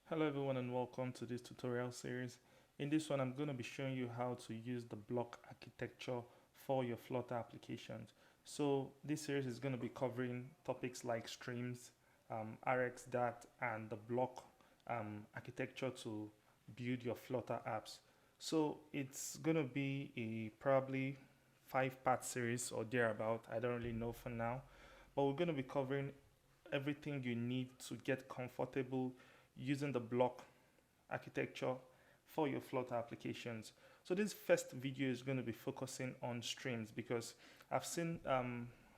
Hello everyone and welcome to this tutorial series. In this one I'm going to be showing you how to use the BLoC architecture for your Flutter applications. So this series is going to be covering topics like streams, RxDart and the BLoC architecture to build your Flutter apps. So it's going to be a probably 5-part series or thereabout. I don't really know for now, but we're going to be covering everything you need to get comfortable using the BLoC architecture for your Flutter applications. So this first video is going to be focusing on streams because I've seen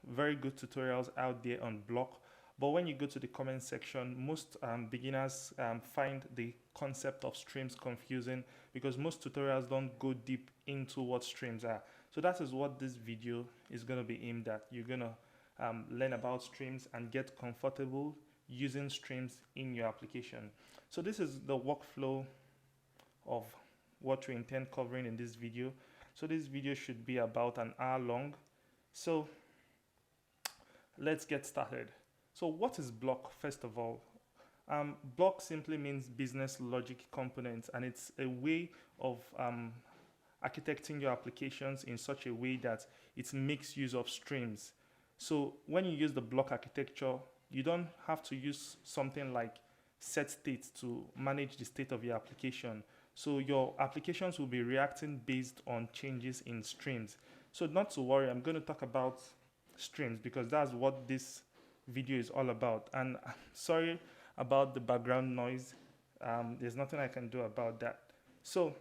very good tutorials out there on BLoC, but when you go to the comment section, most beginners find the concept of streams confusing because most tutorials don't go deep into what streams are. So that is what this video is going to be aimed at. You're going to learn about streams and get comfortable using streams in your application. So this is the workflow of what we intend covering in this video. So this video should be about an hour long. So let's get started. So what is BLoC first of all? BLoC simply means business logic components, and it's a way of architecting your applications in such a way that it makes use of streams. So when you use the BLoC architecture, you don't have to use something like set state to manage the state of your application. So your applications will be reacting based on changes in streams. So not to worry, I'm going to talk about streams because that's what this video is all about. And sorry about the background noise. There's nothing I can do about that. So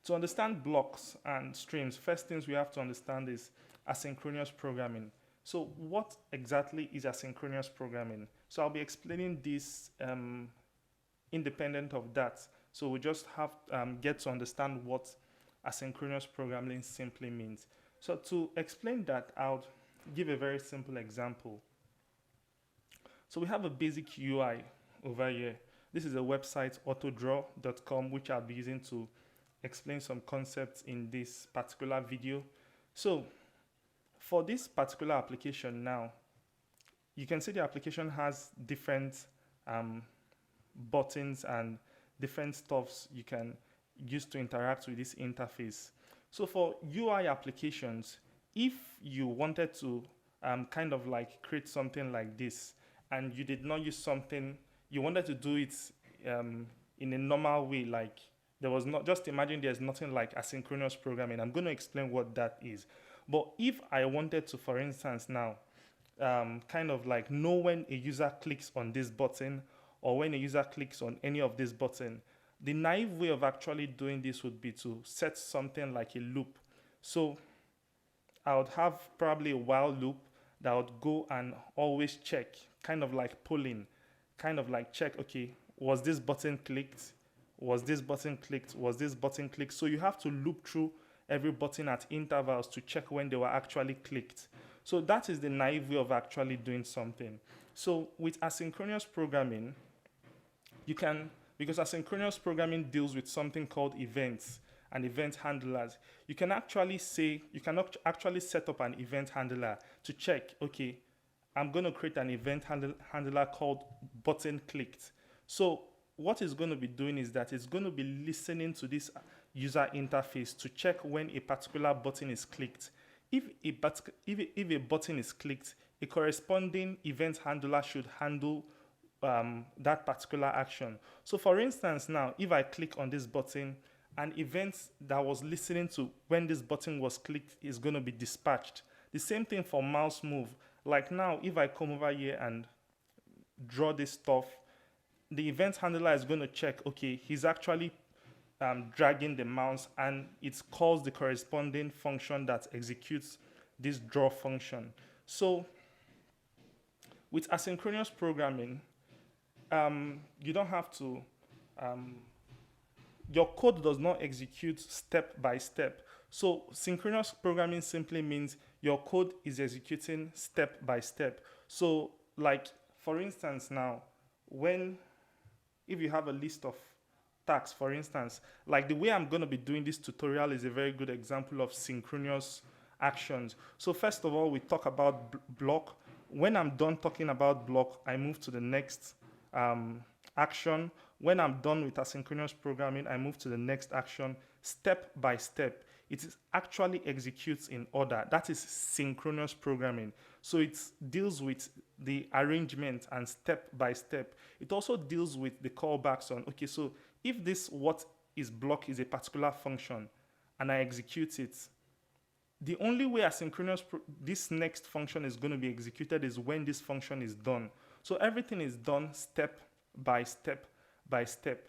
to understand blocks and streams, first things we have to understand is asynchronous programming. So what exactly is asynchronous programming? So I'll be explaining this independent of that. So we just have get to understand what asynchronous programming simply means. So to explain that, I'll give a very simple example. So we have a basic UI over here. This is a website, autodraw.com, which I'll be using to explain some concepts in this particular video. So for this particular application now, you can see the application has different buttons and different stuffs you can use to interact with this interface. So for UI applications, if you wanted to kind of like create something like this and you did not use something, you wanted to do it in a normal way, like there was not, just imagine there's nothing like asynchronous programming. I'm going to explain what that is. But if I wanted to, for instance, now, kind of like know when a user clicks on this button or when a user clicks on any of this button, the naive way of actually doing this would be to set something like a loop. So I would have probably a while loop that would go and always check, kind of like polling, kind of like check, okay, was this button clicked? Was this button clicked? Was this button clicked? So you have to loop through every button at intervals to check when they were actually clicked. So that is the naive way of actually doing something. So with asynchronous programming, you can, because asynchronous programming deals with something called events and event handlers, you can actually say, you can actually set up an event handler to check, okay, I'm going to create an event handler called button clicked. So what it's going to be doing is that it's going to be listening to this user interface to check when a particular button is clicked. If a button is clicked, a corresponding event handler should handle that particular action. So for instance, now, if I click on this button, an event that was listening to when this button was clicked is going to be dispatched. The same thing for mouse move. Like now, if I come over here and draw this stuff, the event handler is going to check, okay, he's actually dragging the mouse, and it calls the corresponding function that executes this draw function. So with asynchronous programming, you don't have to, your code does not execute step by step. So synchronous programming simply means your code is executing step by step. So like, for instance now, if you have a list of tasks, for instance, like the way I'm going to be doing this tutorial is a very good example of synchronous actions. So first of all, we talk about BLoC. When I'm done talking about BLoC, I move to the next action. When I'm done with asynchronous programming, I move to the next action step by step. It is actually executes in order. That is synchronous programming. So it deals with the arrangement and step by step. It also deals with the callbacks on, okay, so if this what is block is a particular function and I execute it, the only way this next function is going to be executed is when this function is done. So everything is done step by step by step.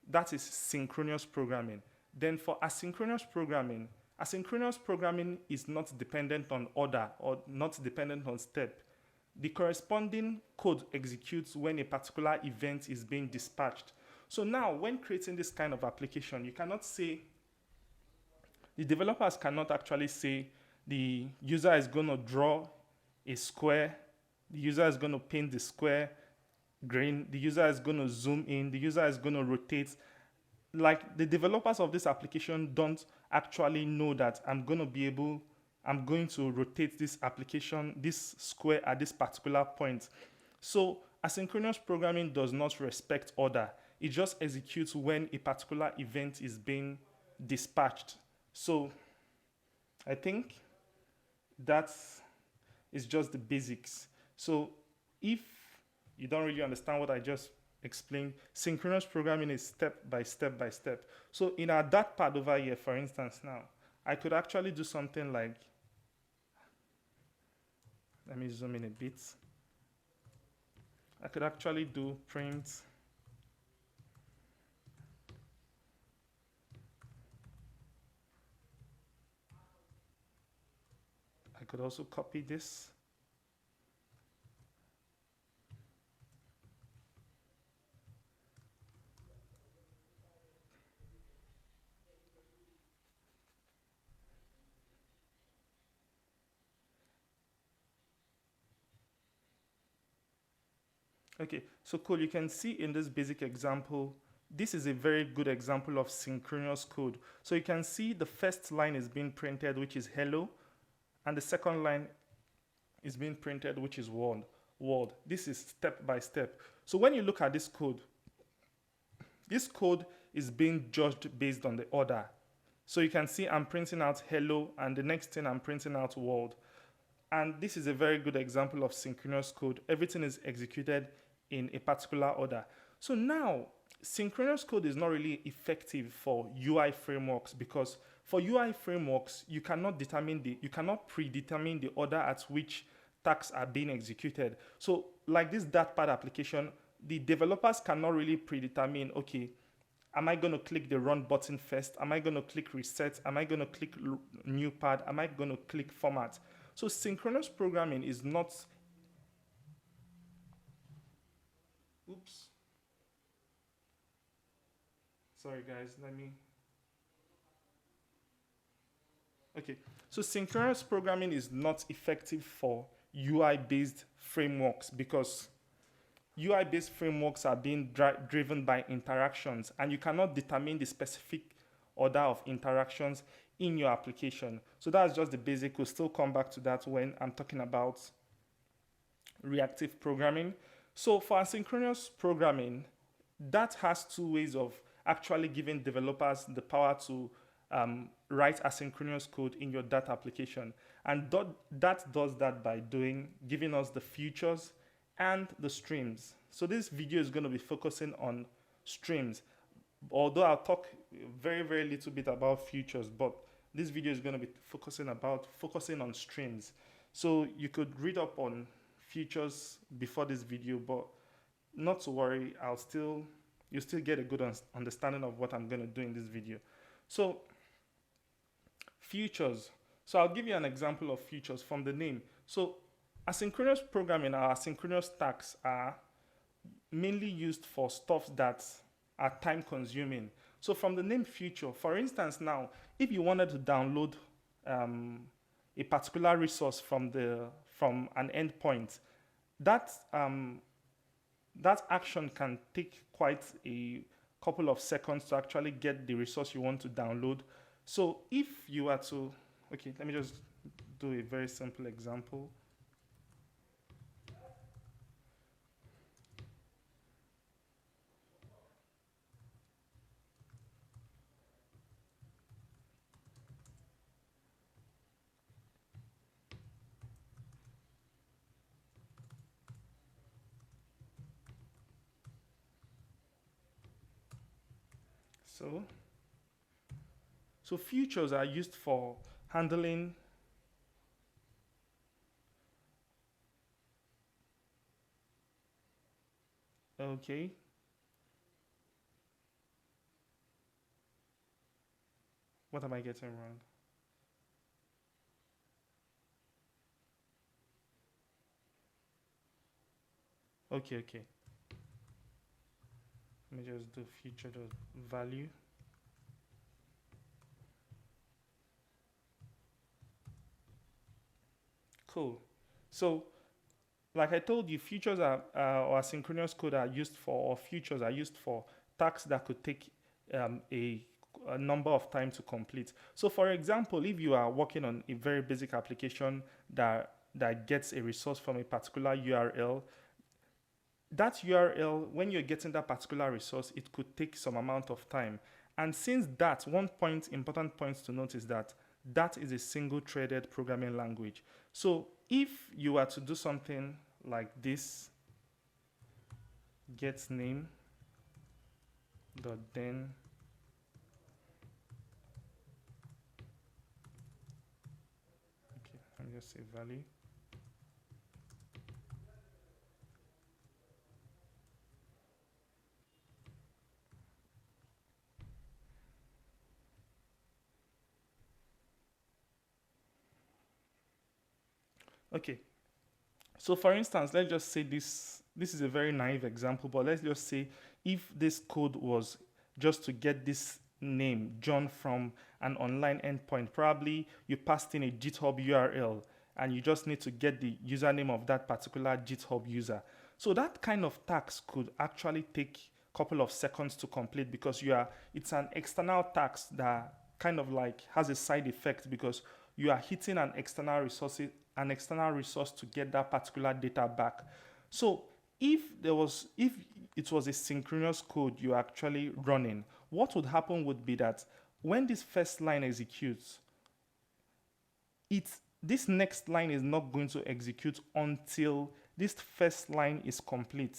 That is synchronous programming. Then for asynchronous programming is not dependent on order or not dependent on step. The corresponding code executes when a particular event is being dispatched. So now when creating this kind of application, you cannot say, the developers cannot actually say the user is going to draw a square, the user is going to paint the square green, the user is going to zoom in, the user is going to rotate. Like the developers of this application don't actually know that I'm going to rotate this application, this square at this particular point. So asynchronous programming does not respect order. It just executes when a particular event is being dispatched. So I think that is just the basics. So if you don't really understand what I just explained, synchronous programming is step by step by step. So in our that part over here, for instance, now, I could actually do something like, let me zoom in a bit. I could actually do print I could also copy this. Okay, so cool. You can see in this basic example, this is a very good example of synchronous code. So you can see the first line is being printed, which is hello, and the second line is being printed, which is world. This is step by step. So when you look at this code is being judged based on the order. So you can see I'm printing out hello, and the next thing I'm printing out world. And this is a very good example of synchronous code. Everything is executed in a particular order. So now, synchronous code is not really effective for UI frameworks, because for UI frameworks, you cannot predetermine the order at which tasks are being executed. So like this Dartpad application, the developers cannot really predetermine, okay, am I going to click the run button first? Am I going to click reset? Am I going to click new pad? Am I going to click format? So synchronous programming is not, sorry guys, okay. So synchronous programming is not effective for UI-based frameworks, because UI-based frameworks are being driven by interactions, and you cannot determine the specific order of interactions in your application. So that's just the basic. We'll still come back to that when I'm talking about reactive programming. So for asynchronous programming, that has two ways of actually giving developers the power to write asynchronous code in your data application. And that does that by giving us the features and the streams. So this video is going to be focusing on streams, although I'll talk very, very little bit about features, but this video is going to be focusing on streams. So you could read up on features before this video, but not to worry, you'll still get a good understanding of what I'm going to do in this video. So features. So I'll give you an example of features from the name. So asynchronous programming, or asynchronous tasks, are mainly used for stuff that are time consuming. So from the name feature, for instance, now, if you wanted to download a particular resource from an endpoint, that action can take quite a couple of seconds to actually get the resource you want to download. So if you were to, okay, let me just do a very simple example. So futures are used for handling. Okay. What am I getting wrong? Okay, okay. Let me just do future dot value. Cool. So, like I told you, futures are or asynchronous code are used for, or futures are used for tasks that could take a number of time to complete. So, for example, if you are working on a very basic application that gets a resource from a particular URL, that URL, when you're getting that particular resource, it could take some amount of time. And since that, important point to note is that that is a single threaded programming language. So if you were to do something like this, get name dot then okay, let me just say value. Okay, so for instance, let's just say this is a very naive example, but let's just say if this code was just to get this name, John, from an online endpoint, probably you passed in a GitHub URL and you just need to get the username of that particular GitHub user. So that kind of task could actually take a couple of seconds to complete because it's an external task that kind of like has a side effect because you are hitting an external resource to get that particular data back. So if it was a synchronous code you're actually running, what would happen would be that when this first line executes, this next line is not going to execute until this first line is complete.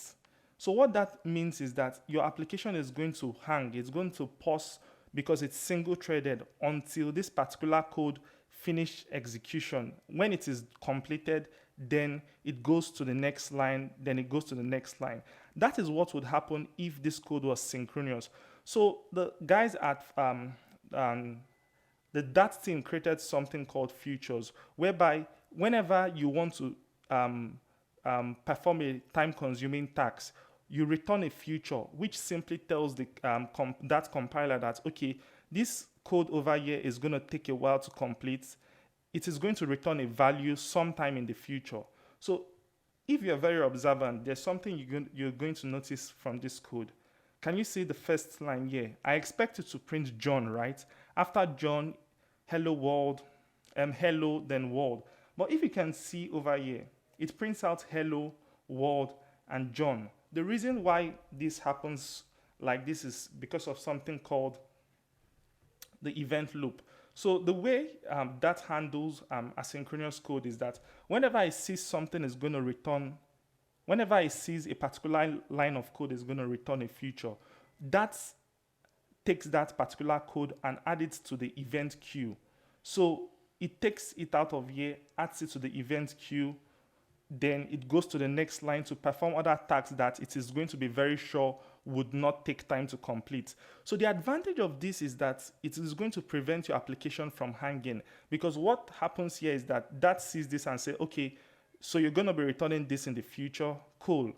So what that means is that your application is going to hang, it's going to pause because it's single threaded until this particular code finish execution. When it is completed, then it goes to the next line, then it goes to the next line. That is what would happen if this code was synchronous. So the guys at the Dart team created something called futures, whereby whenever you want to perform a time-consuming task, you return a future, which simply tells the that compiler that, okay, this code over here is going to take a while to complete. It is going to return a value sometime in the future. So if you're very observant, there's something you're going to notice from this code. Can you see the first line here? I expect it to print John, right? After John, hello world, hello, then world. But if you can see over here, it prints out hello, world, and John. The reason why this happens like this is because of something called the event loop. So the way that handles asynchronous code is that whenever I see something is going to return, whenever I see a particular line of code is going to return a future, that takes that particular code and adds it to the event queue. So it takes it out of here, adds it to the event queue, then it goes to the next line to perform other tasks that it is going to be very sure would not take time to complete. So the advantage of this is that it is going to prevent your application from hanging, because what happens here is that sees this and say, okay, so you're going to be returning this in the future. Cool.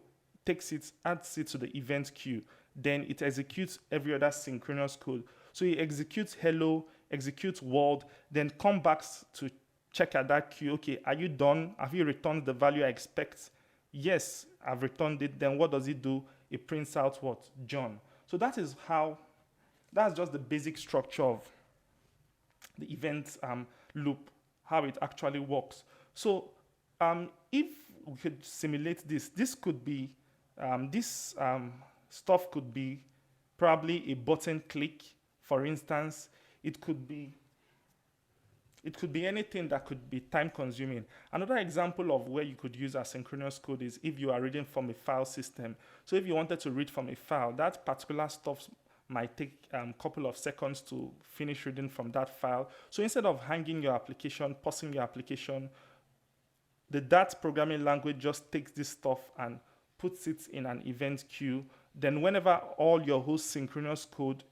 Takes it, adds it to the event queue. Then it executes every other synchronous code. So it executes hello, executes world, then come back to check at that queue. Okay, are you done? Have you returned the value I expect? Yes, I've returned it. Then what does it do? It prints out what? John. So that's just the basic structure of the event loop, how it actually works. So if we could simulate this could be, stuff could be probably a button click, for instance. It could be anything that could be time consuming. Another example of where you could use asynchronous code is if you are reading from a file system. So if you wanted to read from a file, that particular stuff might take a couple of seconds to finish reading from that file. So instead of hanging your application, pausing your application, the Dart programming language just takes this stuff and puts it in an event queue. Then whenever all your whole synchronous code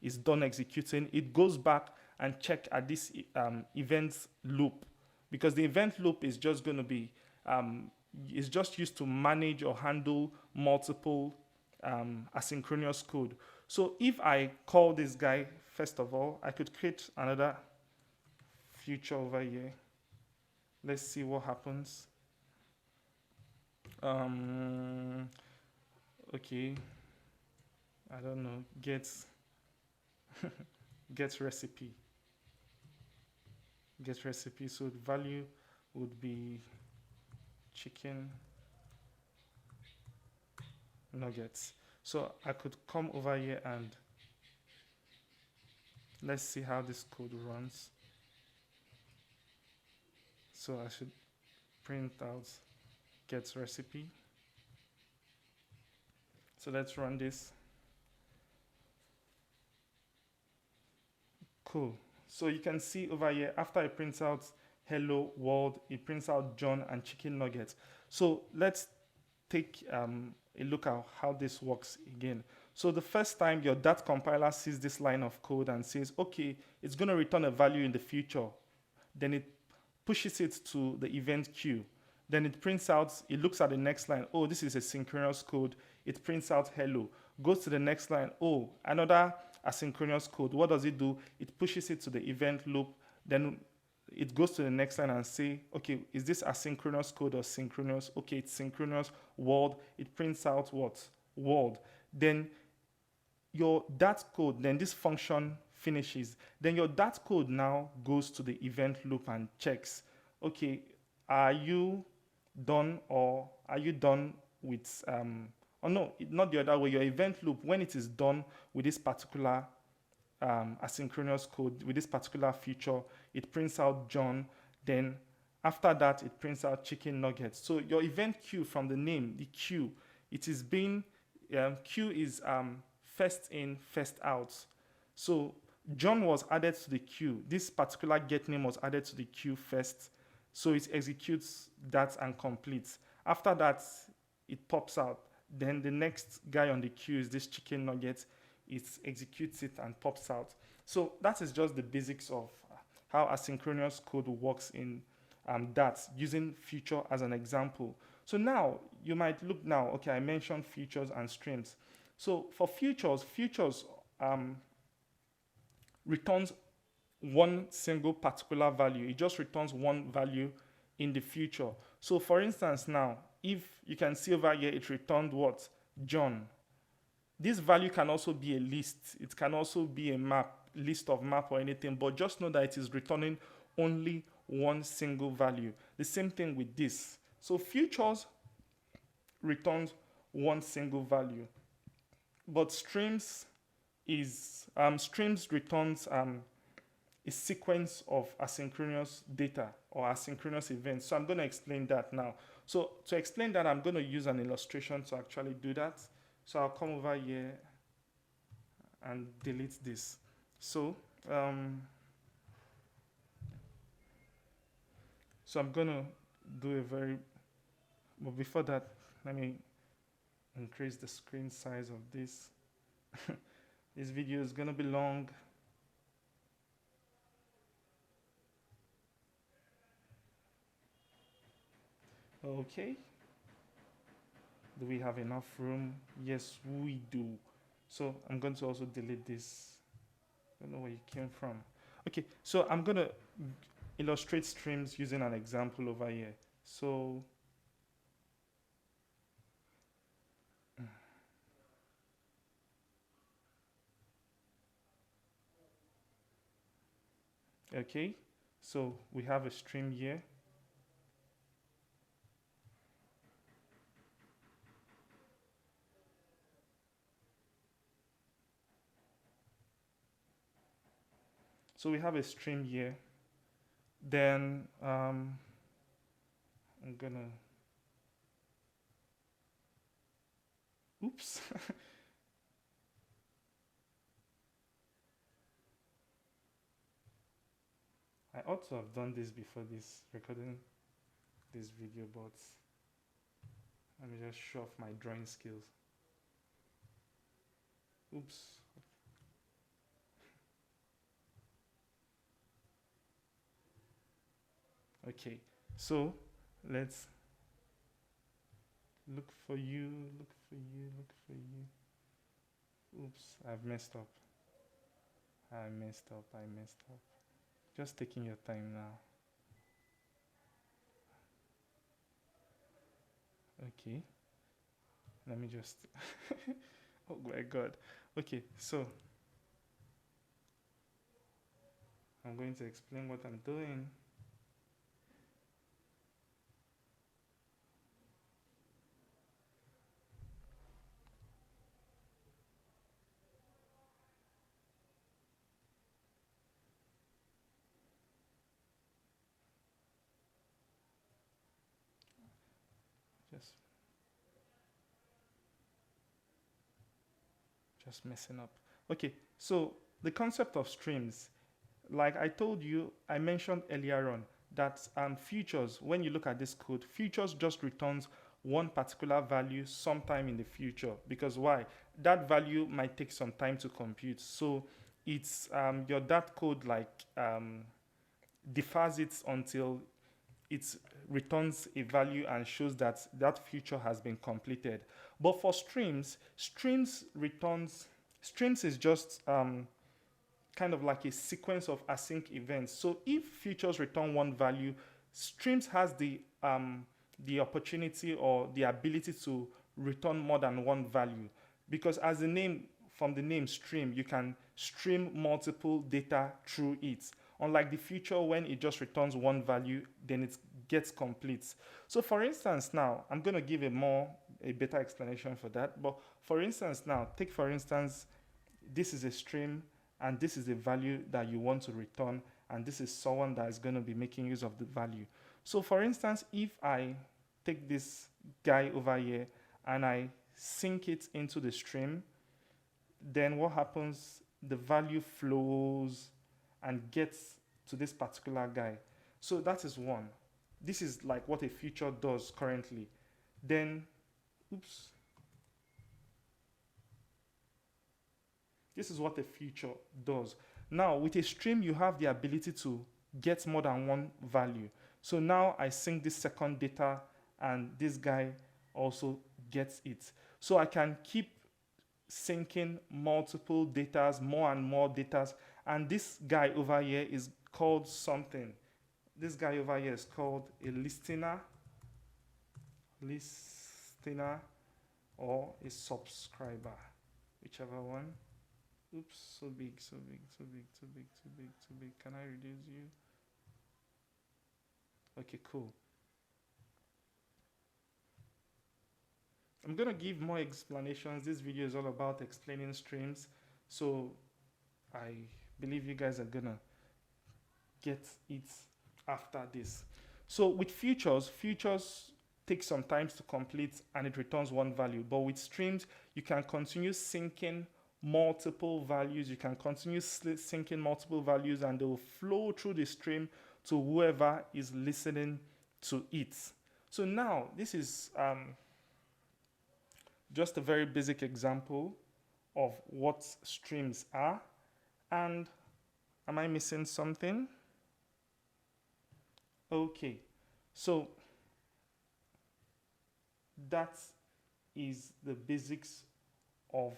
is done executing, it goes back and check at this event loop, because the event loop is just going to be is just used to manage or handle multiple asynchronous code. So if I call this guy, first of all, I could create another future over here. Let's see what happens. Okay, I don't know, get recipe. Get recipe, so the value would be chicken nuggets. So I could come over here and let's see how this code runs. So I should print out get recipe. So let's run this. Cool. So you can see over here, after it prints out hello world, it prints out John and chicken nuggets. So let's take a look at how this works again. So the first time your Dart compiler sees this line of code and says, okay, it's going to return a value in the future. Then it pushes it to the event queue. Then it prints out, it looks at the next line. Oh, this is a synchronous code. It prints out hello. Goes to the next line. Oh, another asynchronous code. What does it do? It pushes it to the event loop. Then it goes to the next line and say, okay, is this asynchronous code or synchronous? Okay, it's synchronous world. It prints out what? World. Then your Dart code, then this function finishes. Then your Dart code now goes to the event loop and checks, okay, are you done, or are you done with, or no, not the other way, your event loop, when it is done with this particular asynchronous code, with this particular feature, it prints out John. Then after that, it prints out chicken nuggets. So your event queue, from the name, the queue, it is being, queue is first in, first out. So John was added to the queue. This particular get name was added to the queue first. So it executes that and completes. After that, it pops out. Then the next guy on the queue is this chicken nugget. It executes it and pops out. So that is just the basics of how asynchronous code works in Dart, using feature as an example. So now you might look now, okay, I mentioned features and streams. So for features returns one single particular value. It just returns one value in the future. So for instance now, if you can see over here, it returned what? John. This value can also be a list. It can also be a map, list of map or anything, but just know that it is returning only one single value. The same thing with this. So features returns one single value, but streams returns a sequence of asynchronous data or asynchronous events. So I'm going to explain that now. So to explain that, I'm going to use an illustration to actually do that. So I'll come over here and delete this. So I'm going to do but before that, let me increase the screen size of this. This video is going to be long. Okay. Do we have enough room? Yes, we do. So I'm going to also delete this. I don't know where it came from. Okay, so I'm going to illustrate streams using an example over here. So okay, so we have a stream here. So we have a stream here. Then I'm gonna, oops. ought to have done this before this recording this video, but let me just show off my drawing skills. Oops. Okay, so let's look for you, look for you, look for you. Oops, I've messed up. I messed up. Just taking your time now. Okay, let me just, oh my God. Okay, so I'm going to explain what I'm doing. Just messing up. Okay, so the concept of streams, like I told you, I mentioned earlier on that futures, when you look at this code, futures just returns one particular value sometime in the future. Because why? That value might take some time to compute. So it's your that code defers it until it returns a value and shows that that future has been completed. But for streams, streams is just kind of like a sequence of async events. So if futures return one value, streams has the opportunity or the ability to return more than one value, because as the name from the name stream, you can stream multiple data through it. Unlike the future, when it just returns one value, then it gets complete. So for instance, now I'm going to give a better explanation for that. But for instance, now take for instance, this is a stream and this is the value that you want to return, and this is someone that is going to be making use of the value. So for instance, if I take this guy over here and I sync it into the stream, then what happens? The value flows and gets to this particular guy. So that is one. This is like what a feature does currently. Then, oops. This is what a feature does. Now, with a stream, you have the ability to get more than one value. So now I sync this second data, and this guy also gets it. So I can keep syncing multiple datas, more and more datas, and this guy over here is called something. This guy over here is called a listener, or a subscriber, whichever one. Oops, so big. Can I reduce you? Okay, cool. I'm going to give more explanations. This video is all about explaining streams. So I believe you guys are going to get it after this. So with futures take some time to complete and it returns one value. But with streams, you can continue syncing multiple values. You can continue syncing multiple values, and they will flow through the stream to whoever is listening to it. So now this is just a very basic example of what streams are. And am I missing something? Okay, so that is the basics of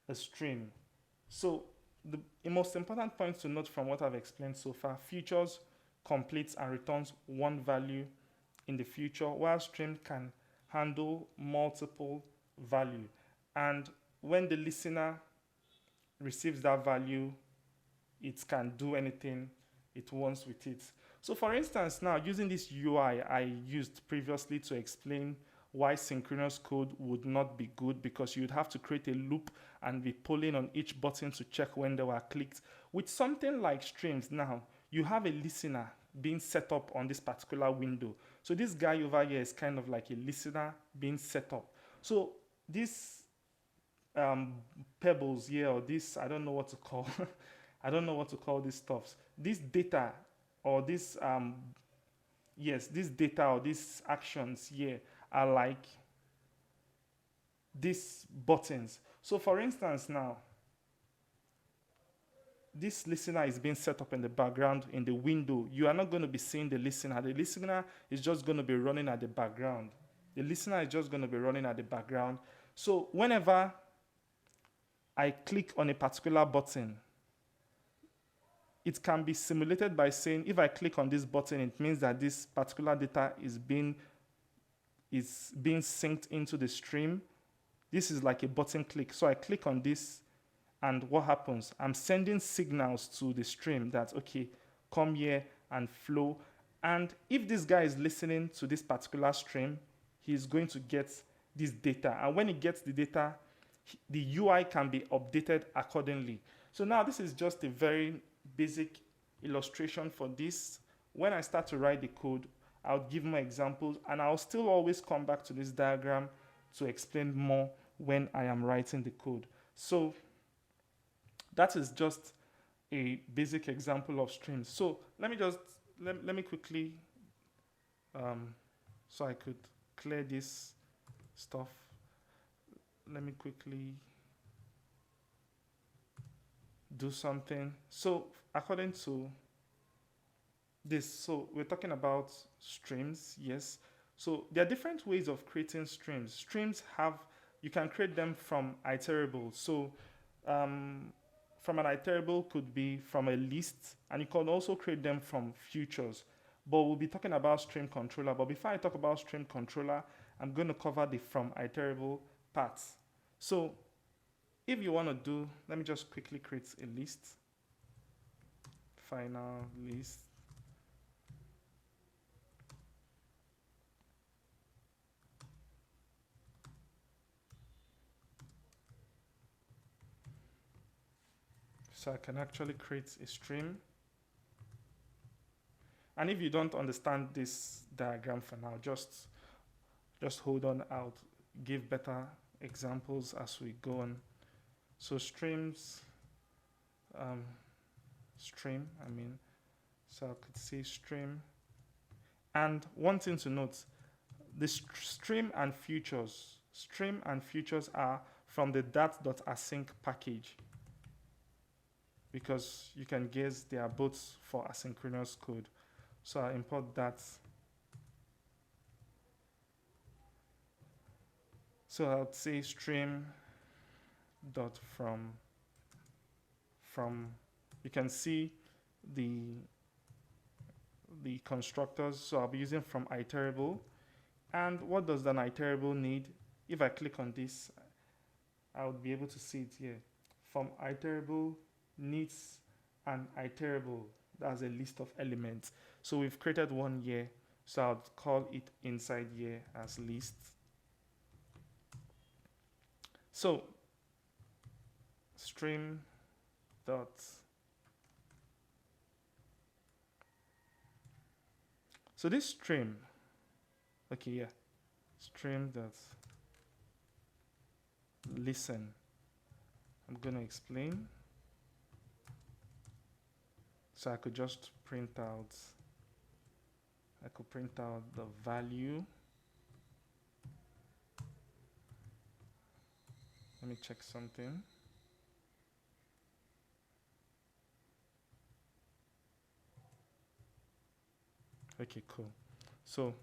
a stream. So the most important point to note from what I've explained so far: futures completes and returns one value in the future, while stream can handle multiple value. And when the listener receives that value, it can do anything it wants with it. So for instance, now using this UI I used previously to explain why synchronous code would not be good, because you'd have to create a loop and be pulling on each button to check when they were clicked. With something like streams now, you have a listener being set up on this particular window. So this guy over here is kind of like a listener being set up. So this pebbles here, or this, I don't know what to call, I don't know what to call these stuffs. This data or this yes, this data or these actions here are like these buttons. So for instance now, this listener is being set up in the background in the window. You are not going to be seeing the listener. The listener is just going to be running at the background. The listener is just going to be running at the background. So whenever I click on a particular button, it can be simulated by saying if I click on this button, it means that this particular data is being synced into the stream. This is like a button click. So I click on this, and what happens? I'm sending signals to the stream that, okay, come here and flow. And if this guy is listening to this particular stream, he's going to get this data. And when he gets the data, the UI can be updated accordingly. So now this is just a very basic illustration for this. When I start to write the code, I'll give more examples, and I'll still always come back to this diagram to explain more when I am writing the code. So that is just a basic example of streams. So let me quickly, so I could clear this stuff. Let me quickly do something. So according to this, so we're talking about streams, yes. So there are different ways of creating streams. Streams you can create them from iterables. So from an iterable could be from a list, and you can also create them from futures. But we'll be talking about stream controller. But before I talk about stream controller, I'm going to cover the from iterable parts. So if you want to do, let me just quickly create a list. Final list. So I can actually create a stream. And if you don't understand this diagram for now, just hold on. I'll give better examples as we go on. So streams, so I could say stream. And one thing to note, the stream and futures are from the dat.async package, because you can guess they are both for asynchronous code. So I import that. So I'll say stream dot from you can see the constructors. So I'll be using from iterable. And what does an iterable need? If I click on this, I would be able to see it here. From iterable needs an iterable. That's a list of elements. So we've created one here. So I'll call it inside here as list. So stream dot so this stream, okay, yeah, stream dot listen. I'm going to explain. So I could just print out, the value. Let me check something. Okay, cool. So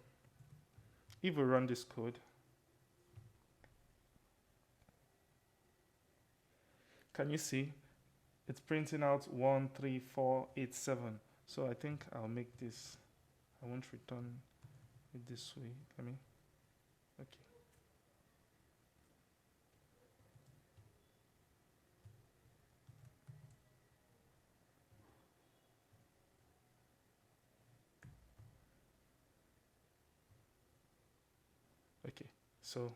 if we run this code, can you see it's printing out 1, 3, 4, 8, 7. So I think I'll make this, I won't return it this way. Okay. Okay, so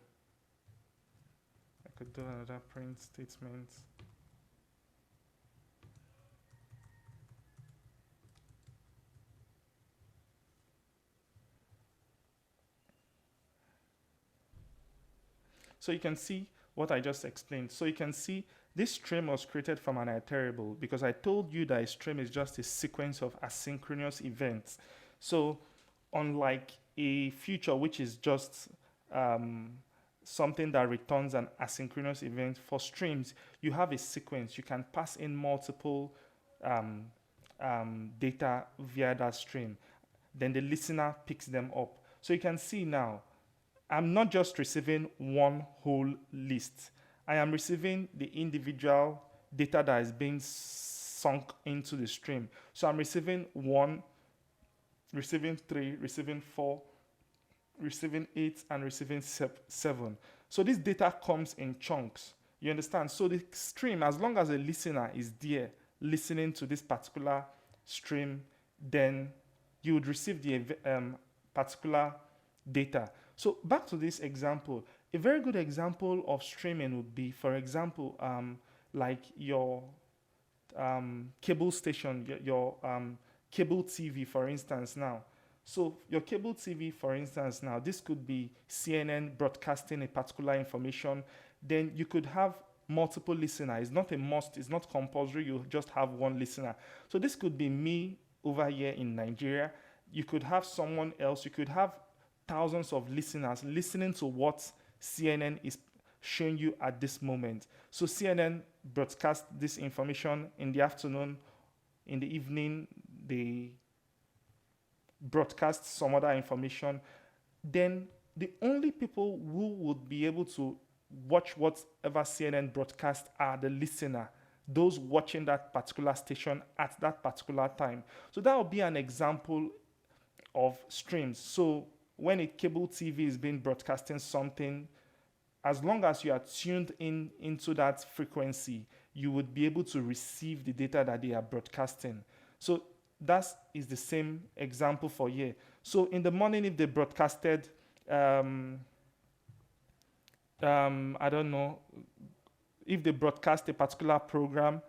I could do another print statement. So you can see what I just explained. So you can see This stream was created from an iterable because I told you that a stream is just a sequence of asynchronous events. So unlike a feature which is just something that returns an asynchronous event, for streams, you have a sequence. You can pass in multiple um, data via that stream. Then the listener picks them up. So you can see now, I'm not just receiving one whole list. I am receiving the individual data that is being sunk into the stream. So I'm receiving 1, receiving 3, receiving 4, receiving 8, and receiving 7. So this data comes in chunks. You understand? So the stream, as long as a listener is there listening to this particular stream, then you would receive the particular data. So back to this example, a very good example of streaming would be, for example, like your cable station, your cable TV, for instance, now. So your cable TV, for instance, now, this could be CNN broadcasting a particular information. Then you could have multiple listeners. It's not a must. It's not compulsory. You just have one listener. So this could be me over here in Nigeria. You could have someone else. You could have thousands of listeners listening to what CNN is showing you at this moment. So CNN broadcasts this information in the afternoon. In the evening, they broadcast some other information. Then the only people who would be able to watch whatever CNN broadcast are the listener, those watching that particular station at that particular time. So that would be an example of streams. So when a cable TV is being broadcasting something, as long as you are tuned into that frequency, you would be able to receive the data that they are broadcasting. So that is the same example for here. So in the morning, if they broadcasted, I don't know, if they broadcast a particular program,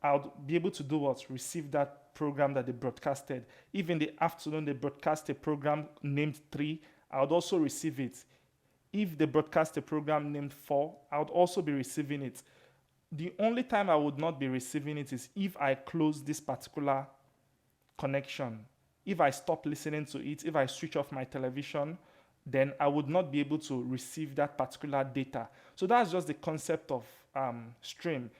I'll be able to do what? Receive that program that they broadcasted. If in the afternoon they broadcast a program named 3, I would also receive it. If they broadcast a program named 4, I would also be receiving it. The only time I would not be receiving it is if I close this particular connection. If I stop listening to it, if I switch off my television, then I would not be able to receive that particular data. So that's just the concept of stream.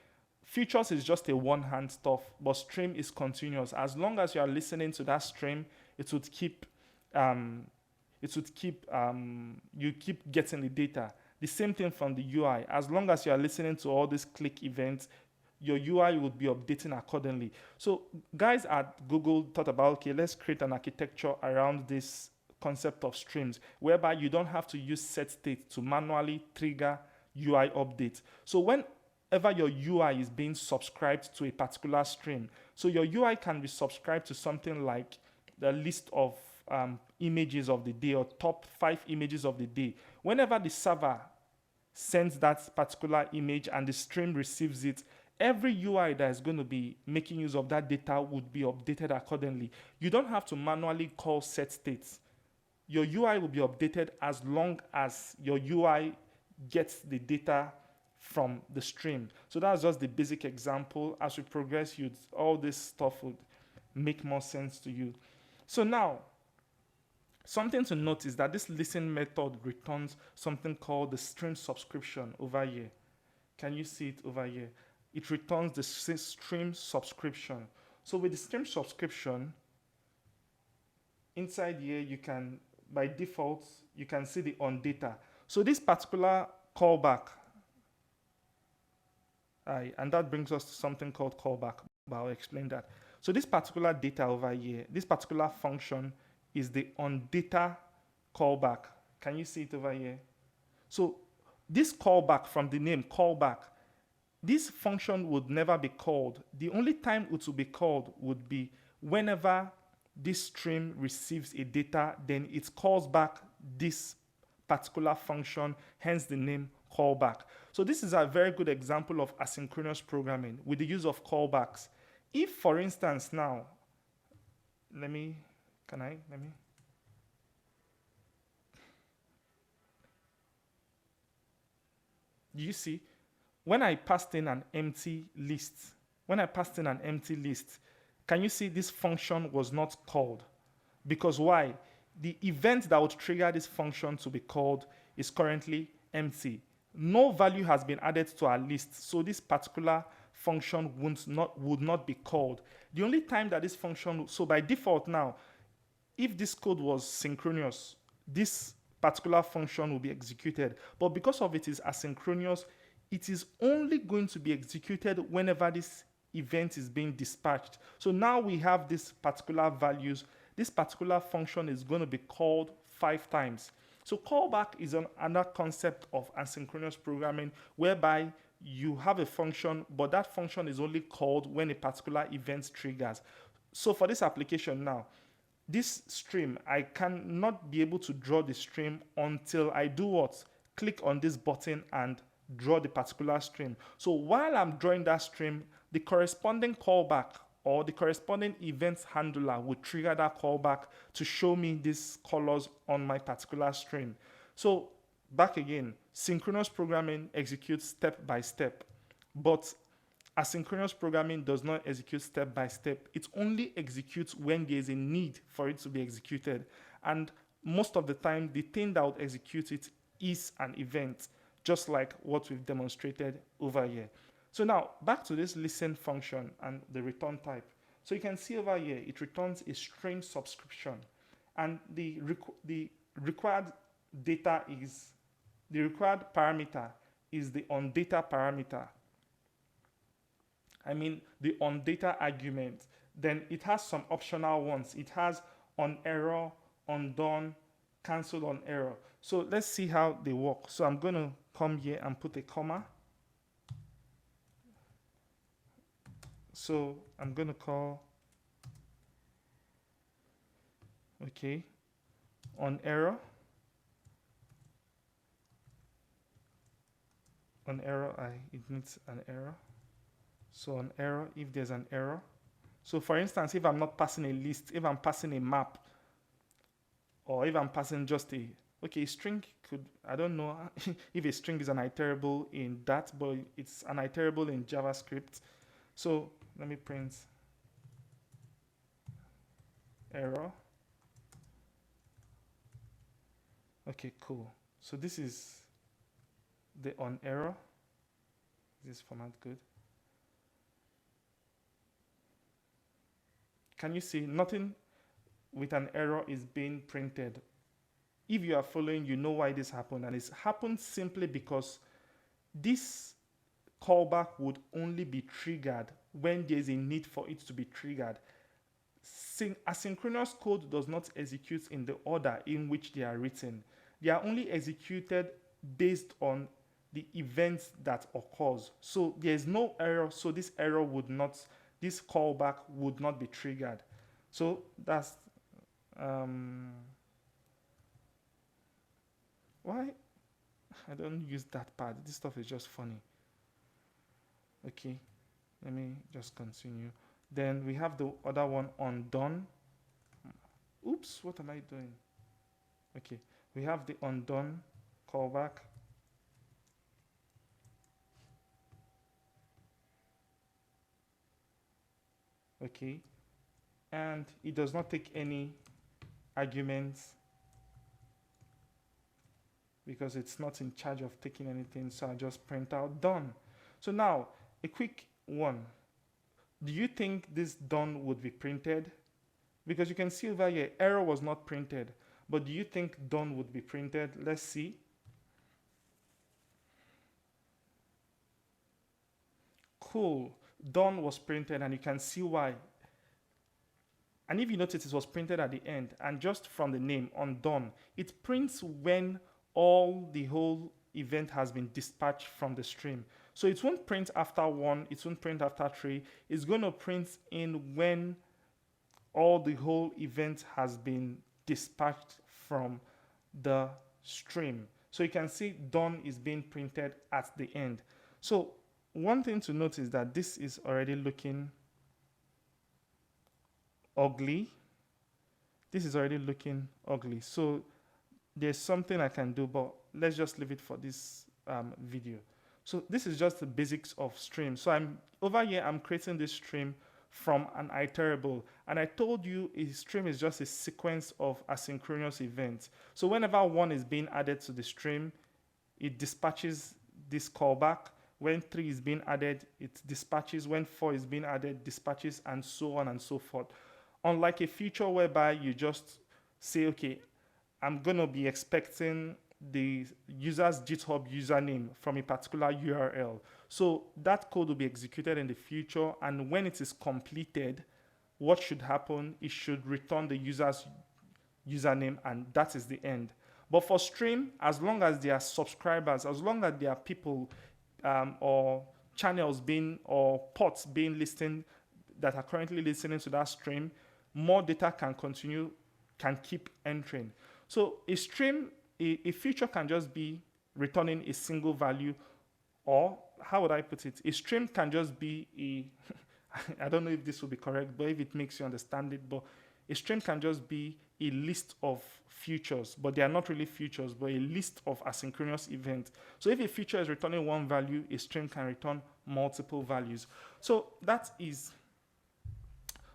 Features is just a one-hand stuff, but stream is continuous. As long as you are listening to that stream, it would keep you keep getting the data. The same thing from the UI. As long as you are listening to all these click events, your UI would be updating accordingly. So guys at Google thought about, okay, let's create an architecture around this concept of streams, whereby you don't have to use set state to manually trigger UI updates. So whenever your UI is being subscribed to a particular stream, so your UI can be subscribed to something like the list of images of the day or top 5 images of the day. Whenever the server sends that particular image and the stream receives it, every UI that is going to be making use of that data would be updated accordingly. You don't have to manually call set states. Your UI will be updated as long as your UI gets the data from the stream. So that's just the basic example. As we progress, all this stuff would make more sense to you. So now, something to note is that this listen method returns something called the stream subscription over here. Can you see it over here? It returns the stream subscription. So with the stream subscription, inside here, you can, by default, you can see the on data. So this particular callback, and that brings us to something called callback, but I'll explain that. So this particular data over here, this particular function is the on data callback. Can you see it over here? So this callback, from the name callback, this function would never be called. The only time it will be called would be whenever this stream receives a data, then it calls back this particular function, hence the name callback. So this is a very good example of asynchronous programming with the use of callbacks. If, for instance, now, let me, you see, when I passed in an empty list, can you see this function was not called? Because why? The event that would trigger this function to be called is currently empty. No value has been added to our list, so this particular function would not be called. The only time that this function, so by default now, if this code was synchronous, this particular function will be executed. But because of it is asynchronous, it is only going to be executed whenever this event is being dispatched. So now we have these particular values. This particular function is going to be called 5 times. So callback is another concept of asynchronous programming whereby you have a function, but that function is only called when a particular event triggers. So for this application now, this stream, I cannot be able to draw the stream until I do what? Click on this button and draw the particular stream. So while I'm drawing that stream, the corresponding callback or the corresponding event handler will trigger that callback to show me these colors on my particular stream. So back again, synchronous programming executes step by step, but asynchronous programming does not execute step by step. It only executes when there is a need for it to be executed. And most of the time, the thing that would execute it is an event, just like what we've demonstrated over here. So now, back to this listen function and the return type. So you can see over here, it returns a string subscription. And the required parameter is the onData parameter. I mean, the onData argument. Then it has some optional ones. It has onError, onDone, cancelled on error. So let's see how they work. So I'm going to come here and put a comma. So I'm going to call, okay, onError. OnError, it needs an error. So on error, if there's an error. So for instance, if I'm not passing a list, if I'm passing a map, or if I'm passing just a string could, I don't know if a string is an iterable in that, but it's an iterable in JavaScript. So let me print error. Okay, cool. So this is the onError. Is this format good? Can you see nothing with an error is being printed? If you are following, you know why this happened. And it's happened simply because this callback would only be triggered when there's a need for it to be triggered. Asynchronous code does not execute in the order in which they are written. They are only executed based on the events that occurs. So there's no error, so this callback would not be triggered. So that's why I don't use that part. This stuff is just funny. Okay, let me just continue. Then we have the other one onDone. Oops, what am I doing? Okay, we have the onDone callback. Okay, and it does not take any arguments because it's not in charge of taking anything, so I just print out done. So now, a quick one. Do you think this done would be printed? Because you can see over here, error was not printed, but do you think done would be printed? Let's see. Cool. Done was printed, and you can see why. And if you notice, it was printed at the end, and just from the name onDone, it prints when the whole event has been dispatched from the stream. So it won't print after 1, it won't print after 3. It's going to print in when the whole event has been dispatched from the stream. So you can see done is being printed at the end. So one thing to note is that this is already looking ugly. This is already looking ugly. So there's something I can do, but let's just leave it for this video. So this is just the basics of stream. So I'm over here, I'm creating this stream from an iterable. And I told you a stream is just a sequence of asynchronous events. So whenever one is being added to the stream, it dispatches this callback. When 3 is being added, it dispatches. When 4 is being added, dispatches, and so on and so forth. Unlike a feature whereby you just say, okay, I'm going to be expecting the user's GitHub username from a particular URL. So that code will be executed in the future, and when it is completed, what should happen? It should return the user's username, and that is the end. But for stream, as long as there are subscribers, as long as there are people or channels being or ports being listened that are currently listening to that stream, more data can keep entering. So a stream, a feature can just be returning a single value, or how would I put it? A stream can just be I don't know if this will be correct, but if it makes you understand it, but a stream can just be a list of features, but they are not really features, but a list of asynchronous events. So if a feature is returning one value, a stream can return multiple values. So that is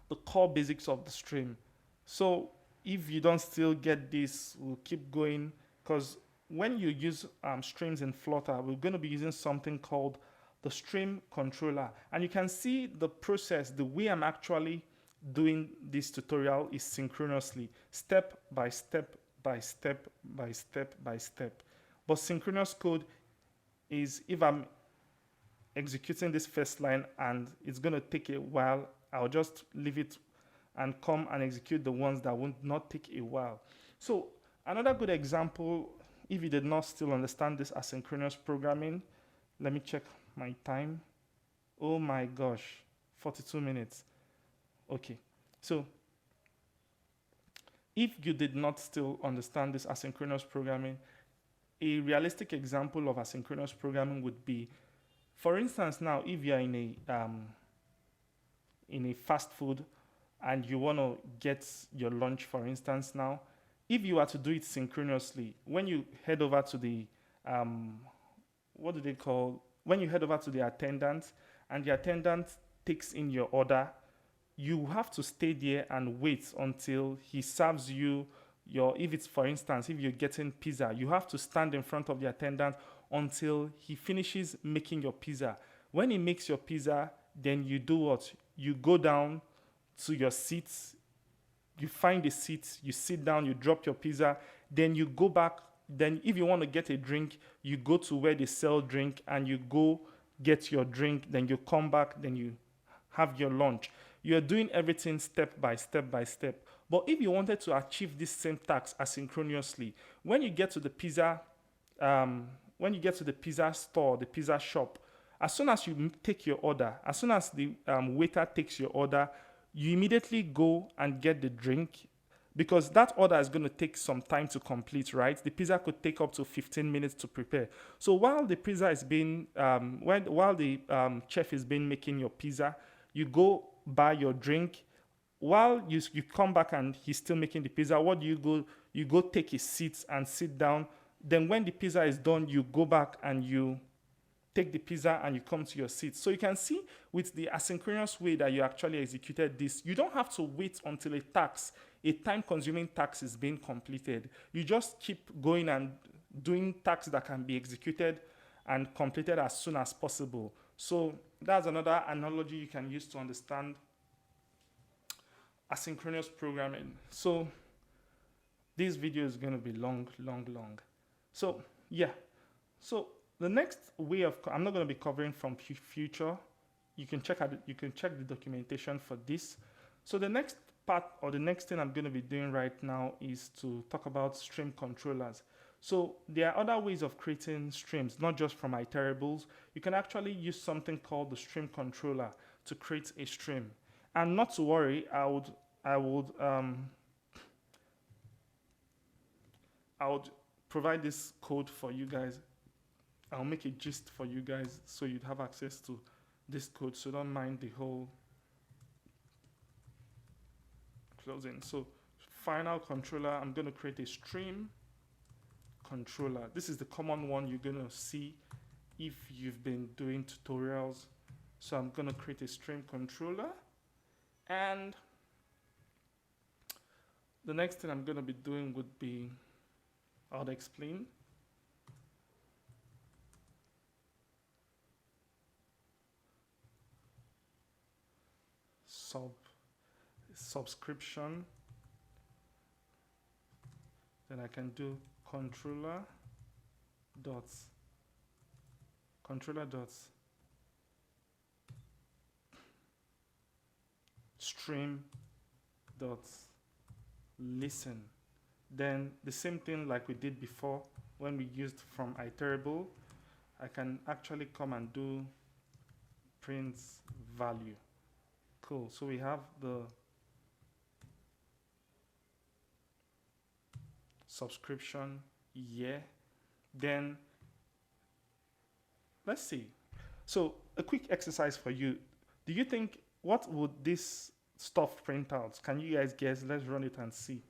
the core basics of the stream. So if you don't still get this, we'll keep going, because when you use streams in Flutter, we're going to be using something called the stream controller. And you can see the process, the way I'm actually doing this tutorial is synchronously, step by step by step by step by step. But synchronous code is if I'm executing this first line and it's going to take a while, I'll just leave it and come and execute the ones that will not take a while. So another good example, if you did not still understand this asynchronous programming, let me check my time. Oh my gosh, 42 minutes. Okay, so if you did not still understand this asynchronous programming, a realistic example of asynchronous programming would be, for instance, now if you're in a fast food and you want to get your lunch, for instance, now, if you are to do it synchronously, when you head over to the when you head over to the attendant and the attendant takes in your order, you have to stay there and wait until he serves you if it's, for instance, if you're getting pizza, you have to stand in front of the attendant until he finishes making your pizza. When he makes your pizza, then you do what? You go down to your seats, you find a seat, you sit down, you drop your pizza, then you go back. Then if you want to get a drink, you go to where they sell drink and you go get your drink, then you come back, then you have your lunch. You're doing everything step by step by step. But if you wanted to achieve this same task asynchronously, when you get to the pizza store, the pizza shop, as soon as you take your order, as soon as the waiter takes your order, you immediately go and get the drink, because that order is going to take some time to complete, right? The pizza could take up to 15 minutes to prepare. So while the pizza is being, while the chef is being making your pizza, you go buy your drink. While you come back and he's still making the pizza, what do you go? You go take a seat and sit down. Then when the pizza is done, you go back and you take the pizza and you come to your seat. So you can see with the asynchronous way that you actually executed this, you don't have to wait until a time-consuming task is being completed. You just keep going and doing tasks that can be executed and completed as soon as possible. So that's another analogy you can use to understand asynchronous programming. So this video is going to be long. So yeah. So the next way of, I'm not going to be covering from future. You can check the documentation for this. So the next part, or the next thing I'm going to be doing right now, is to talk about stream controllers. So there are other ways of creating streams, not just from iterables. You can actually use something called the stream controller to create a stream. And not to worry, I would provide this code for you guys. I'll make a gist for you guys so you'd have access to this code. So don't mind the whole closing. So final controller, I'm going to create a stream controller. This is the common one you're going to see if you've been doing tutorials. So I'm going to create a stream controller, and the next thing I'm going to be doing would be, I'll explain. Subscription. Then I can do controller dots stream dots listen. Then the same thing like we did before when we used from iterable, I can actually come and do print value. Cool. So we have the subscription year. Then let's see. So a quick exercise for you. Do you think, what would this stuff print out? Can you guys guess? Let's run it and see.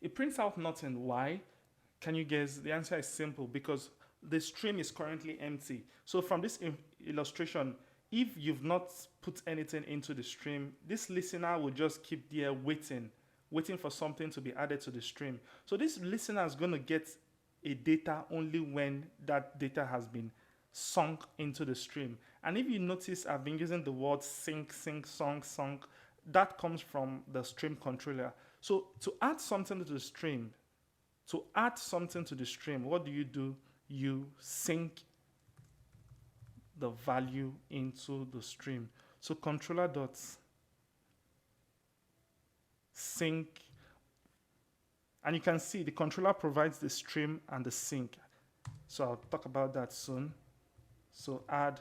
It prints out nothing. Why? Can you guess? The answer is simple, because the stream is currently empty. So from this illustration, if you've not put anything into the stream, this listener will just keep there waiting for something to be added to the stream. So this listener is going to get a data only when that data has been sunk into the stream. And if you notice, I've been using the word sync, sunk. That comes from the stream controller. So to add something to the stream, what do? You sync the value into the stream. So controller dots sync, and you can see the controller provides the stream and the sync. So I'll talk about that soon. So add,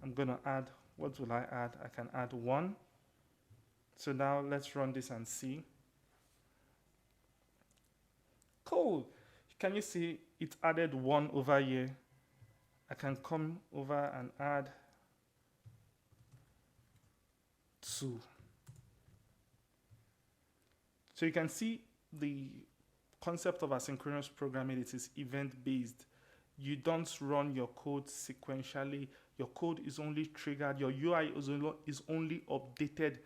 I'm gonna add, what will I add? I can add 1. So now let's run this and see. Cool. Can you see it added 1 over here? I can come over and add 2. So you can see the concept of asynchronous programming. It is event-based. You don't run your code sequentially. Your code is only triggered. Your UI is only updated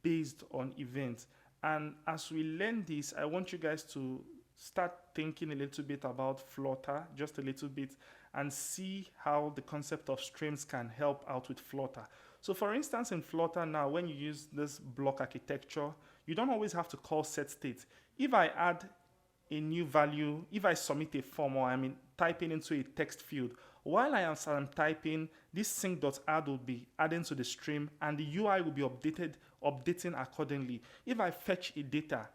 based on events. And as we learn this, I want you guys to start thinking a little bit about Flutter, just a little bit, and see how the concept of streams can help out with Flutter. So for instance, in Flutter now, when you use this block architecture, you don't always have to call set state. If I add a new value, if I submit a form, or I'm typing into a text field, while I am typing, this sync.add will be adding to the stream, and the UI will be updating accordingly. If I fetch a data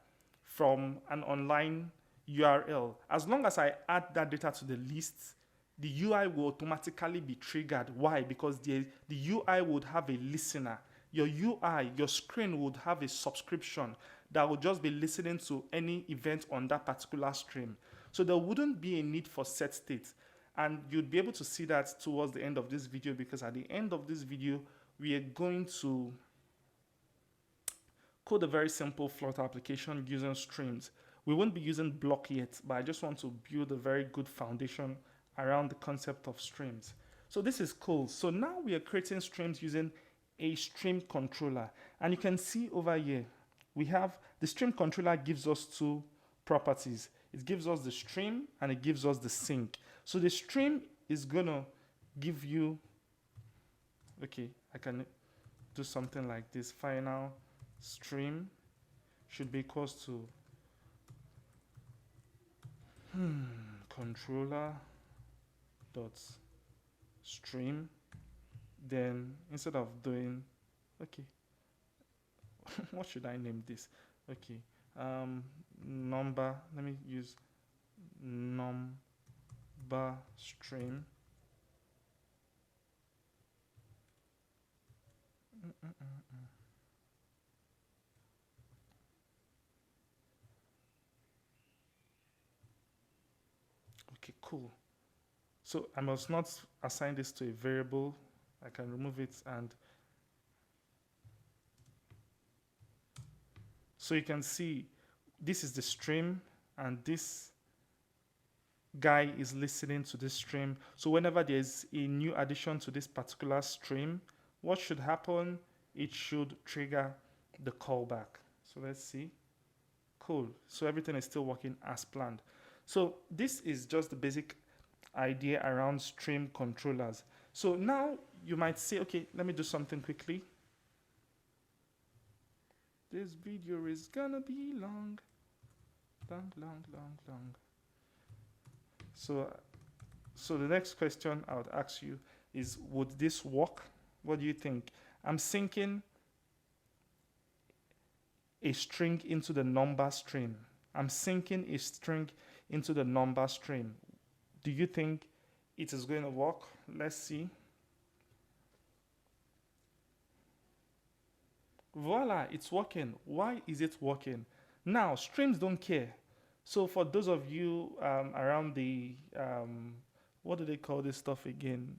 from an online URL, as long as I add that data to the list, the UI will automatically be triggered. Why? Because the UI would have a listener. Your UI, your screen would have a subscription that will just be listening to any event on that particular stream. So there wouldn't be a need for set state. And you'd be able to see that towards the end of this video, because at the end of this video, we are going to code a very simple Flutter application using streams. We won't be using BLoC yet, but I just want to build a very good foundation around the concept of streams. So this is cool. So now we are creating streams using a stream controller. And you can see over here, we have the stream controller gives us 2 properties. It gives us the stream and it gives us the sync. So the stream is gonna give you, okay, I can do something like this. Final stream should be equals to controller dot stream. Then instead of doing, okay, what should I name this? Okay, number, let me use number stream. Okay, cool. So I must not assign this to a variable. I can remove it, and so you can see this is the stream and this guy is listening to this stream. So whenever there's a new addition to this particular stream, what should happen? It should trigger the callback. So let's see. Cool. So everything is still working as planned. So this is just the basic idea around stream controllers. So now you might say, okay, let me do something quickly. This video is gonna be long. So the next question I would ask you is, would this work? What do you think? I'm syncing a string into the number stream. I'm syncing a string into the number stream. Do you think it is going to work? Let's see. Voila, it's working. Why is it working? Now, streams don't care. So for those of you around the, what do they call this stuff again?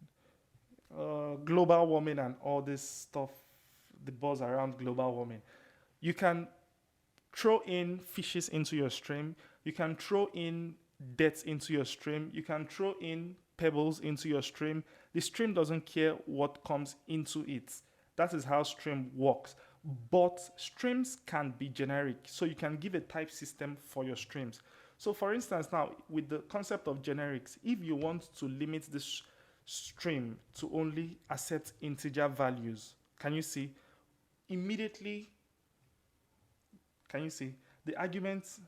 Global warming and all this stuff, the buzz around global warming. You can throw in fishes into your stream. You can throw in deaths into your stream. You can throw in pebbles into your stream. The stream doesn't care what comes into it. That is how stream works. But streams can be generic. So you can give a type system for your streams. So for instance, now with the concept of generics, if you want to limit this stream to only accept integer values, can you see? Immediately, can you see? The argument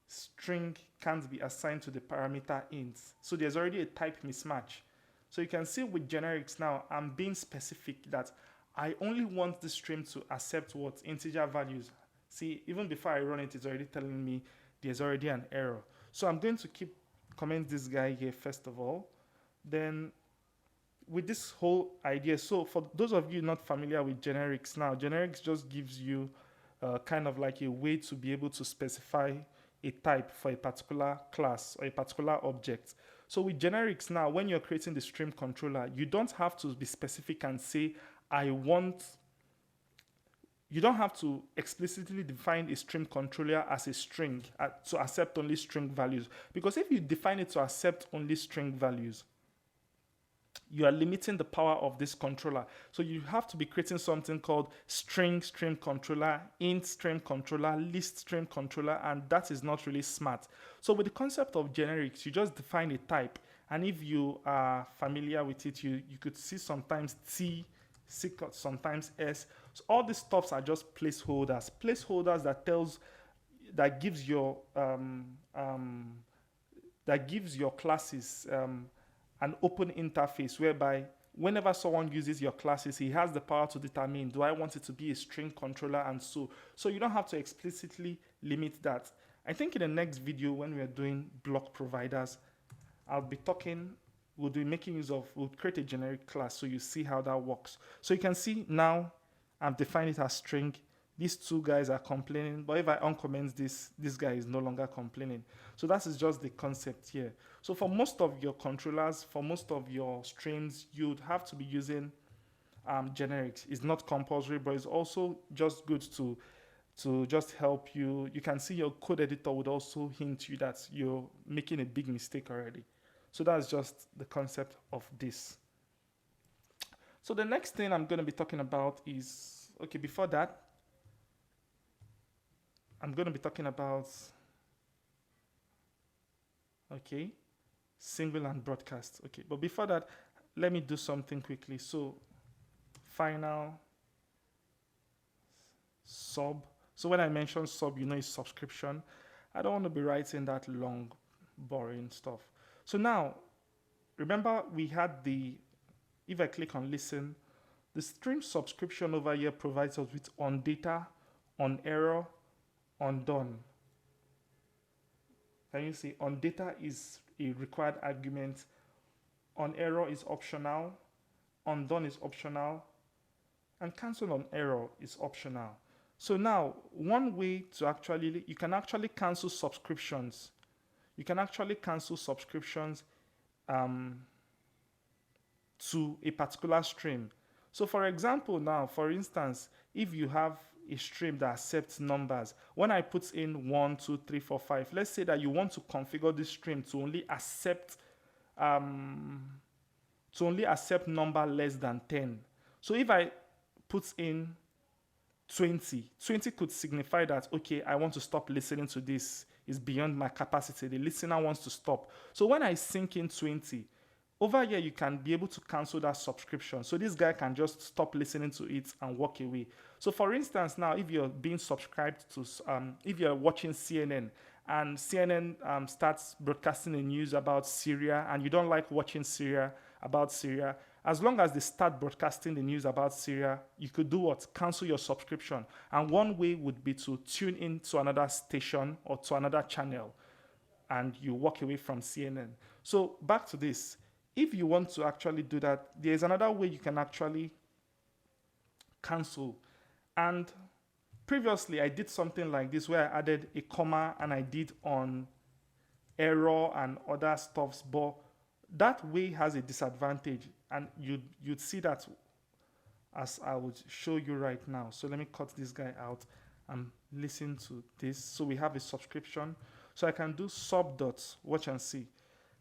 string can't be assigned to the parameter int. So there's already a type mismatch. So you can see with generics now, I'm being specific that I only want the stream to accept what? Integer values. See, even before I run it, it's already telling me there's already an error. So I'm going to comment this guy here first of all. Then with this whole idea, so for those of you not familiar with generics now, generics just gives you kind of like a way to be able to specify a type for a particular class or a particular object. So with generics now, when you're creating the stream controller, you don't have to be specific and say, you don't have to explicitly define a stream controller as a string to accept only string values. Because if you define it to accept only string values, you are limiting the power of this controller. So you have to be creating something called string stream controller, int stream controller, list stream controller, and that is not really smart. So with the concept of generics, you just define a type. And if you are familiar with it, you could see sometimes T, sometimes S. So all these stuffs are just placeholders. Placeholders that gives your classes an open interface whereby whenever someone uses your classes, he has the power to determine, do I want it to be a string controller, and so you don't have to explicitly limit that. I think in the next video when we're doing block providers, we'll create a generic class so you see how that works. So you can see now I'm defining it as string. These two guys are complaining, but if I uncomment this guy is no longer complaining. So that is just the concept here. So for most of your controllers, for most of your streams, you'd have to be using generics. It's not compulsory, but it's also just good to just help you. You can see your code editor would also hint you that you're making a big mistake already. So that's just the concept of this. So the next thing I'm going to be talking about is, okay, before that, I'm going to be talking about, okay, single and broadcast. Okay, but before that, let me do something quickly. So final sub. So when I mention sub, you know it's subscription. I don't want to be writing that long, boring stuff. So now, remember we had if I click on listen, the stream subscription over here provides us with on data, on error, on done. Can you see? On data is a required argument. On error is optional. On done is optional. And cancel on error is optional. So now, one way to you can actually cancel subscriptions. You can actually cancel subscriptions to a particular stream. So for example now, for instance, if you have a stream that accepts numbers. When I put in 1, 2, 3, 4, 5, let's say that you want to configure this stream to only accept number less than 10. So if I put in 20 could signify that, okay, I want to stop listening to this. It's beyond my capacity. The listener wants to stop. So when I sync in 20, over here you can be able to cancel that subscription. So this guy can just stop listening to it and walk away. So for instance, now if you're being subscribed to, if you're watching CNN and CNN starts broadcasting the news about Syria and you don't like watching about Syria, as long as they start broadcasting the news about Syria, you could do what? Cancel your subscription. And one way would be to tune in to another station or to another channel and you walk away from CNN. So back to this. If you want to actually do that, there's another way you can actually cancel. And previously, I did something like this where I added a comma and I did on error and other stuffs, but that way has a disadvantage. And you'd see that as I would show you right now. So let me cut this guy out and listen to this. So we have a subscription. So I can do sub dots, watch and see.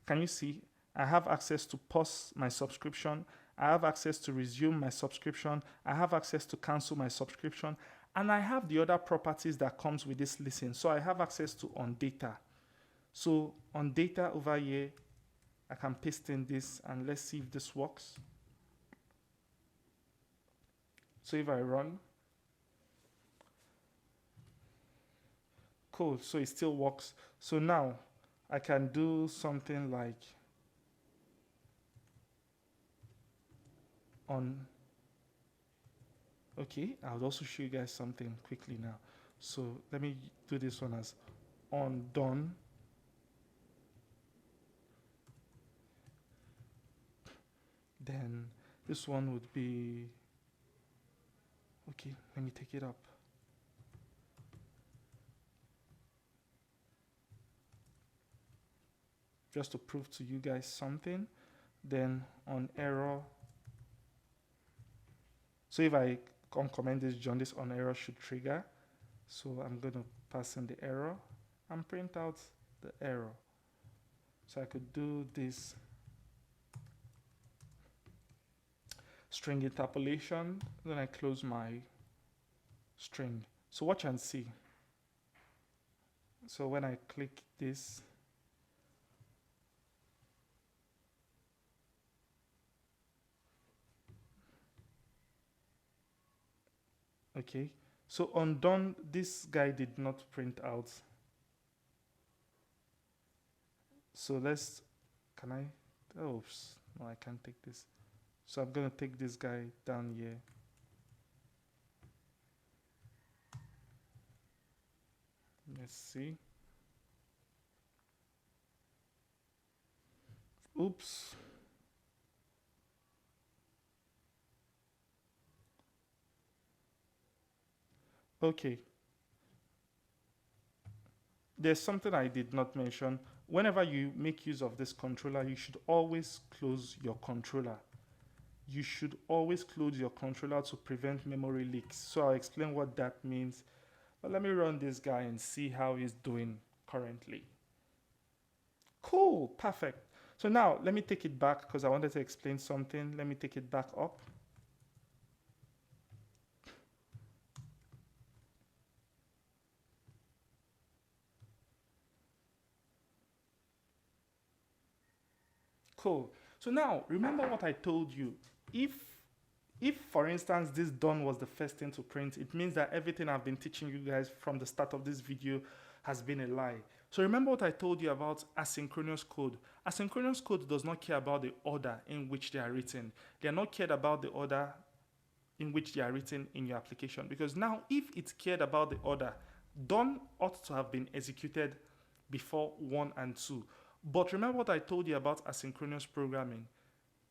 Can you see? I have access to pause my subscription. I have access to resume my subscription. I have access to cancel my subscription. And I have the other properties that comes with this listen. So I have access to on data. So on data over here, I can paste in this and let's see if this works. So if I run, cool, so it still works. So now I can do something like okay, I'll also show you guys something quickly now. So let me do this one as on done. Then this one would be, okay, let me take it up. Just to prove to you guys something. Then on error, so if I uncomment this John, this on error should trigger. So I'm going to pass in the error and print out the error. So I could do this string interpolation, then I close my string. So watch and see. So when I click this, okay, so on done, this guy did not print out. So let's, can I, oops, no, I can't take this. So I'm going to take this guy down here. Let's see. Oops. Okay. There's something I did not mention. Whenever you make use of this controller, you should always close your controller. You should always close your controller to prevent memory leaks. So I'll explain what that means. But let me run this guy and see how he's doing currently. Cool, perfect. So now let me take it back because I wanted to explain something. Let me take it back up. Cool. So now remember what I told you. If for instance this done was the first thing to print, it means that everything I've been teaching you guys from the start of this video has been a lie. So remember what I told you about asynchronous code. Asynchronous code does not care about the order in which they are written. They are not cared about the order in which they are written in your application. Because now if it cared about the order, done ought to have been executed before 1 and 2. But remember what I told you about asynchronous programming.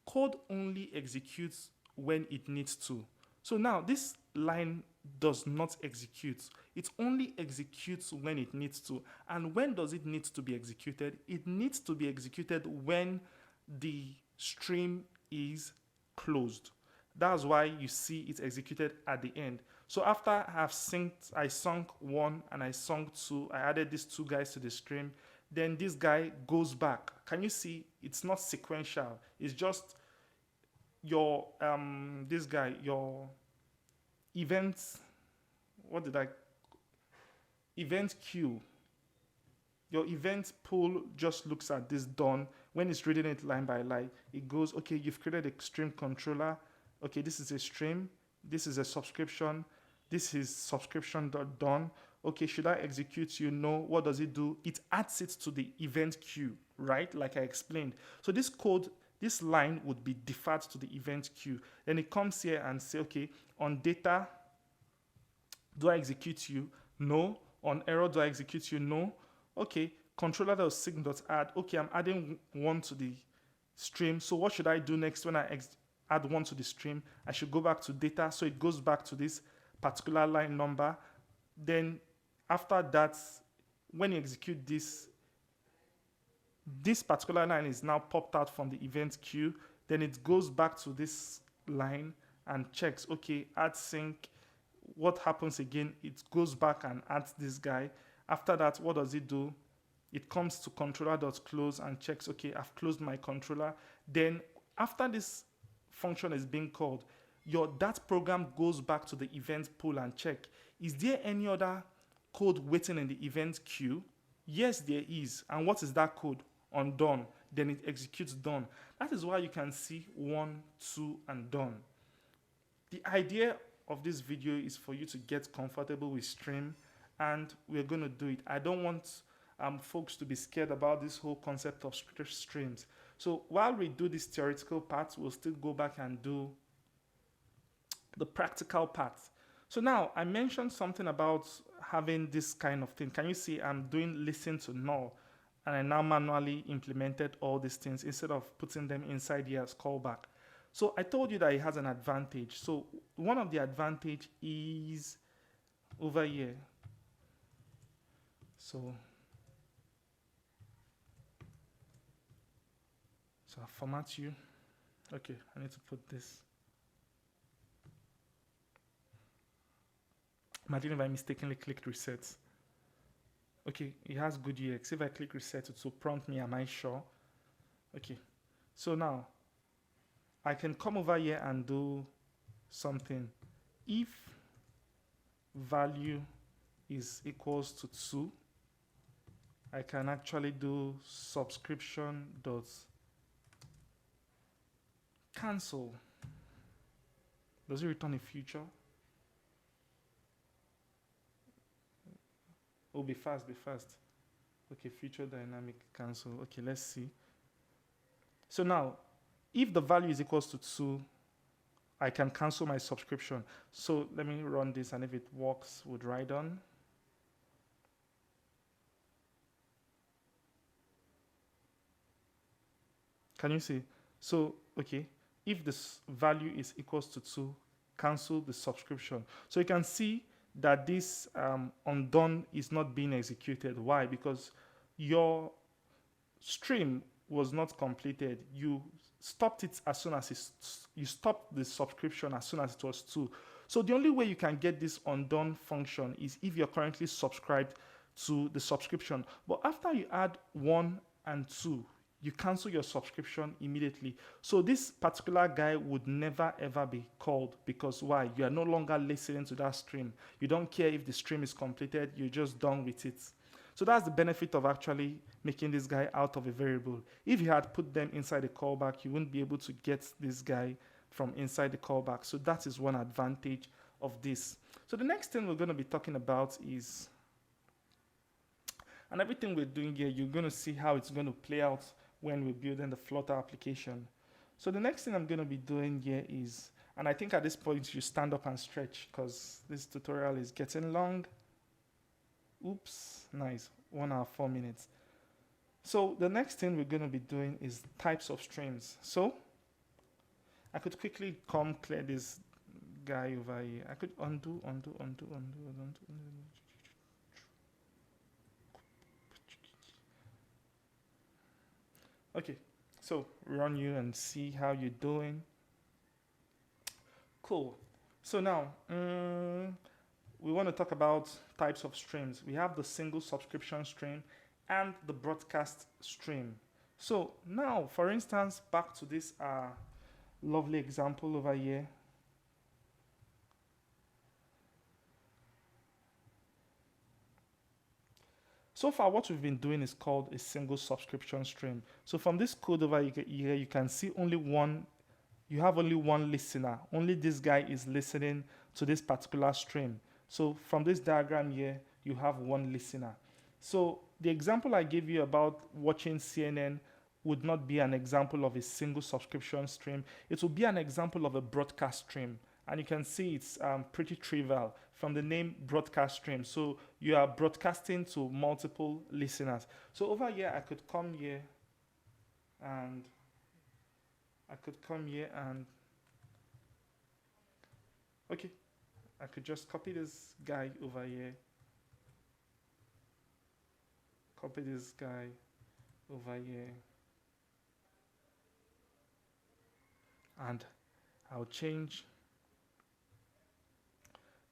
Code only executes when it needs to. So now this line does not execute. It only executes when it needs to. And when does it need to be executed? It needs to be executed when the stream is closed. That's why you see it executed at the end. So after I sunk 1 and I sunk 2, I added these 2 guys to the stream, then this guy goes back. Can you see? It's not sequential. It's just your this guy, your events. What did I? Event queue. Your event pool just looks at this done. When it's reading it line by line, it goes, okay, you've created a stream controller. Okay, this is a stream. This is a subscription. This is subscription done. Okay, should I execute you? No. What does it do? It adds it to the event queue, right? Like I explained. So this code, this line would be deferred to the event queue. Then it comes here and say, okay, on data, do I execute you? No. On error, do I execute you? No. Okay, controller.sync.add. Okay, I'm adding 1 to the stream. So what should I do next when I add 1 to the stream? I should go back to data. So it goes back to this particular line number. Then after that, when you execute this, this particular line is now popped out from the event queue. Then it goes back to this line and checks, okay, add sync. What happens again? It goes back and adds this guy. After that, what does it do? It comes to controller.close and checks, okay, I've closed my controller. Then after this function is being called, that program goes back to the event pool and check, is there any other code waiting in the event queue? Yes, there is. And what is that code? On done. Then it executes done. That is why you can see 1, 2, and done. The idea of this video is for you to get comfortable with stream, and we're going to do it. I don't want folks to be scared about this whole concept of streams. So while we do this theoretical part, we'll still go back and do the practical part. So now I mentioned something about having this kind of thing. Can you see I'm doing listen to null, and I now manually implemented all these things instead of putting them inside here as callback. So I told you that it has an advantage. So one of the advantage is over here. So I'll format you. Okay, I need to put this. Imagine if I mistakenly clicked reset. Okay, it has good UX. If I click reset, it will prompt me, am I sure? Okay, so now I can come over here and do something. If value is equals to 2, I can actually do subscription dot cancel. Does it return a future? Oh, be fast, be fast. Okay, future dynamic cancel. Okay, let's see. So now, if the value is equals to 2, I can cancel my subscription. So let me run this, and if it works, would write on. Can you see? So, okay, if this value is equals to 2, cancel the subscription. So you can see that this undone is not being executed. Why? Because your stream was not completed. You stopped it as soon as you stopped the subscription as soon as it was 2. So the only way you can get this undone function is if you're currently subscribed to the subscription. But after you add 1 and 2, you cancel your subscription immediately. So this particular guy would never ever be called, because why? You are no longer listening to that stream. You don't care if the stream is completed, you're just done with it. So that's the benefit of actually making this guy out of a variable. If you had put them inside the callback, you wouldn't be able to get this guy from inside the callback. So that is one advantage of this. So the next thing we're going to be talking about is, and everything we're doing here, you're going to see how it's going to play out when we're building the Flutter application. So the next thing I'm going to be doing here is, and I think at this point you stand up and stretch because this tutorial is getting long. Oops, nice, 1 hour, 4 minutes. So the next thing we're going to be doing is types of streams. So I could quickly come clear this guy over here. I could undo. Okay, so run you and see how you're doing. Cool. So now, we want to talk about types of streams. We have the single subscription stream and the broadcast stream. So now, for instance, back to this lovely example over here. So far, what we've been doing is called a single subscription stream. So from this code over here, you can see only one, you have only one listener. Only this guy is listening to this particular stream. So from this diagram here, you have one listener. So the example I gave you about watching CNN would not be an example of a single subscription stream. It will be an example of a broadcast stream. And you can see it's pretty trivial from the name broadcast stream. So you are broadcasting to multiple listeners. So over here, I could come here and okay, I could just copy this guy over here. Copy this guy over here. And I'll change.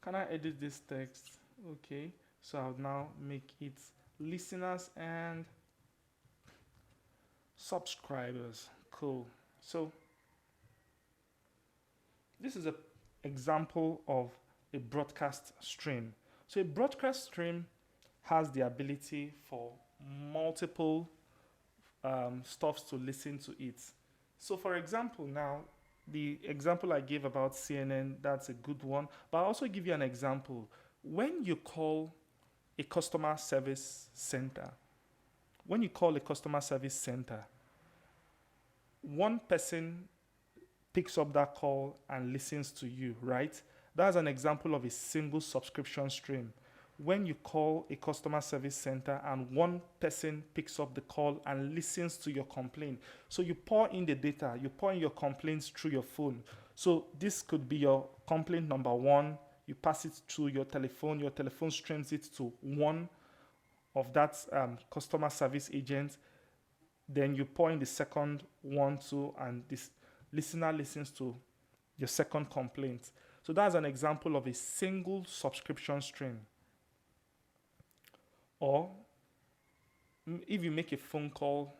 Can I edit this text? Okay, so I'll now make it listeners and subscribers. Cool. So this is an example of a broadcast stream. So a broadcast stream has the ability for multiple stuffs to listen to it. So for example, now the example I gave about CNN, that's a good one. But I'll also give you an example. When you call a customer service center, one person picks up that call and listens to you, right? That's an example of a single subscription stream. When you call a customer service center and one person picks up the call and listens to your complaint. So you pour in the data, you pour in your complaints through your phone. So this could be your complaint number one. You pass it to your telephone streams it to one of that customer service agent. Then you pour in the second one too, and this listener listens to your second complaint. So that's an example of a single subscription stream. Or if you make a phone call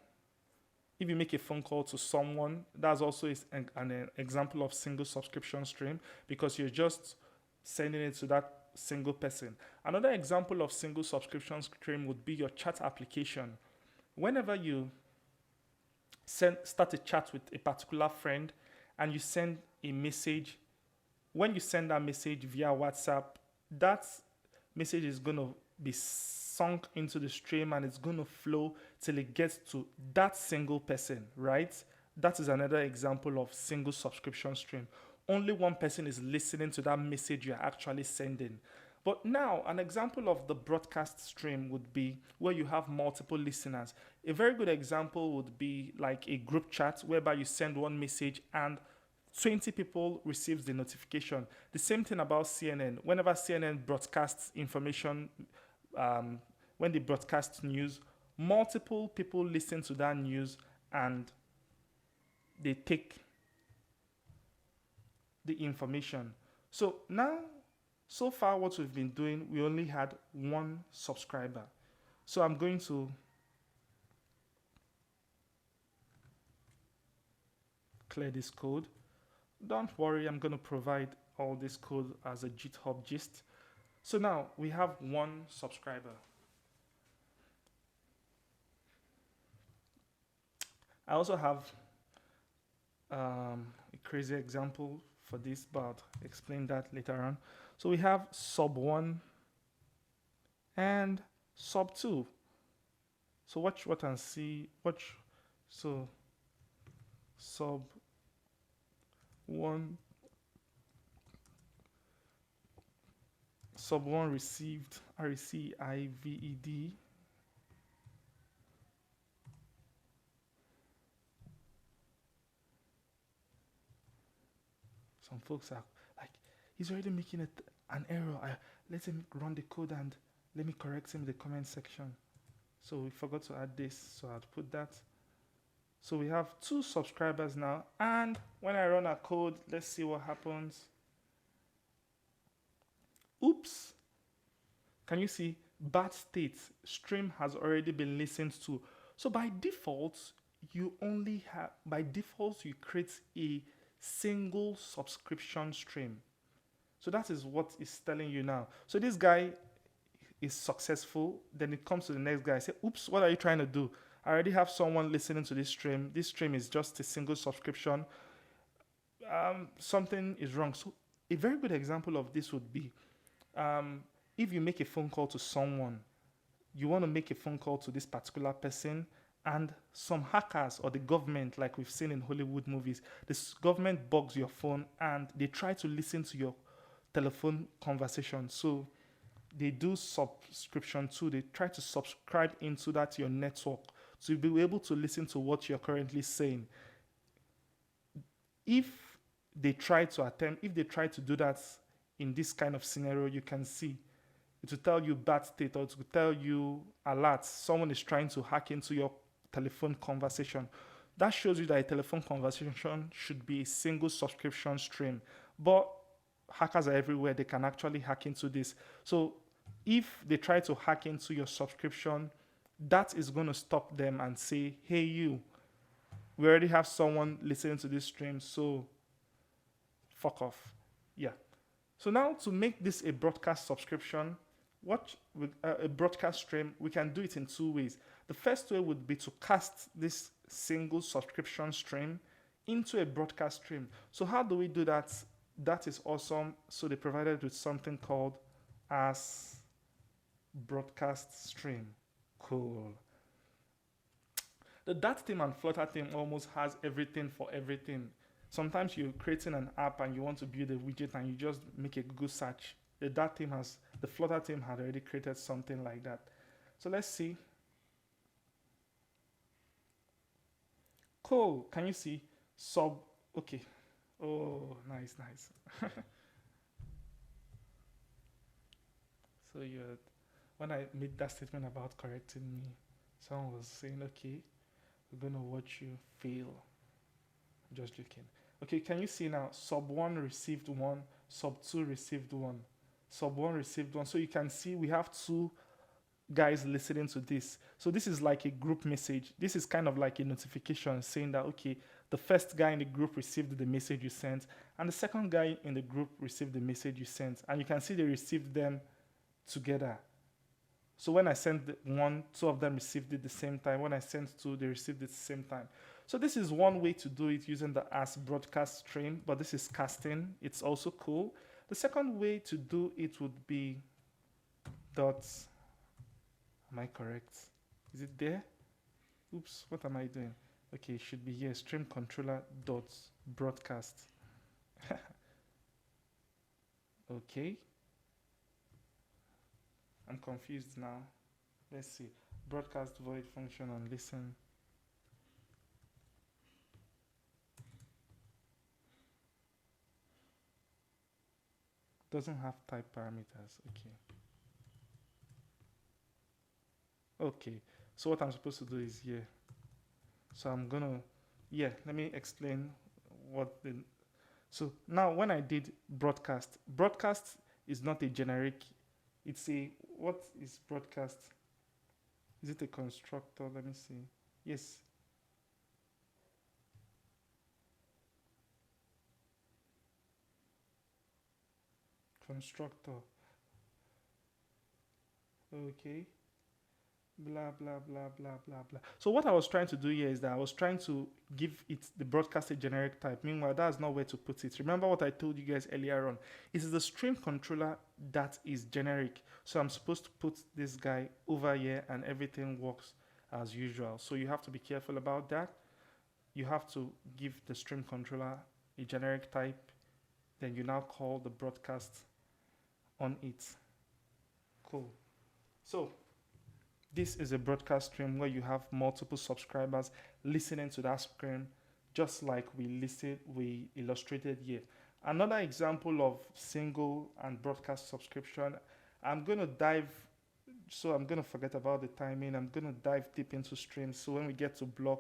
to someone, that's also an example of single subscription stream because you're just sending it to that single person. Another example of single subscription stream would be your chat application. Whenever you start a chat with a particular friend and you send a message, when you send that message via WhatsApp, that message is going to be sunk into the stream and it's going to flow till it gets to that single person, right? That is another example of single subscription stream. Only one person is listening to that message you're actually sending. But now, an example of the broadcast stream would be where you have multiple listeners. A very good example would be like a group chat whereby you send one message and 20 people receives the notification. The same thing about CNN. Whenever CNN broadcasts information, when they broadcast news, multiple people listen to that news and they take the information. So now, so far what we've been doing, we only had one subscriber. So I'm going to clear this code. Don't worry, I'm going to provide all this code as a GitHub gist. So now we have one subscriber. I also have a crazy example for this, but I'll explain that later on. So we have sub 1 and sub 2. So watch what and see. So sub 1. Sub 1 received RECIVED. Some folks are like, he's already making an error. Let him run the code and let me correct him in the comment section. So we forgot to add this, so I'll put that. So we have 2 subscribers now, and when I run our code, let's see what happens. Oops. Can you see? Bad state. Stream has already been listened to. So by default, by default, you create a single subscription stream. So that is what it's telling you now. So this guy is successful. Then it comes to the next guy. I say, oops, what are you trying to do? I already have someone listening to this stream. This stream is just a single subscription. Something is wrong. So a very good example of this would be if you make a phone call to someone, you want to make a phone call to this particular person, and some hackers or the government, like we've seen in Hollywood movies, this government bugs your phone and they try to listen to your telephone conversation. So they do subscription too. They try to subscribe into that your network to be able to listen to what you're currently saying. If they try to do that in this kind of scenario, you can see it will tell you bad state, or it will tell you alert. Someone is trying to hack into your telephone conversation. That shows you that a telephone conversation should be a single subscription stream. But hackers are everywhere. They can actually hack into this. So if they try to hack into your subscription, that is going to stop them and say, hey, you, we already have someone listening to this stream, so fuck off. Yeah. So now to make this a broadcast subscription, with a broadcast stream, we can do it in two ways. The first way would be to cast this single subscription stream into a broadcast stream. So how do we do that? That is awesome. So they provided with something called as broadcast stream. Cool. The Dart team and Flutter team almost has everything for everything. Sometimes you're creating an app and you want to build a widget and you just make a Google search. The Flutter team had already created something like that. So let's see. Cool. Can you see? Okay. Oh, nice. So when I made that statement about correcting me, someone was saying, okay, we're going to watch you fail. I'm just joking. Okay, can you see now? Sub 1 received 1, sub 2 received 1, sub 1 received 1. So you can see we have two guys listening to this. So this is like a group message. This is kind of like a notification saying that, okay, the first guy in the group received the message you sent, and the second guy in the group received the message you sent. And you can see they received them together. So when I sent one, two of them received it at the same time. When I sent two, they received it at the same time. So this is one way to do it using the as broadcast stream, but this is casting. It's also cool. The second way to do it would be dots. Am I correct? Is it there? Oops, what am I doing? Okay, it should be here. Stream controller dots broadcast. Okay. I'm confused now. Let's see. Broadcast void function on listen. Doesn't have type parameters. Okay. So what I'm supposed to do is here. So I'm gonna, let me explain so now when I did broadcast is not a generic, what is broadcast? Is it a constructor? Let me see. Yes. Constructor. Okay. Blah, blah, blah, blah, blah, blah. So what I was trying to do here is that I was trying to give it the broadcast a generic type. Meanwhile, that's not where to put it. Remember what I told you guys earlier on. It is the stream controller that is generic. So I'm supposed to put this guy over here and everything works as usual. So you have to be careful about that. You have to give the stream controller a generic type. Then you now call the broadcast on it. Cool. So this is a broadcast stream where you have multiple subscribers listening to that stream, just like we illustrated here. Another example of single and broadcast subscription, I'm going to forget about the timing. I'm going to dive deep into streams. So when we get to BLoC,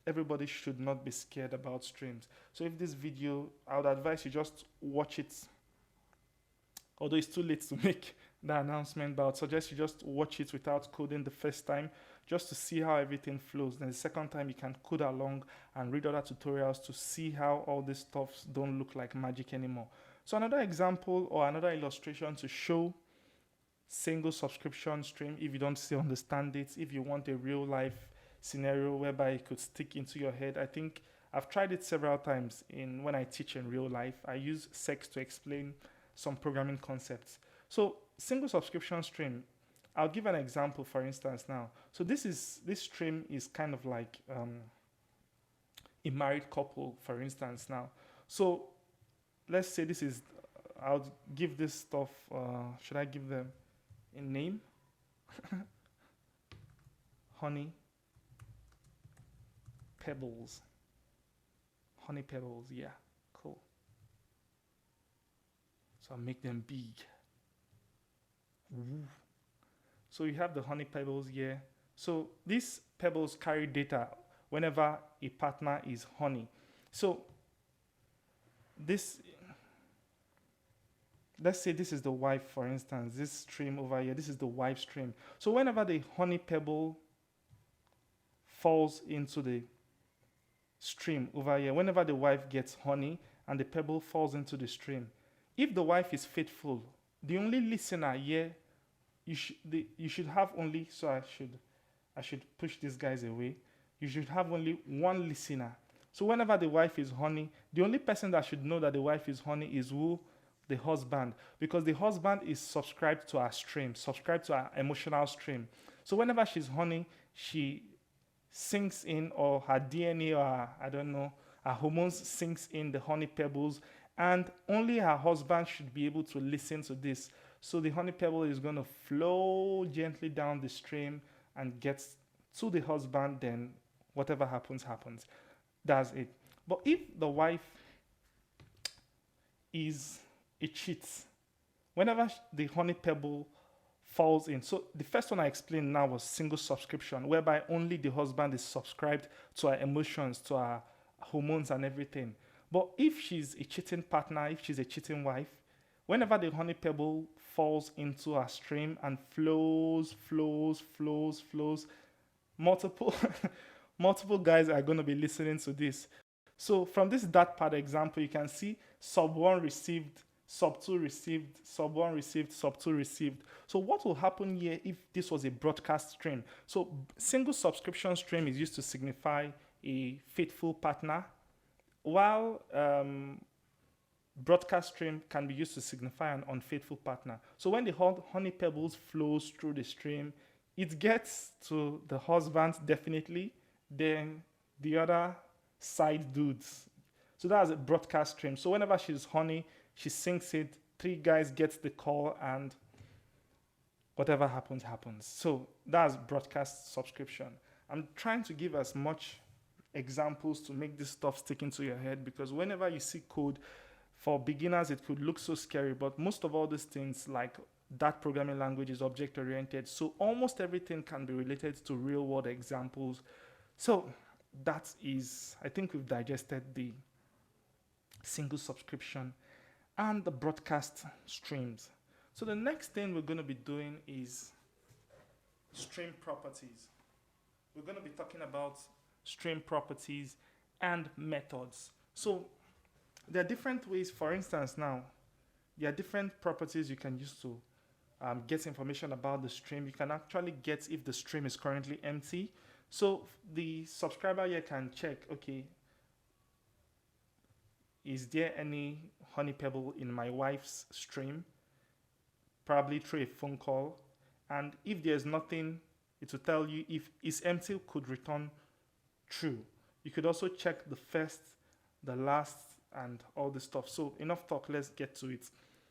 everybody should not be scared about streams. So if this video, I would advise you just watch it Although it's too late to make the announcement, but I'd suggest you just watch it without coding the first time, just to see how everything flows. Then the second time you can code along and read other tutorials to see how all these stuffs don't look like magic anymore. So another example or another illustration to show single subscription stream, if you don't still understand it, if you want a real life scenario whereby it could stick into your head. I think I've tried it several times in when I teach in real life. I use sex to explain some programming concepts. So single subscription stream, I'll give an example for instance now. So this stream is kind of like a married couple, for instance now. So let's say this is, I'll give this stuff, should I give them a name? Honey Pebbles. Honey Pebbles, yeah, cool. So I'll make them big. Ooh. So you have the honey pebbles here. So these pebbles carry data whenever a partner is honey. So this, let's say this is the wife, for instance, this stream over here, this is the wife stream. So whenever the honey pebble falls into the stream over here, whenever the wife gets honey and the pebble falls into the stream, if the wife is faithful, the only listener here, you should have only, so I should push these guys away. You should have only one listener. So whenever the wife is honey, the only person that should know that the wife is honey is who? The husband. Because the husband is subscribed to our stream, subscribed to our emotional stream. So whenever she's honey, she sinks in, or her DNA, or I don't know, her hormones sinks in the honey pebbles, and only her husband should be able to listen to this. So the honey pebble is going to flow gently down the stream and gets to the husband, then whatever happens, happens. That's it. But if the wife is a cheat, whenever the honey pebble falls in, so the first one I explained now was single subscription, whereby only the husband is subscribed to our emotions, to our hormones and everything. But if she's a cheating partner, if she's a cheating wife, whenever the honey pebble falls into our stream and flows, multiple multiple guys are going to be listening to this. So from this dot pad example, you can see sub 1 received, sub 2 received, sub 1 received, sub 2 received. So what will happen here if this was a broadcast stream? So single subscription stream is used to signify a faithful partner, while broadcast stream can be used to signify an unfaithful partner. So when the honey pebbles flows through the stream, it gets to the husband definitely, then the other side dudes. So that's a broadcast stream. So whenever she's honey, she syncs it, 3 guys gets the call, and whatever happens, happens. So that's broadcast subscription. I'm trying to give as much examples to make this stuff stick into your head, because whenever you see code, for beginners it could look so scary, but most of all these things, like that programming language, is object oriented, so almost everything can be related to real world examples. So that is, I think we've digested the single subscription and the broadcast streams. So the next thing we're going to be doing is stream properties. We're going to be talking about stream properties and methods. So there are different ways. For instance, now there are different properties you can use to get information about the stream. You can actually get if the stream is currently empty. So the subscriber here can check, okay, is there any honey pebble in my wife's stream? Probably through a phone call. And if there's nothing, it will tell you if it's empty, could return true. You could also check the first, the last, and all this stuff. So enough talk, let's get to it.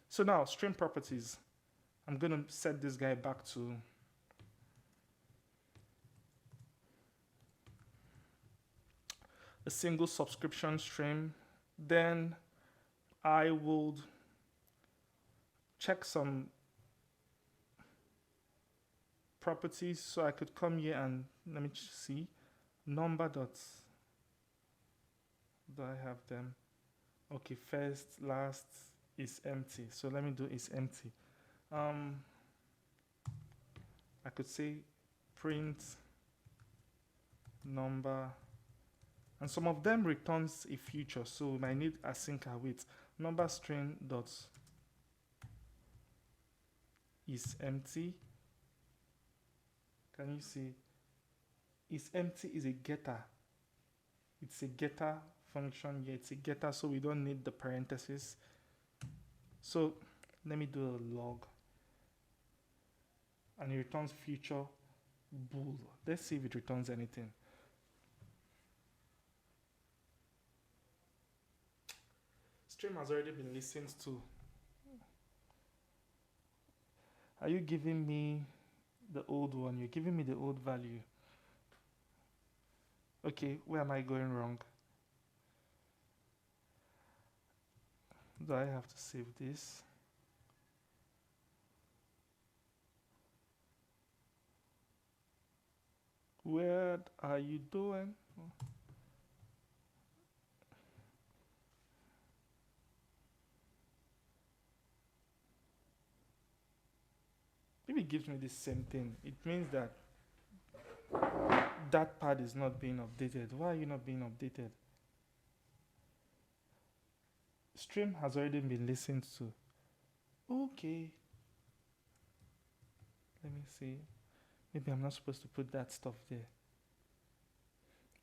So now, stream properties. I'm going to set this guy back to a single subscription stream. Then I would check some properties. So I could come here and let me see number dots. Do I have them? Okay, first, last, is empty. So let me do is empty. I could say print number, and some of them returns a future, so we might need async await. Number string dot is empty. Can you see? Is empty is a getter. It's a getter function here. It's a getter, so we don't need the parentheses. So let me do a log, and it returns future bool. Let's see if it returns anything. Stream has already been listened to. Are you giving me the old one? You're giving me the old value. Okay, where am I going wrong? Do I have to save this? Where are you doing? If it gives me the same thing, it means that that part is not being updated. Why are you not being updated? Stream has already been listened to. Okay. Let me see. Maybe I'm not supposed to put that stuff there.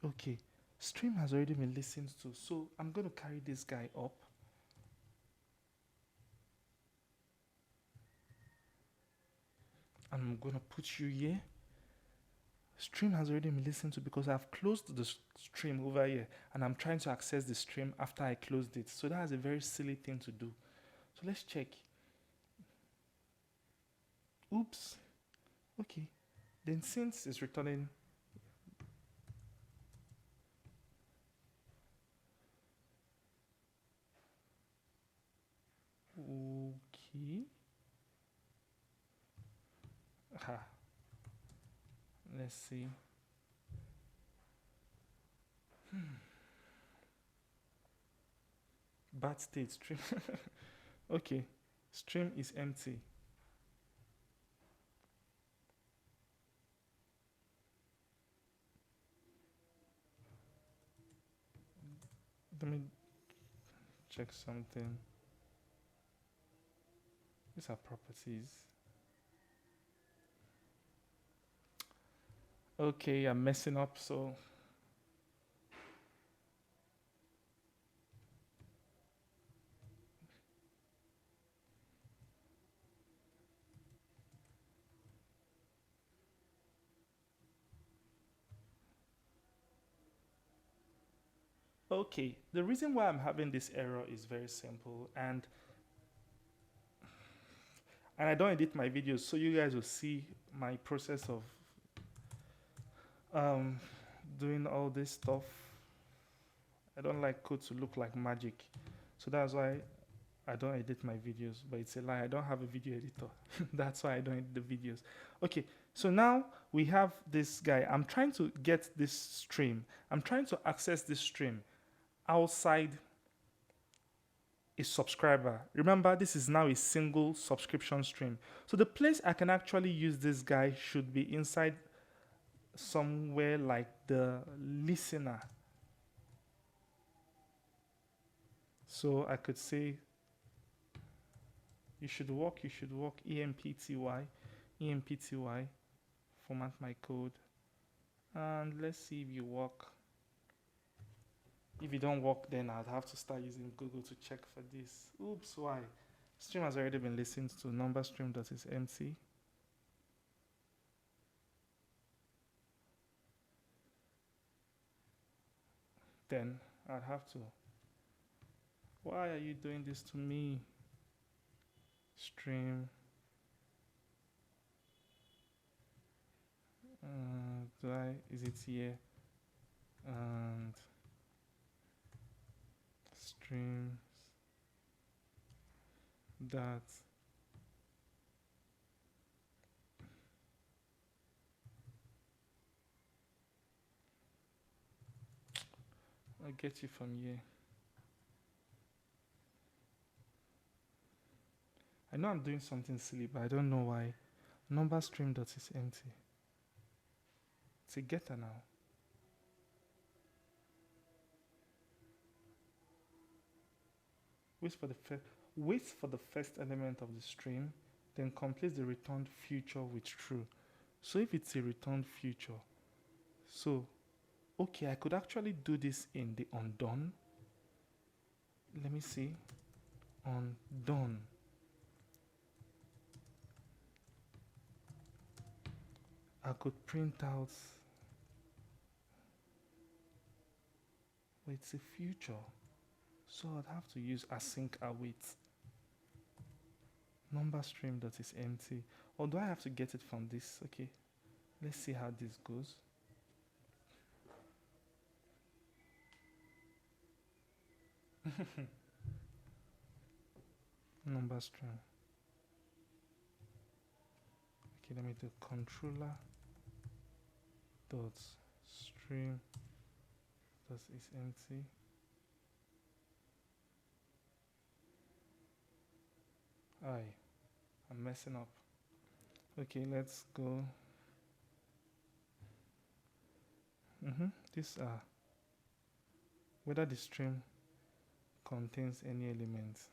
Okay. Stream has already been listened to. So I'm going to carry this guy up. I'm going to put you here. Stream has already been listened to because I've closed the stream over here and I'm trying to access the stream after I closed it. So that is a very silly thing to do. So let's check. Oops. Okay. Then since it's returning okay. Let's see. Bad state stream. Okay. Stream is empty. Let me check something. These are properties. Okay, I'm messing up, so okay. The reason why I'm having this error is very simple, and I don't edit my videos, so you guys will see my process of doing all this stuff. I don't like code to look like magic, so that's why I don't edit my videos. But it's a lie, I don't have a video editor. That's why I don't edit the videos. Okay, so now we have this guy. I'm trying to get this stream. I'm trying to access this stream outside a subscriber. Remember, this is now a single subscription stream. So the place I can actually use this guy should be inside somewhere like the listener. So I could say you should walk empty, format my code, and let's see if you work. If you don't work, then I'd have to start using Google to check for this. Oops, why? Stream has already been listened to. Number stream dot is empty. Then I'd have to. Why are you doing this to me? Stream. Is it here? And streams that I'll get you from here. I know I'm doing something silly, but I don't know why. Number stream dot is empty. It's a getter now. Waits for the first element of the stream, then completes the returned future with true. So if it's a returned future, so okay, I could actually do this in the undone. Let me see. Undone. I could print out. Wait, it's a future. So I'd have to use async await. Number stream that is empty. Or do I have to get it from this? Okay. Let's see how this goes. Number stream. Okay, let me do controller dot stream that is empty. I'm messing up. Okay, let's go. These are whether the stream contains any elements.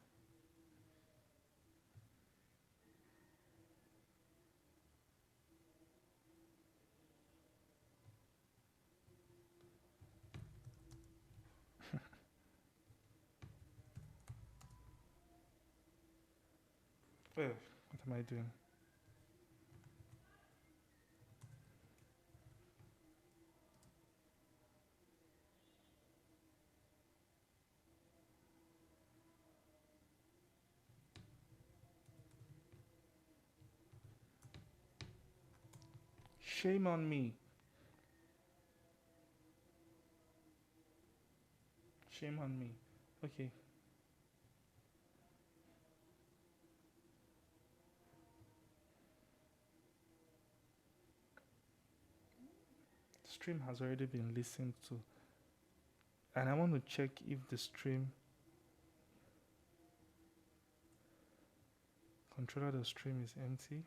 What am I doing? Shame on me. Shame on me. Okay. Stream has already been listened to. And I want to check if the stream controller the stream is empty.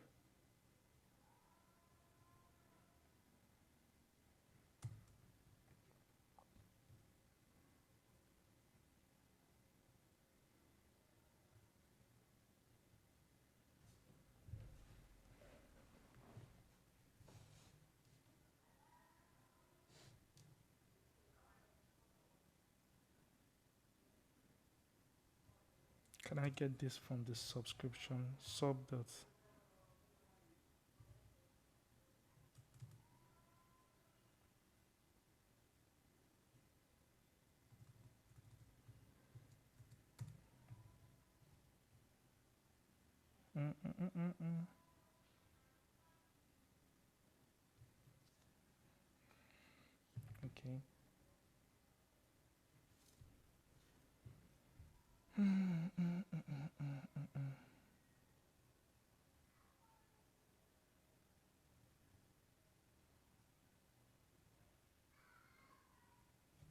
Can I get this from the subscription sub dot? Okay.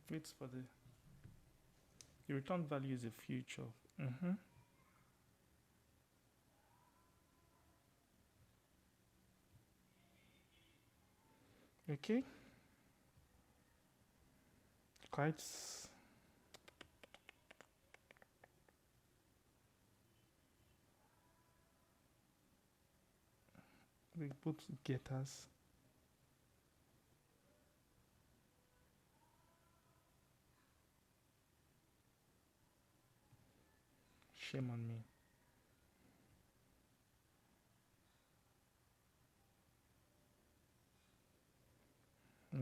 Waits for the return value is a future. Okay. Quite. We put getters. Shame on me.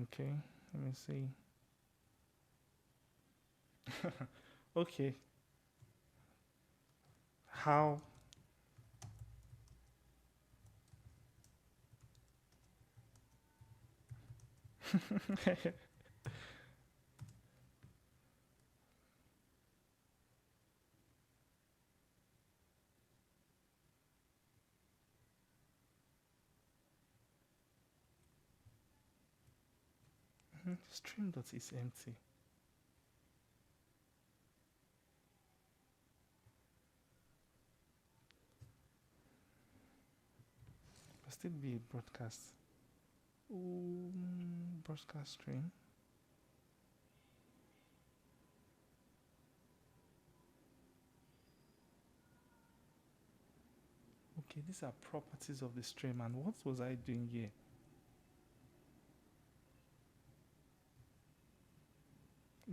Okay, let me see. Okay. How? Stream dot is empty. still be a broadcast. Broadcast stream. Okay, these are properties of the stream. And what was I doing here?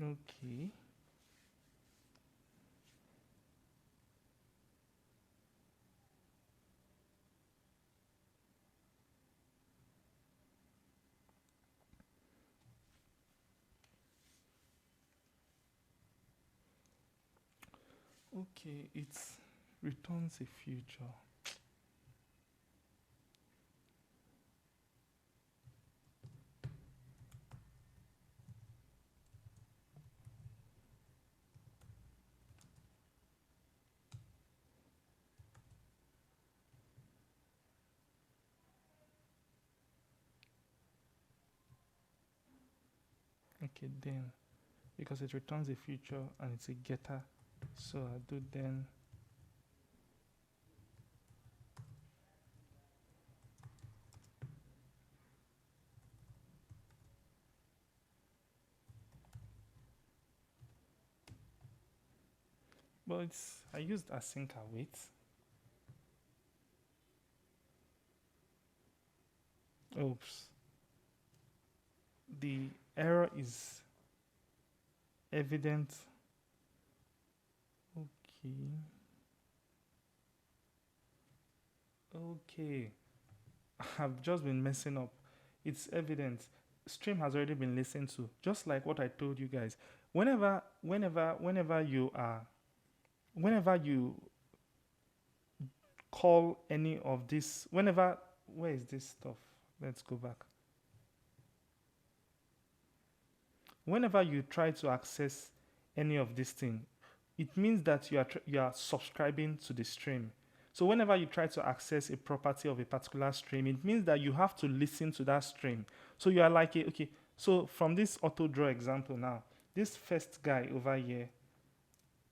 Okay. Okay, it returns a future. Okay, then because it returns a future and it's a getter, so I do then. Well, I used async await. Oops. The error is evident. Okay. I've just been messing up. It's evident. Stream has already been listened to. Just like what I told you guys. Whenever you call any of this, where is this stuff? Let's go back. Whenever you try to access any of this thing, it means that you are subscribing to the stream. So whenever you try to access a property of a particular stream, it means that you have to listen to that stream. So you are like, okay, so from this auto draw example now, this first guy over here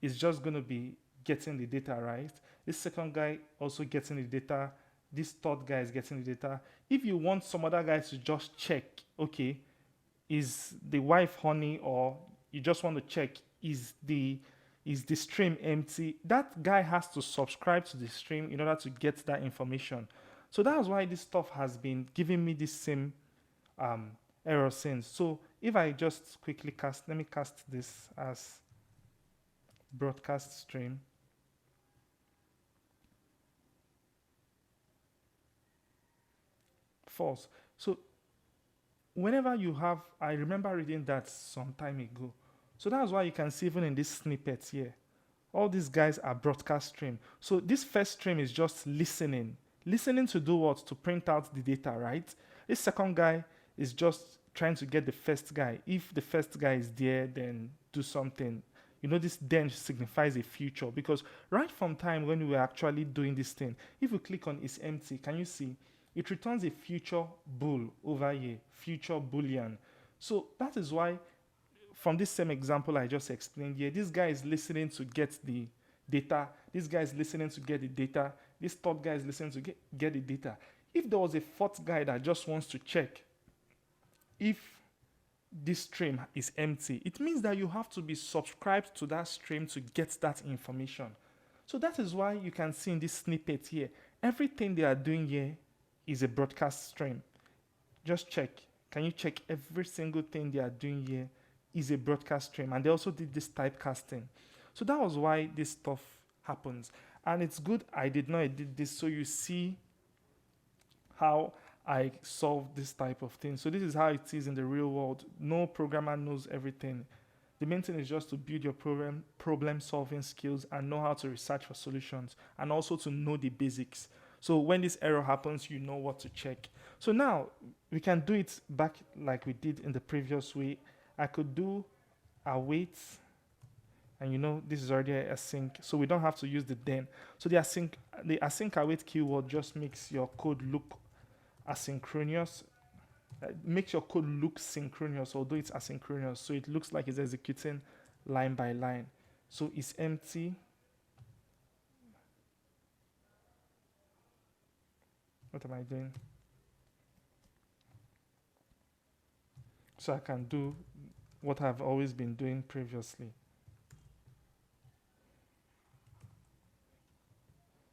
is just going to be getting the data, right? This second guy also getting the data. This third guy is getting the data. If you want some other guy to just check, okay, is the wife honey, or you just want to check, is the stream empty, that guy has to subscribe to the stream in order to get that information. So that's why this stuff has been giving me this same error since. So if I just quickly let me cast this as broadcast stream. False. So whenever you have, I remember reading that some time ago. So that's why you can see even in this snippet here, all these guys are broadcast stream. So this first stream is just listening. Listening to do what? To print out the data, right? This second guy is just trying to get the first guy. If the first guy is there, then do something. You know, this then signifies a future, because right from time when we were actually doing this thing, if you click on is empty, can you see? It returns a future bool over here, future boolean. So that is why, from this same example I just explained here, this guy is listening to get the data. This guy is listening to get the data. This third guy is listening to get the data. If there was a fourth guy that just wants to check if this stream is empty, it means that you have to be subscribed to that stream to get that information. So that is why you can see in this snippet here, everything they are doing here is a broadcast stream. Just check. Can you check every single thing they are doing here is a broadcast stream? And they also did this typecasting. So that was why this stuff happens. And it's good I did not edit this, so you see how I solve this type of thing. So this is how it is in the real world. No programmer knows everything. The main thing is just to build your problem solving skills and know how to research for solutions, and also to know the basics. So when this error happens, you know what to check. So now we can do it back like we did in the previous way. I could do await, and you know this is already async, so we don't have to use the then. So the async await keyword just makes your code look asynchronous. Makes your code look synchronous, although it's asynchronous. So it looks like it's executing line by line. So it's empty. What am I doing? So I can do what I've always been doing previously.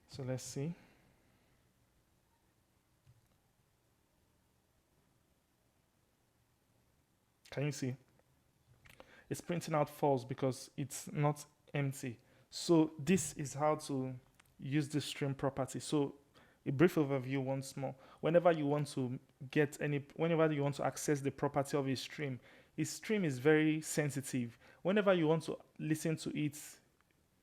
So let's see. Can you see? It's printing out false because it's not empty. So this is how to use the stream property. So a brief overview once more. Whenever you want to whenever you want to access the property of a stream is very sensitive. Whenever you want to listen to it,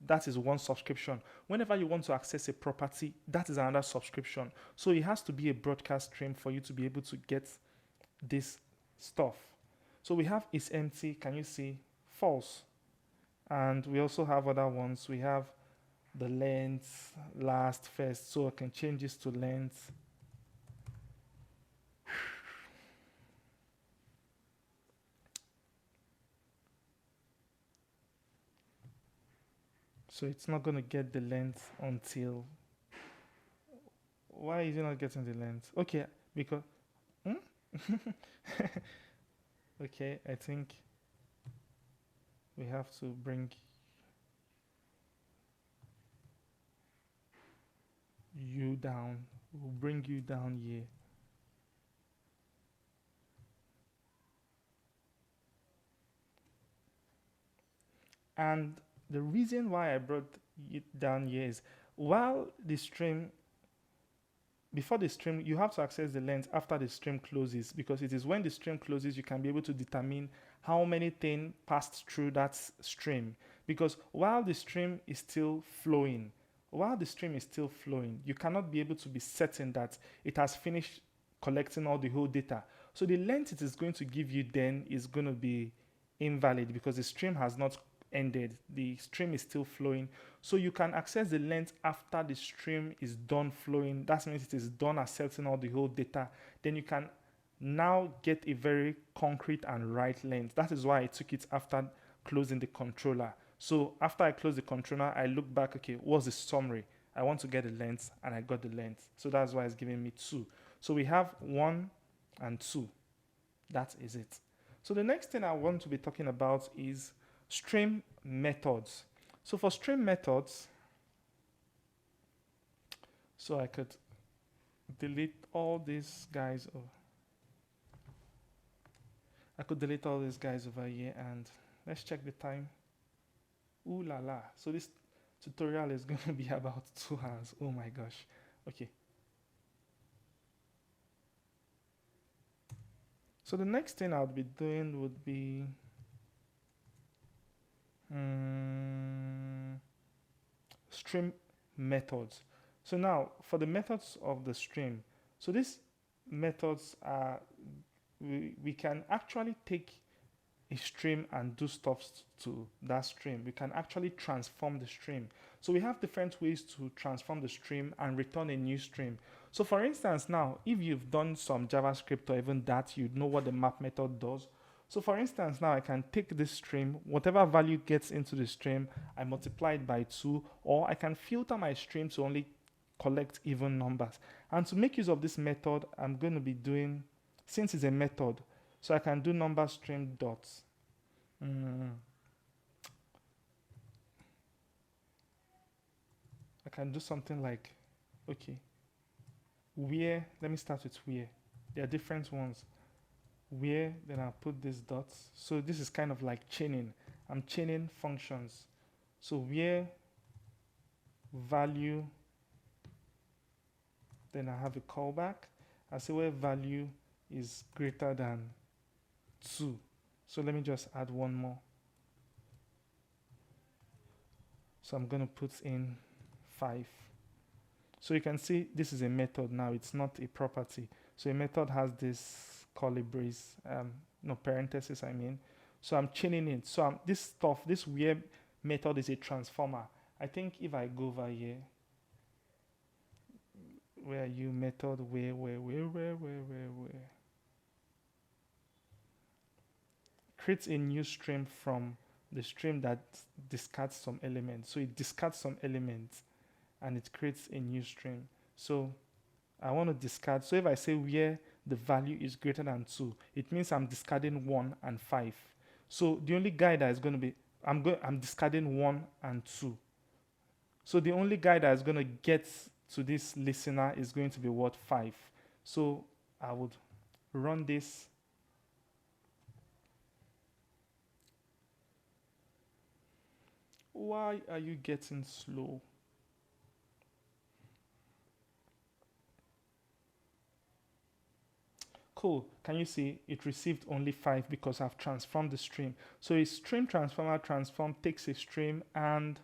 that is one subscription. Whenever you want to access a property, that is another subscription. So it has to be a broadcast stream for you to be able to get this stuff. So we have is empty, can you see? False. And we also have other ones. We have the length, last, first. So I can change this to length. So it's not going to get the length until... Why is it not getting the length? Okay, because... Okay, I think we have to bring you down. We'll bring you down here. And the reason why I brought it down here is while the stream, before the stream, you have to access the length after the stream closes, because it is when the stream closes you can be able to determine how many things passed through that stream. Because while the stream is still flowing, you cannot be able to be certain that it has finished collecting all the whole data. So the length it is going to give you then is going to be invalid because the stream has not ended. The stream is still flowing. So you can access the length after the stream is done flowing. That means it is done accepting all the whole data. Then you can now get a very concrete and right length. That is why I took it after closing the controller. So after I close the controller, I look back, okay, what's the summary? I want to get the length and I got the length. So that's why it's giving me 2. So we have 1 and 2. That is it. So the next thing I want to be talking about is stream methods. So for stream methods, so I could delete all these guys. I could delete all these guys over here and let's check the time. Ooh la la. So this tutorial is going to be about 2 hours. Oh my gosh. Okay. So the next thing I'll be doing would be stream methods. So now for the methods of the stream, so these methods are, we can actually take a stream and do stuff to that stream. We can actually transform the stream. So we have different ways to transform the stream and return a new stream. So for instance, now, if you've done some JavaScript or even that, you know what the map method does. So for instance, now I can take this stream, whatever value gets into the stream, I multiply it by 2, or I can filter my stream to only collect even numbers. And to make use of this method, I'm going to be doing, since it's a method, so I can do number stream dots. I can do something like, okay, where, let me start with where. There are different ones. Where, then I'll put these dots. So this is kind of like chaining. I'm chaining functions. So where value, then I have a callback. I say where value is greater than 2. So let me just add one more. So I'm going to put in 5. So you can see this is a method now. It's not a property. So a method has this curly brace, no parenthesis, I mean. So I'm chaining it. So this stuff, this where method is a transformer. I think if I go over here, where you method, where. Creates a new stream from the stream that discards some elements. So it discards some elements and it creates a new stream. So I want to discard. So if I say where the value is greater than 2, it means I'm discarding 1 and 5. So the only guy that is going to be, I'm discarding 1 and 2. So the only guy that is going to get to this listener is going to be what? 5. So I would run this. Why are you getting slow? Cool. Can you see it received only 5 because I've transformed the stream? So a stream transformer transform takes a stream and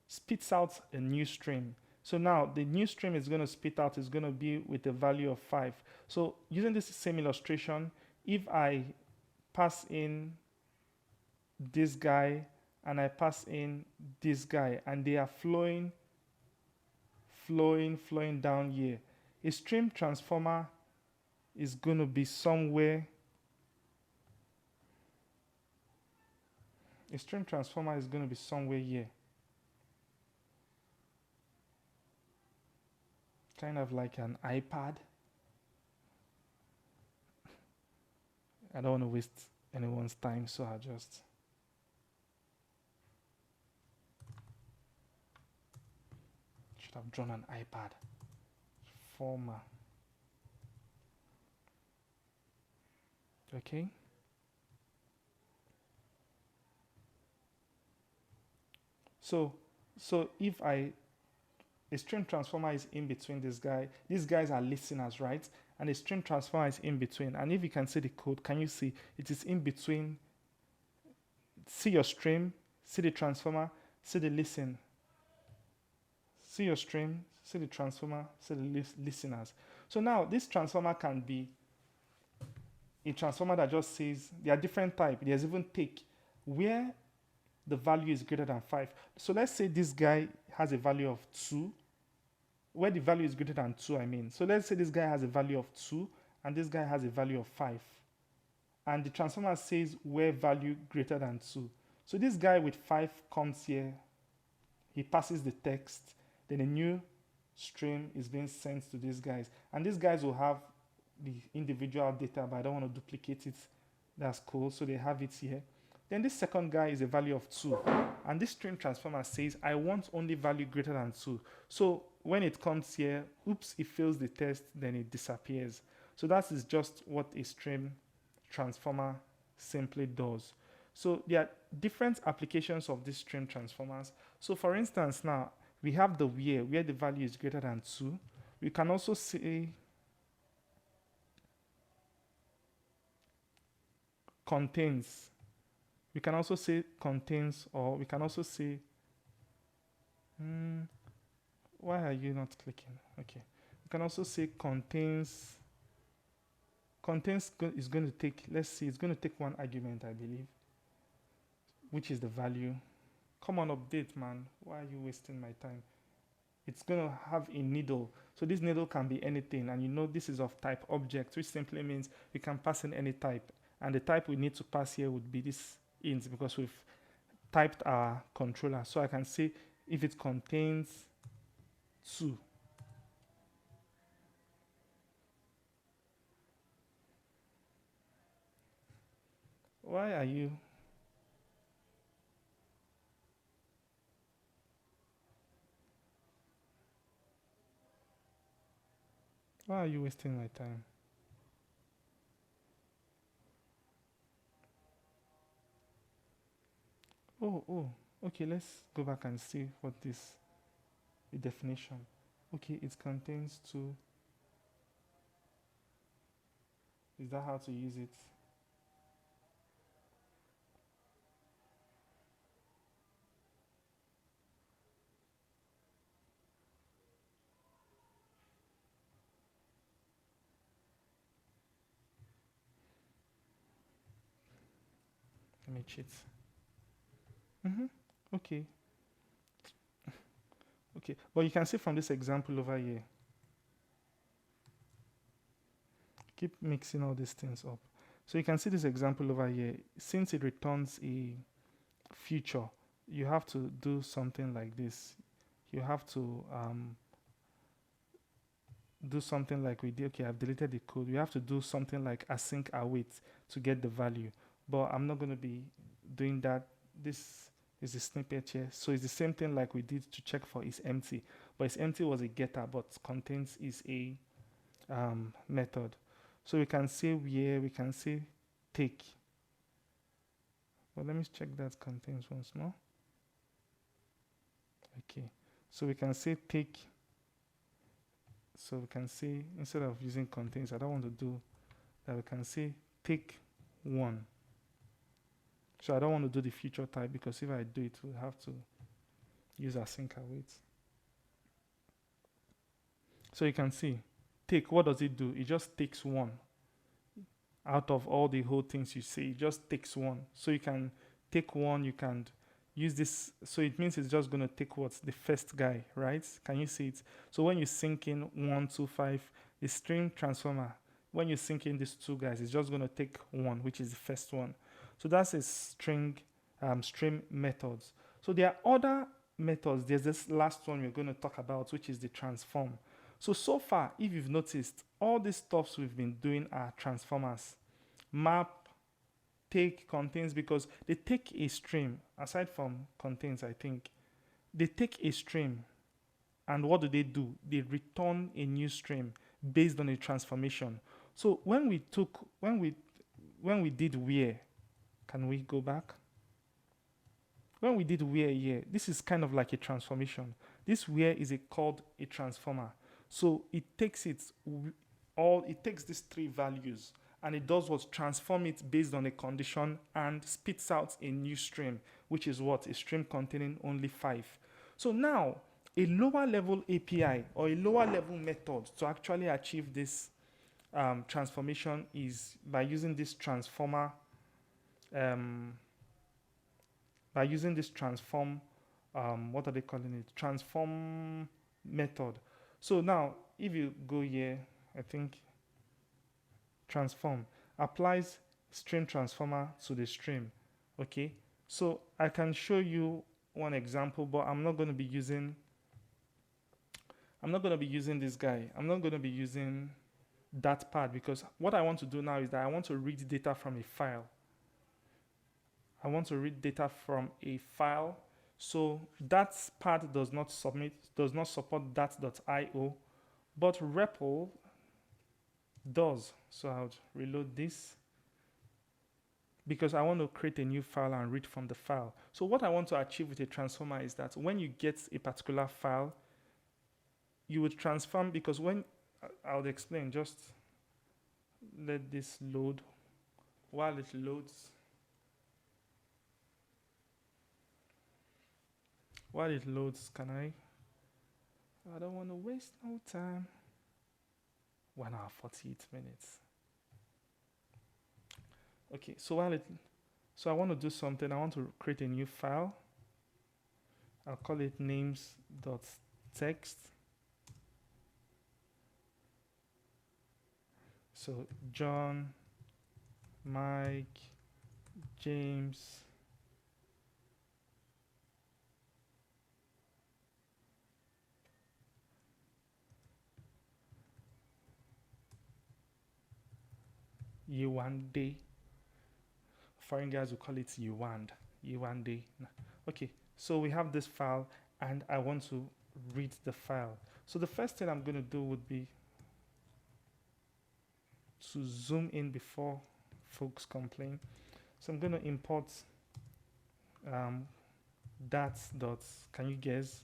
spits out a new stream. So now the new stream is going to spit out is going to be with a value of 5. So using this same illustration, if I pass in this guy and I pass in this guy and they are flowing down here, a stream transformer is going to be somewhere. A stream transformer is going to be somewhere here. Kind of like an iPad. I don't want to waste anyone's time, so I just should have drawn an iPad. Former. Okay. So if a stream transformer is in between this guy, these guys are listeners, right? And a stream transformer is in between. And if you can see the code, can you see it is in between? See your stream, see the transformer, see the listen. See your stream, see the transformer, see the listeners. So now this transformer can be a transformer that just says there are different types. There's even take where the value is greater than 5. So let's say this guy has a value of 2, where the value is greater than 2, I mean. So let's say this guy has a value of 2 and this guy has a value of 5. And the transformer says where value greater than 2. So this guy with 5 comes here, he passes the text, then a new stream is being sent to these guys. And these guys will have the individual data, but I don't want to duplicate it. That's cool. So they have it here. Then this second guy is a value of 2. And this stream transformer says, I want only value greater than 2. So when it comes here, oops, it fails the test, then it disappears. So that is just what a stream transformer simply does. So there are different applications of these stream transformers. So for instance, now we have the where the value is greater than 2. We can also say contains. We can also say contains, or we can also say, why are you not clicking? Okay. We can also say contains. Contains is going to take, let's see, it's going to take one argument, I believe, which is the value. Come on, update, man. Why are you wasting my time? It's going to have a needle. So this needle can be anything. And you know this is of type object, which simply means we can pass in any type. And the type we need to pass here would be this int, because we've typed our controller. So I can say if it contains 2. Why are you? Why are you wasting my time? Oh, okay, let's go back and see what the definition. Okay, it contains 2. Is that how to use it? Let me cheat. Okay. Okay, but you can see from this example over here. Keep mixing all these things up. So you can see this example over here. Since it returns a feature, you have to do something like this. You have to do something like we did. Okay, I've deleted the code. We have to do something like async await to get the value. But I'm not going to be doing that. This is a snippet here. So it's the same thing like we did to check for is empty. But is empty was a getter, but contains is a method. So we can say where, we can say take. But let me check that contains once more. Okay, so we can say take. So we can say, instead of using contains, I don't want to do that. We can say take one. So I don't want to do the future type, because if I do it, we'll have to use async await. So you can see take, what does it do? It just takes one out of all the whole things you say. It just takes one. So you can take one, you can use this. So it means it's just going to take what's the first guy, right? Can you see it? So when you sync in 1, 2, 5, the string transformer, when you sync in these two guys, it's just going to take one, which is the first one. So that's a string stream methods. So there are other methods. There's this last one we're going to talk about, which is the transform. So far, if you've noticed, all these stuffs we've been doing are transformers. Map, take, contains, because they take a stream, aside from contains, I think, they take a stream, and what do? They return a new stream based on a transformation. So when we did where, can we go back? When we did where here, this is kind of like a transformation. This where is called a transformer. So it takes these three values, and it does what? Transform it based on a condition and spits out a new stream, which is what? A stream containing only 5. So now, a lower level API or a lower level method to actually achieve this transformation is by using this transformer, what are they calling it? Transform method. So now, if you go here, I think transform applies stream transformer to the stream. Okay, so I can show you one example, but I'm not going to be using this guy. I'm not going to be using that part, because what I want to do now is that I want to read data from a file. So that part does not support that.io, but REPL does. So I'll reload this, because I want to create a new file and read from the file. So what I want to achieve with a transformer is that when you get a particular file, you would transform, because when I'll explain, just let this load. While it loads, I don't want to waste no time. 1 hour 48 minutes. Okay, so I want to do something. I want to create a new file. I'll call it names.txt. So John, Mike, James, Yuande. Foreign guys will call it Yuande. Okay, so we have this file, and I want to read the file. So the first thing I'm going to do would be to zoom in before folks complain. So I'm going to import can you guess?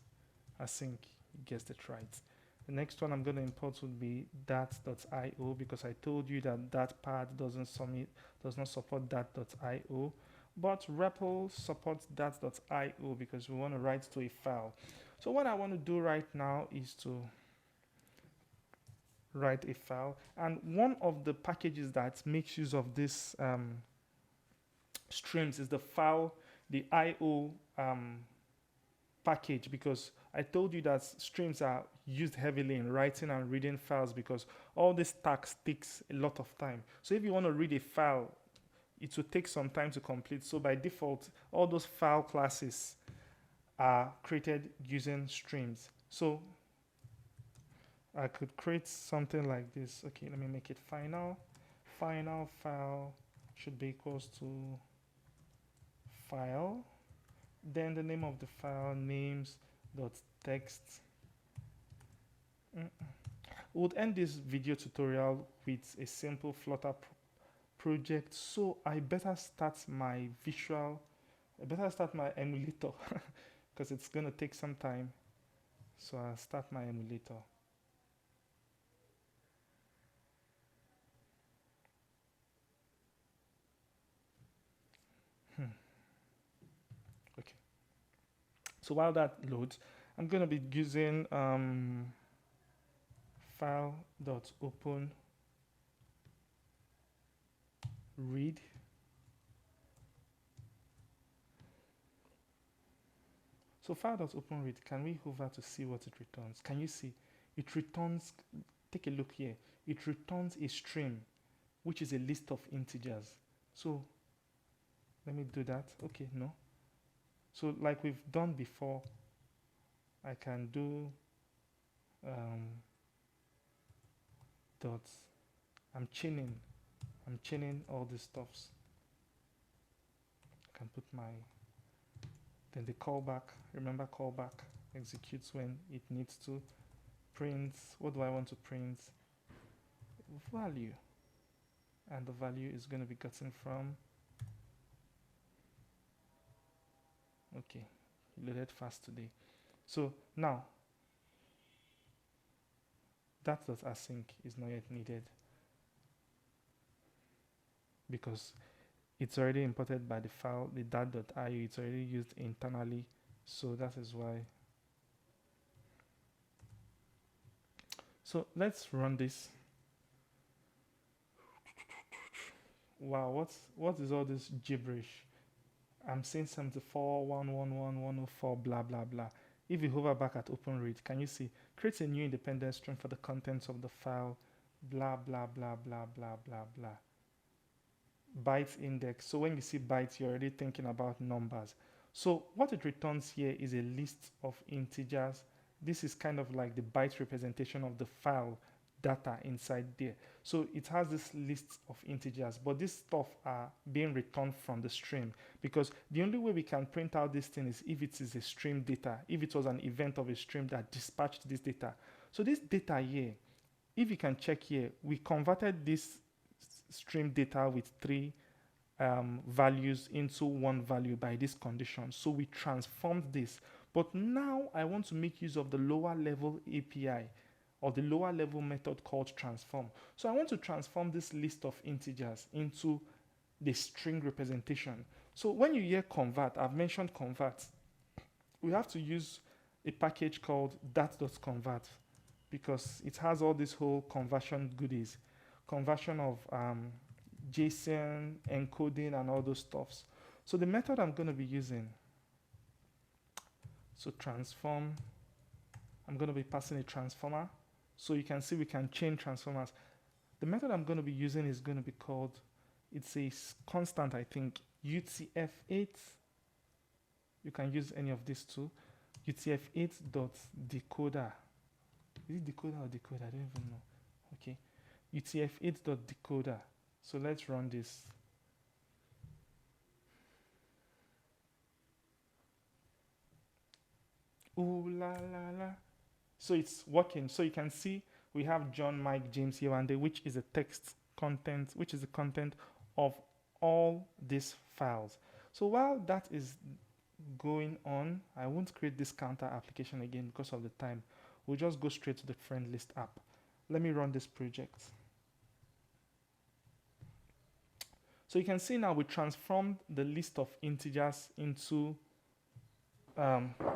Async, you guessed it right. The next one I'm going to import would be dat.io, because I told you that part does not support dat.io, but REPL supports dat.io because we want to write to a file. So what I want to do right now is to write a file, and one of the packages that makes use of this streams is the IO package, because I told you that streams are used heavily in writing and reading files, because all this task takes a lot of time. So if you want to read a file, it will take some time to complete. So by default, all those file classes are created using streams. So I could create something like this. Okay, let me make it final. Final file should be equals to file. Then the name of the file, names.text. We'll end this video tutorial with a simple Flutter project. So I better start my emulator because it's going to take some time. So I'll start my emulator. Okay. So while that loads, I'm going to be using file.open read. So file.open read, can we hover to see what it returns? Can you see? It returns, take a look here. It returns a string, which is a list of integers. So let me do that. Okay, no. So like we've done before, I can do dots. I'm chaining all these stuffs. I can put my, then the callback, remember callback executes when it needs to. Prints, what do I want to print? Value. And the value is going to be gotten from, okay, loaded fast today. So now, that.async is not yet needed because it's already imported by the file, the dat.io, it's already used internally. So that is why. So let's run this. Wow, what is all this gibberish? I'm seeing 74, 111, 104, blah, blah, blah. If you hover back at open read, can you see? Create a new independent string for the contents of the file, blah, blah, blah, blah, blah, blah, blah. Bytes index. So when you see bytes, you're already thinking about numbers. So what it returns here is a list of integers. This is kind of like the byte representation of the file data inside there. So it has this list of integers, but this stuff are being returned from the stream, because the only way we can print out this thing is if it is a stream data, if it was an event of a stream that dispatched this data. So this data here, if you can check here, we converted this stream data with 3 values into 1 value by this condition. So we transformed this, but now I want to make use of the lower level API or the lower level method called transform. So I want to transform this list of integers into the string representation. So when you hear convert, I've mentioned convert, we have to use a package called dat.convert because it has all this whole conversion goodies, conversion of JSON, encoding, and all those stuffs. So the method I'm going to be using, so transform, I'm going to be passing a transformer. So you can see we can chain transformers. The method I'm going to be using is going to be called, it's a constant, I think, UTF-8. You can use any of these two. UTF-8.decoder. Is it decoder or decoder? I don't even know. Okay. UTF-8.decoder. So let's run this. Ooh la la la. So it's working. So you can see we have John, Mike, James here and there, which is a text content, which is the content of all these files. So while that is going on, I won't create this counter application again because of the time. We'll just go straight to the friend list app. Let me run this project. So you can see now we transformed the list of integers into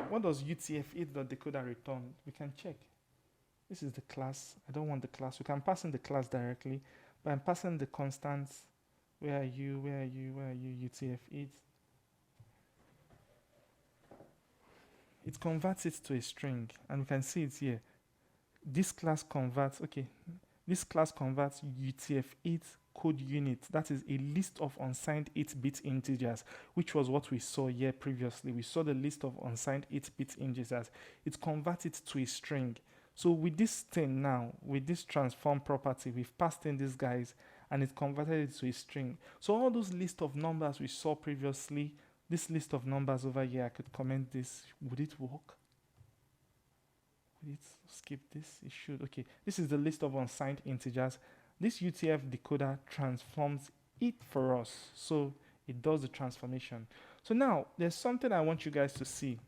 what does UTF-8.decoder return? We can check. This is the class. I don't want the class. We can pass in the class directly, but I'm passing the constants. Where are you? Where are you? Where are you? UTF-8. It converts it to a string, and we can see it here. This class converts, okay, this class converts UTF-8 code unit. That is a list of unsigned 8-bit integers, which was what we saw here previously. We saw the list of unsigned 8-bit integers. It converts it to a string. So with this thing now, with this transform property, we've passed in these guys and it converted it to a string. So all those list of numbers we saw previously, this list of numbers over here, I could comment this. Would it work? Would it skip this? It should. Okay, this is the list of unsigned integers. This UTF decoder transforms it for us. So it does the transformation. So now there's something I want you guys to see.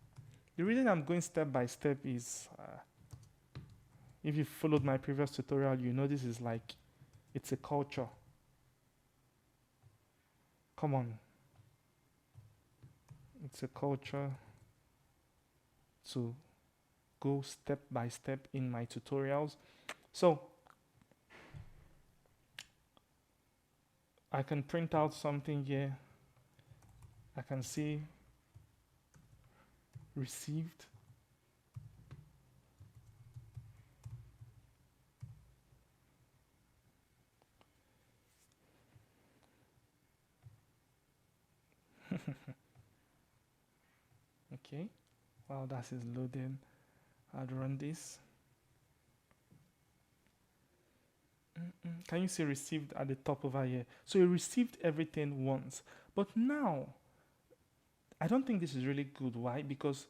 The reason I'm going step by step is if you followed my previous tutorial, you know this is like, it's a culture. Come on. It's a culture to go step by step in my tutorials. So I can print out something here. I can see received. Okay, while that is loading, I'll run this. Can you see received at the top over here? So you received everything once, but now I don't think this is really good. Why? Because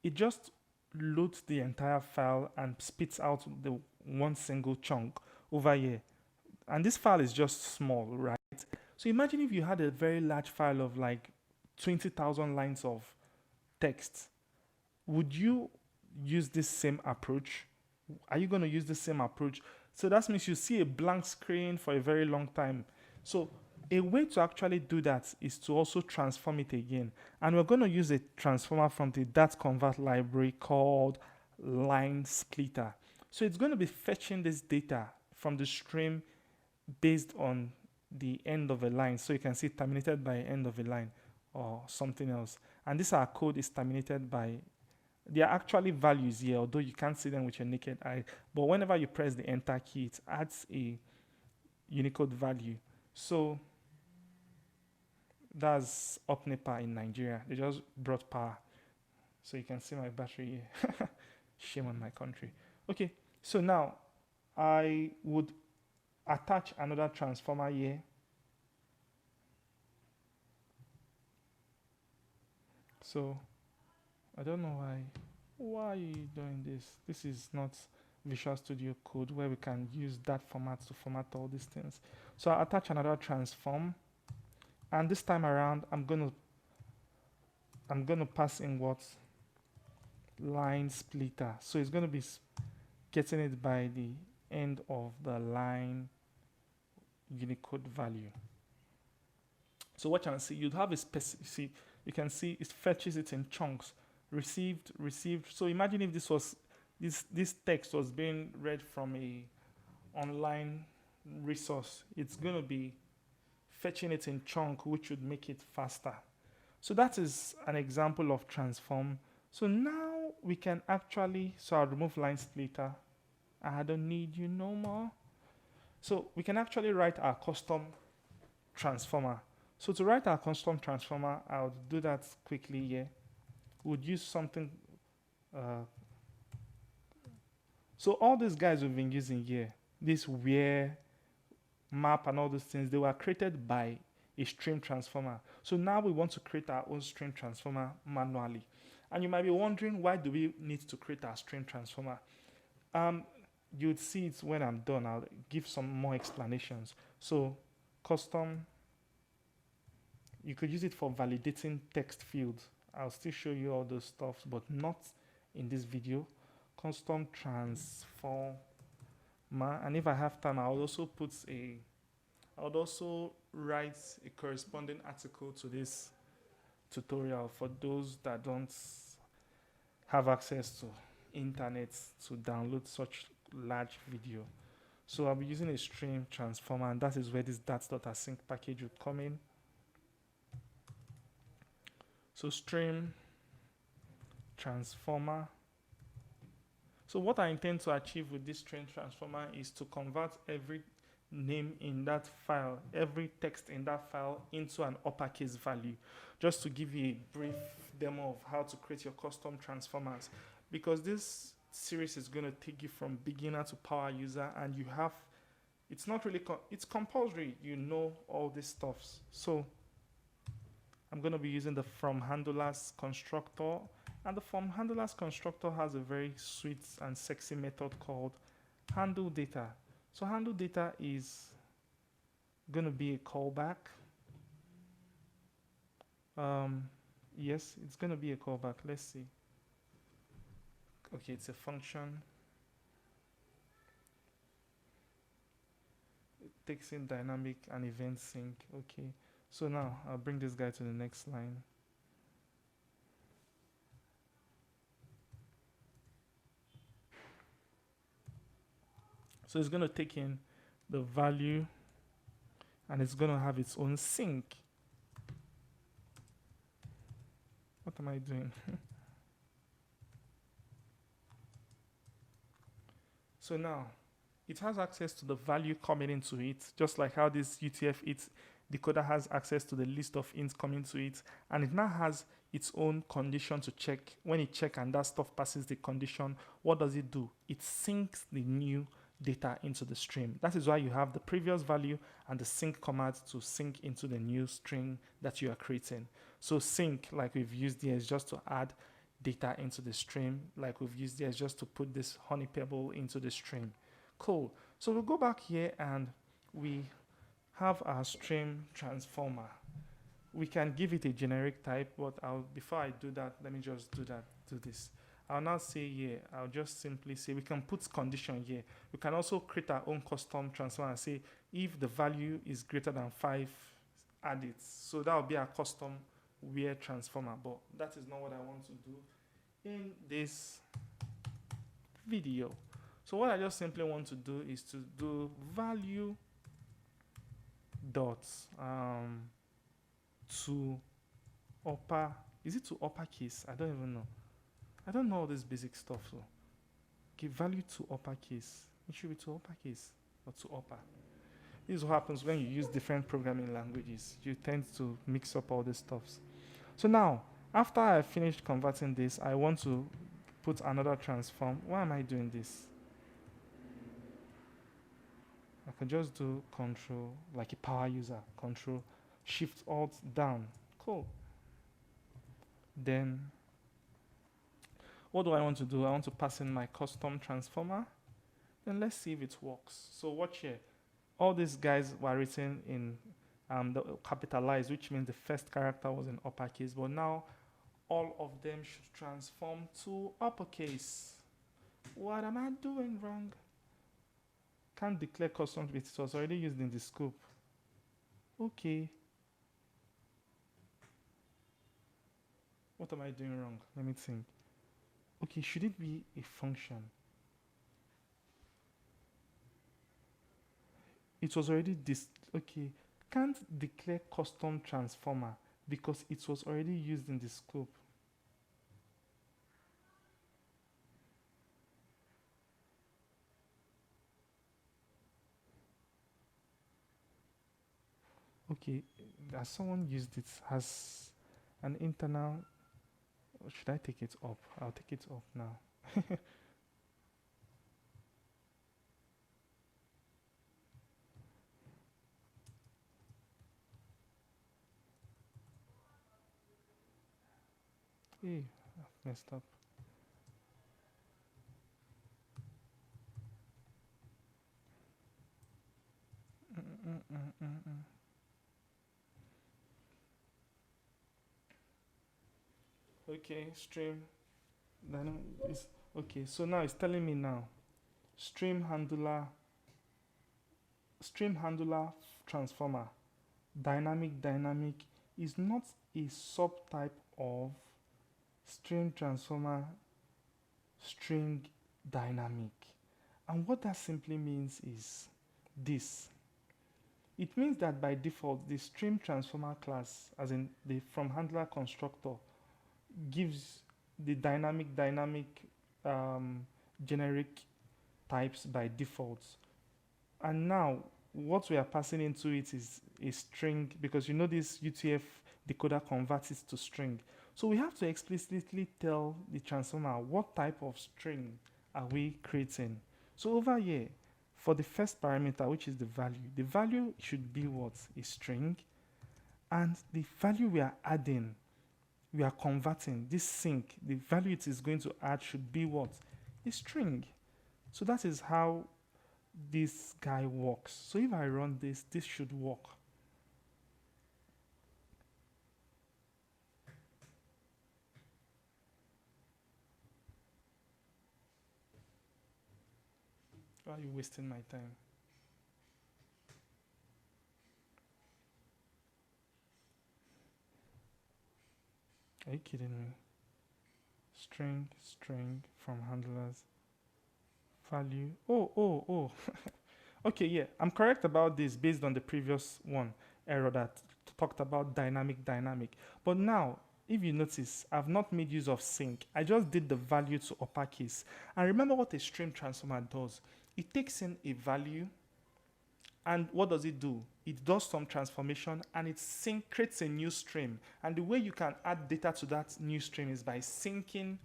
it just loads the entire file and spits out the one single chunk over here, and this file is just small, right? So imagine if you had a very large file of like 20,000 lines of text. Would you use this same approach? Are you going to use the same approach? So that means you see a blank screen for a very long time. So a way to actually do that is to also transform it again. And we're going to use a transformer from the .convert library called line splitter. So it's going to be fetching this data from the stream based on the end of a line. So you can see terminated by end of a line or something else. And this our code is terminated by, they are actually values here, although you can't see them with your naked eye. But whenever you press the enter key, it adds a Unicode value. So that's up NEPA in Nigeria. They just brought power. So you can see my battery here. Shame on my country. Okay, so now I would attach another transformer here. So I don't know why are you doing this? This is not Visual Studio Code where we can use that format to format all these things. So I'll attach another transform, and this time around I'm gonna pass in what? Line splitter. So it's gonna be getting it by the end of the line Unicode value. So what you can see, you'd have a specific, you can see it fetches it in chunks. Received. So imagine if this text was being read from a online resource. It's going to be fetching it in chunk, which would make it faster. So that is an example of transform. So now we can actually, so I'll remove line splitter. I don't need you no more. So we can actually write our custom transformer. So to write our custom transformer, I'll do that quickly here. We'd use something. So all these guys we've been using here, this where, map, and all those things, they were created by a stream transformer. So now we want to create our own stream transformer manually. And you might be wondering, why do we need to create our stream transformer? You'd see it when I'm done. I'll give some more explanations. So custom, you could use it for validating text fields. I'll still show you all those stuff, but not in this video. Custom transformer, and if I have time, I'll also write a corresponding article to this tutorial for those that don't have access to internet to download such large video. So I'll be using a stream transformer, and that is where this dart.async package would come in. So stream transformer. So what I intend to achieve with this stream transformer is to convert every name in that file, every text in that file into an uppercase value. Just to give you a brief demo of how to create your custom transformers. Because this series is going to take you from beginner to power user, and you have, it's not really, it's compulsory, you know all these stuffs. So I'm going to be using the from handlers constructor, and the from handlers constructor has a very sweet and sexy method called handle data. So handle data is going to be a callback. Yes, it's going to be a callback. Let's see. Okay, it's a function. It takes in dynamic and event sync. Okay, so now I'll bring this guy to the next line. So it's going to take in the value, and it's going to have its own sync. What am I doing? So now it has access to the value coming into it, just like how this UTF-8 decoder has access to the list of ints coming to it, and it now has its own condition to check. When it checks and that stuff passes the condition, what does it do? It syncs the new data into the stream. That is why you have the previous value and the sync command to sync into the new string that you are creating. So sync, like we've used here, is just to add data into the stream. Like we've used here, is just to put this honey pebble into the stream. Cool. So we'll go back here and we have our stream transformer. We can give it a generic type, but before I do that, let me just do this. I'll now say here, I'll just simply say, we can put condition here. We can also create our own custom transformer and say, if the value is greater than 5, add it. So that will be our custom where transformer, but that is not what I want to do in this video. So what I just simply want to do is to do value dot to upper, is it to uppercase? I don't even know. I don't know all this basic stuff. So give value to uppercase. It should be to uppercase or to upper. This is what happens when you use different programming languages. You tend to mix up all these stuffs. So now, after I finished converting this, I want to put another transform. Why am I doing this? I can just do control, like a power user, control, shift, alt, down. Cool. Then, what do I want to do? I want to pass in my custom transformer. Then let's see if it works. So watch here. All these guys were written in the capitalized, which means the first character was in uppercase, but now all of them should transform to uppercase. What am I doing wrong? Can't declare custom, it was already used in the scope. Okay. What am I doing wrong? Let me think. Okay, should it be a function? It was already okay. Can't declare custom transformer because it was already used in the scope. Okay, as someone used it as an internal, should I take it up? I'll take it up now. Hey, I've messed up. Okay, stream. Okay, so now it's telling me now. Stream handler transformer. Dynamic is not a subtype of string transformer string dynamic. And what that simply means is this. It means that by default, the stream transformer class, as in the from handler constructor, gives the dynamic generic types by default. And now what we are passing into it is a string, because you know this UTF decoder converts it to string. So we have to explicitly tell the transformer what type of string are we creating? So over here, for the first parameter, which is the value should be what? A string. And the value we are adding, we are converting this sync, the value it is going to add should be what? A string. So that is how this guy works. So if I run this, this should work. Why are you wasting my time? Are you kidding me? String from handlers. Value. Oh. Okay, yeah. I'm correct about this based on the previous one error that talked about dynamic. But now, if you notice, I've not made use of sync. I just did the value to uppercase. And remember what a stream transformer does. It takes in a value, and what does it do? It does some transformation and it creates a new stream. And the way you can add data to that new stream is by syncing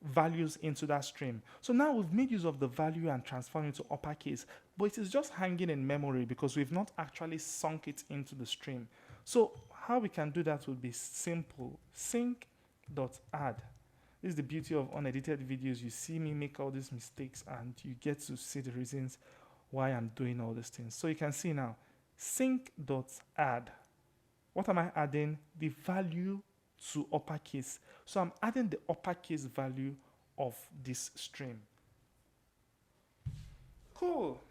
values into that stream. So now we've made use of the value and transformed it to uppercase, but it is just hanging in memory because we've not actually sunk it into the stream. So how we can do that would be simple. Sync.add. This is the beauty of unedited videos. You see me make all these mistakes and you get to see the reasons why I'm doing all these things. So you can see now, sync.add. What am I adding? The value to uppercase. So I'm adding the uppercase value of this stream. Cool.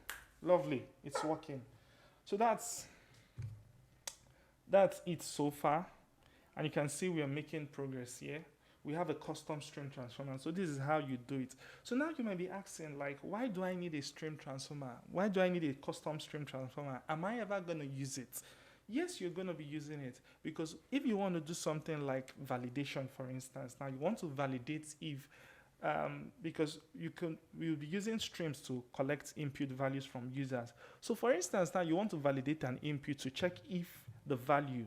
Lovely. It's working. So that's it so far. And you can see we are making progress here. We have a custom stream transformer. So this is how you do it. So now you might be asking, like, why do I need a stream transformer? Why do I need a custom stream transformer? Am I ever going to use it? Yes, you're going to be using it, because if you want to do something like validation, for instance, now you want to validate if, because we'll be using streams to collect input values from users. So for instance, now you want to validate an input to check if the value,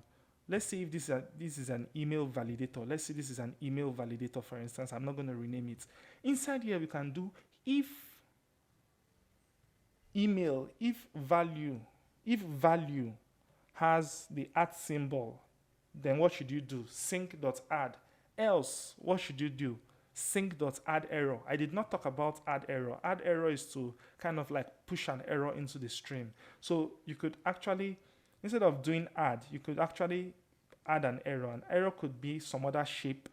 let's say if this is an email validator. Let's say this is an email validator, for instance. I'm not going to rename it. Inside here, we can do if value has the @ symbol, then what should you do? Sync.add. Else, what should you do? Sync.add error. I did not talk about add error. Add error is to kind of like push an error into the stream. So you could actually, instead of doing add, you could actually add an error. An error could be some other shape,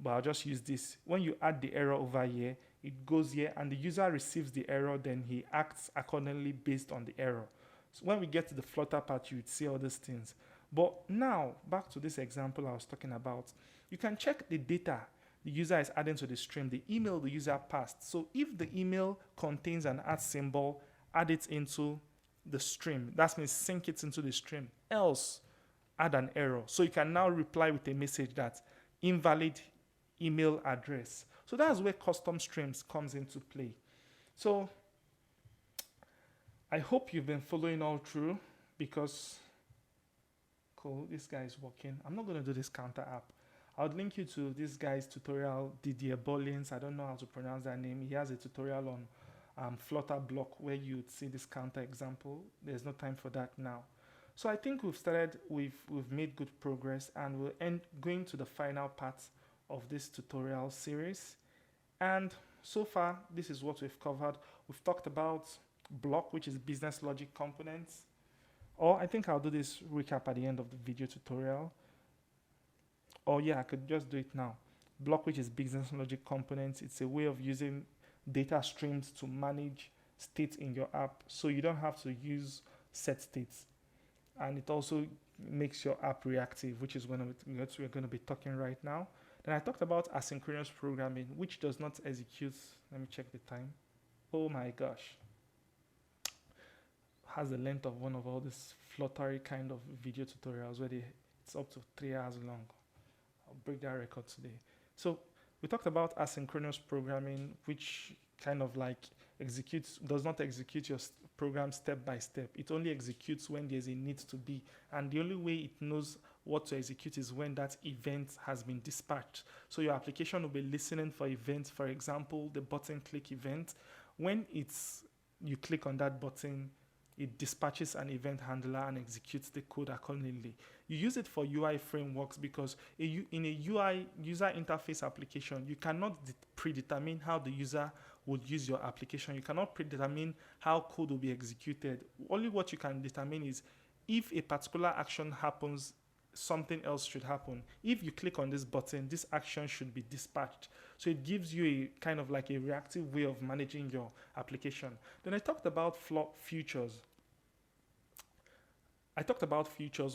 but I'll just use this. When you add the error over here, it goes here and the user receives the error, then he acts accordingly based on the error. So when we get to the Flutter part, you would see all these things. But now, back to this example I was talking about. You can check the data the user is adding to the stream, the email the user passed. So if the email contains an @ symbol, add it into the stream. That means sync it into the stream. Else, add an error. So you can now reply with a message that invalid email address. So that's where custom streams comes into play. So I hope you've been following all through, because cool, this guy is working. I'm not going to do this counter app. I'll link you to this guy's tutorial, Didier Bollins. I don't know how to pronounce that name. He has a tutorial on Flutter BLoC where you'd see this counter example. There's no time for that now. So I think we've made good progress, and we'll end going to the final part of this tutorial series. And so far, this is what we've covered. We've talked about BLoC, which is business logic components. Or I think I'll do this recap at the end of the video tutorial. Or yeah, I could just do it now. BLoC, which is business logic components. It's a way of using data streams to manage states in your app, so you don't have to use set states. And it also makes your app reactive, which is what we're going to be talking right now. Then I talked about asynchronous programming, which does not execute. Let me check the time. Oh my gosh. Has the length of one of all these Fluttery kind of video tutorials where it's up to 3 hours long. I'll break that record today. So we talked about asynchronous programming, which kind of like does not execute your program step by step. It only executes when there's a need to be. And the only way it knows what to execute is when that event has been dispatched. So your application will be listening for events. For example, the button click event. When you click on that button, it dispatches an event handler and executes the code accordingly. You use it for UI frameworks because in a UI user interface application, you cannot predetermine how the user would use your application. You cannot predetermine how code will be executed. Only what you can determine is if a particular action happens, something else should happen. If you click on this button, this action should be dispatched. So it gives you a kind of like a reactive way of managing your application. Then I talked about features.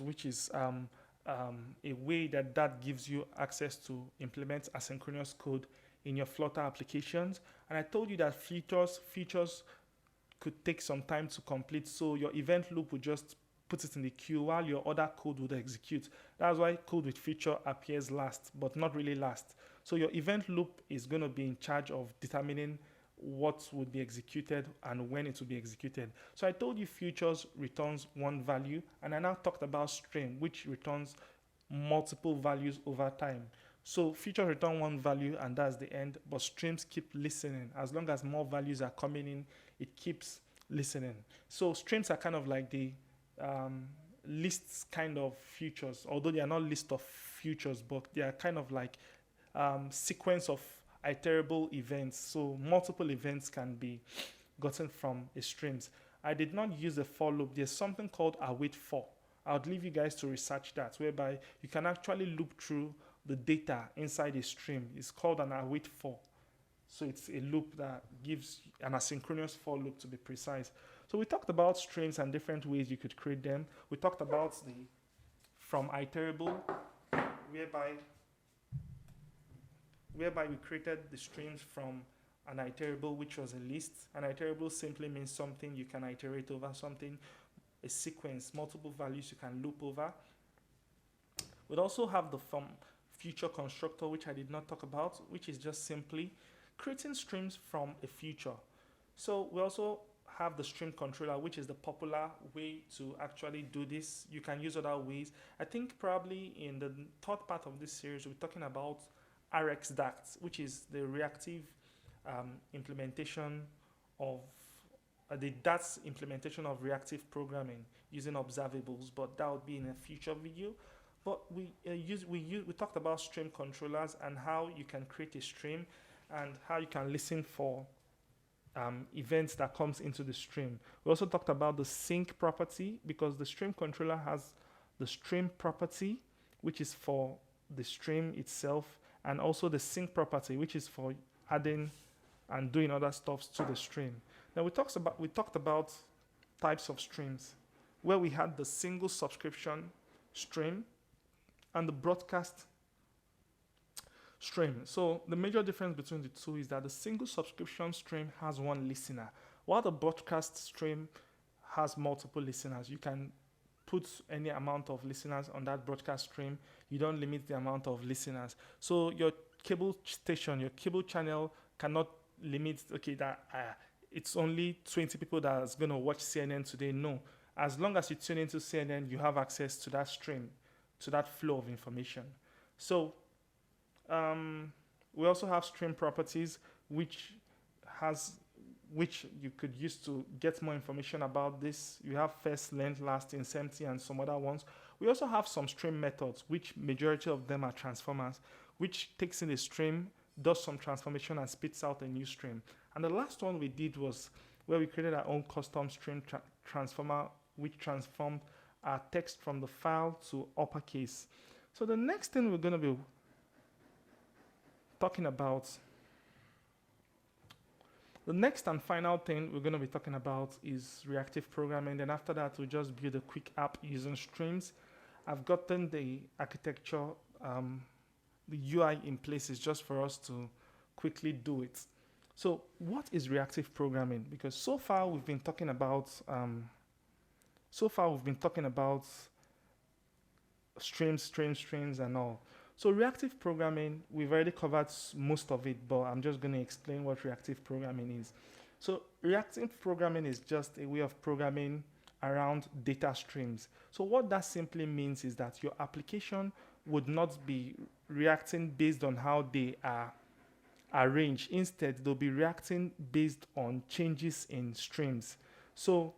Which is a way that gives you access to implement asynchronous code in your Flutter applications. And I told you that features could take some time to complete. So your event loop would just put it in the queue while your other code would execute. That's why code with feature appears last, but not really last. So your event loop is going to be in charge of determining what would be executed and when it will be executed. So I told you features returns one value, and I now talked about stream, which returns multiple values over time. So features return one value and that's the end, but streams keep listening. As long as more values are coming in, it keeps listening. So streams are kind of like the lists kind of features, although they are not list of features, but they are kind of like sequence of iterable events. So multiple events can be gotten from a streams. I did not use a for loop. There's something called await for. I would leave you guys to research that, whereby you can actually loop through the data inside a stream. It's called an await for. So it's a loop that gives an asynchronous for loop, to be precise. So we talked about streams and different ways you could create them. We talked about the from iterable, whereby we created the streams from an iterable, which was a list. An iterable simply means something you can iterate over, something, a sequence, multiple values you can loop over. We'd also have the from feature constructor, which I did not talk about, which is just simply creating streams from a feature. So we also have the stream controller, which is the popular way to actually do this. You can use other ways. I think probably in the third part of this series, we're talking about RxDart, which is the reactive implementation of the Dart's implementation of reactive programming using observables, but that would be in a future video. But we talked about stream controllers and how you can create a stream and how you can listen for events that comes into the stream. We also talked about the sync property, because the stream controller has the stream property, which is for the stream itself, and also the sync property, which is for adding and doing other stuff to the stream. Now we talked about types of streams, where we had the single subscription stream and the broadcast stream. So the major difference between the two is that the single subscription stream has one listener, while the broadcast stream has multiple listeners. You can put any amount of listeners on that broadcast stream. You don't limit the amount of listeners. So your cable station, your cable channel cannot limit, okay, that it's only 20 people that's going to watch CNN today. No. As long as you tune into CNN, you have access to that stream, to that flow of information. So we also have stream properties, which you could use to get more information about this. You have first, length, last, empty, and some other ones. We also have some stream methods, which majority of them are transformers, which takes in a stream, does some transformation, and spits out a new stream. And the last one we did was where we created our own custom stream transformer, which transformed our text from the file to uppercase. So the next thing we're going to be talking about, the next and final thing we're going to be talking about is reactive programming. Then after that, we'll just build a quick app using streams. I've gotten the architecture, the UI in place. Is just for us to quickly do it. So what is reactive programming? Because so far we've been talking about streams and all. So reactive programming, we've already covered most of it, but I'm just going to explain what reactive programming is. So reactive programming is just a way of programming around data streams. So what that simply means is that your application would not be reacting based on how they are arranged. Instead, they'll be reacting based on changes in streams. So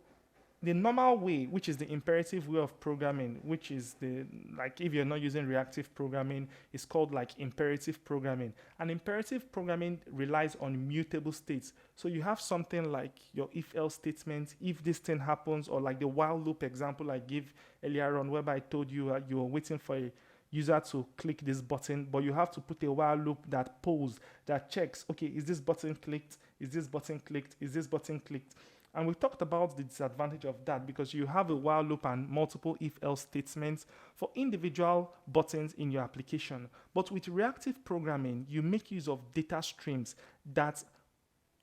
the normal way, which is the imperative way of programming, which is the, like, if you're not using reactive programming, it's called like imperative programming. And imperative programming relies on mutable states. So you have something like your if else statement, if this thing happens, or like the while loop example I gave earlier on, whereby I told you you were waiting for a user to click this button, but you have to put a while loop that polls, that checks, okay, is this button clicked? Is this button clicked? Is this button clicked? And we talked about the disadvantage of that because you have a while loop and multiple if-else statements for individual buttons in your application. But with reactive programming, you make use of data streams that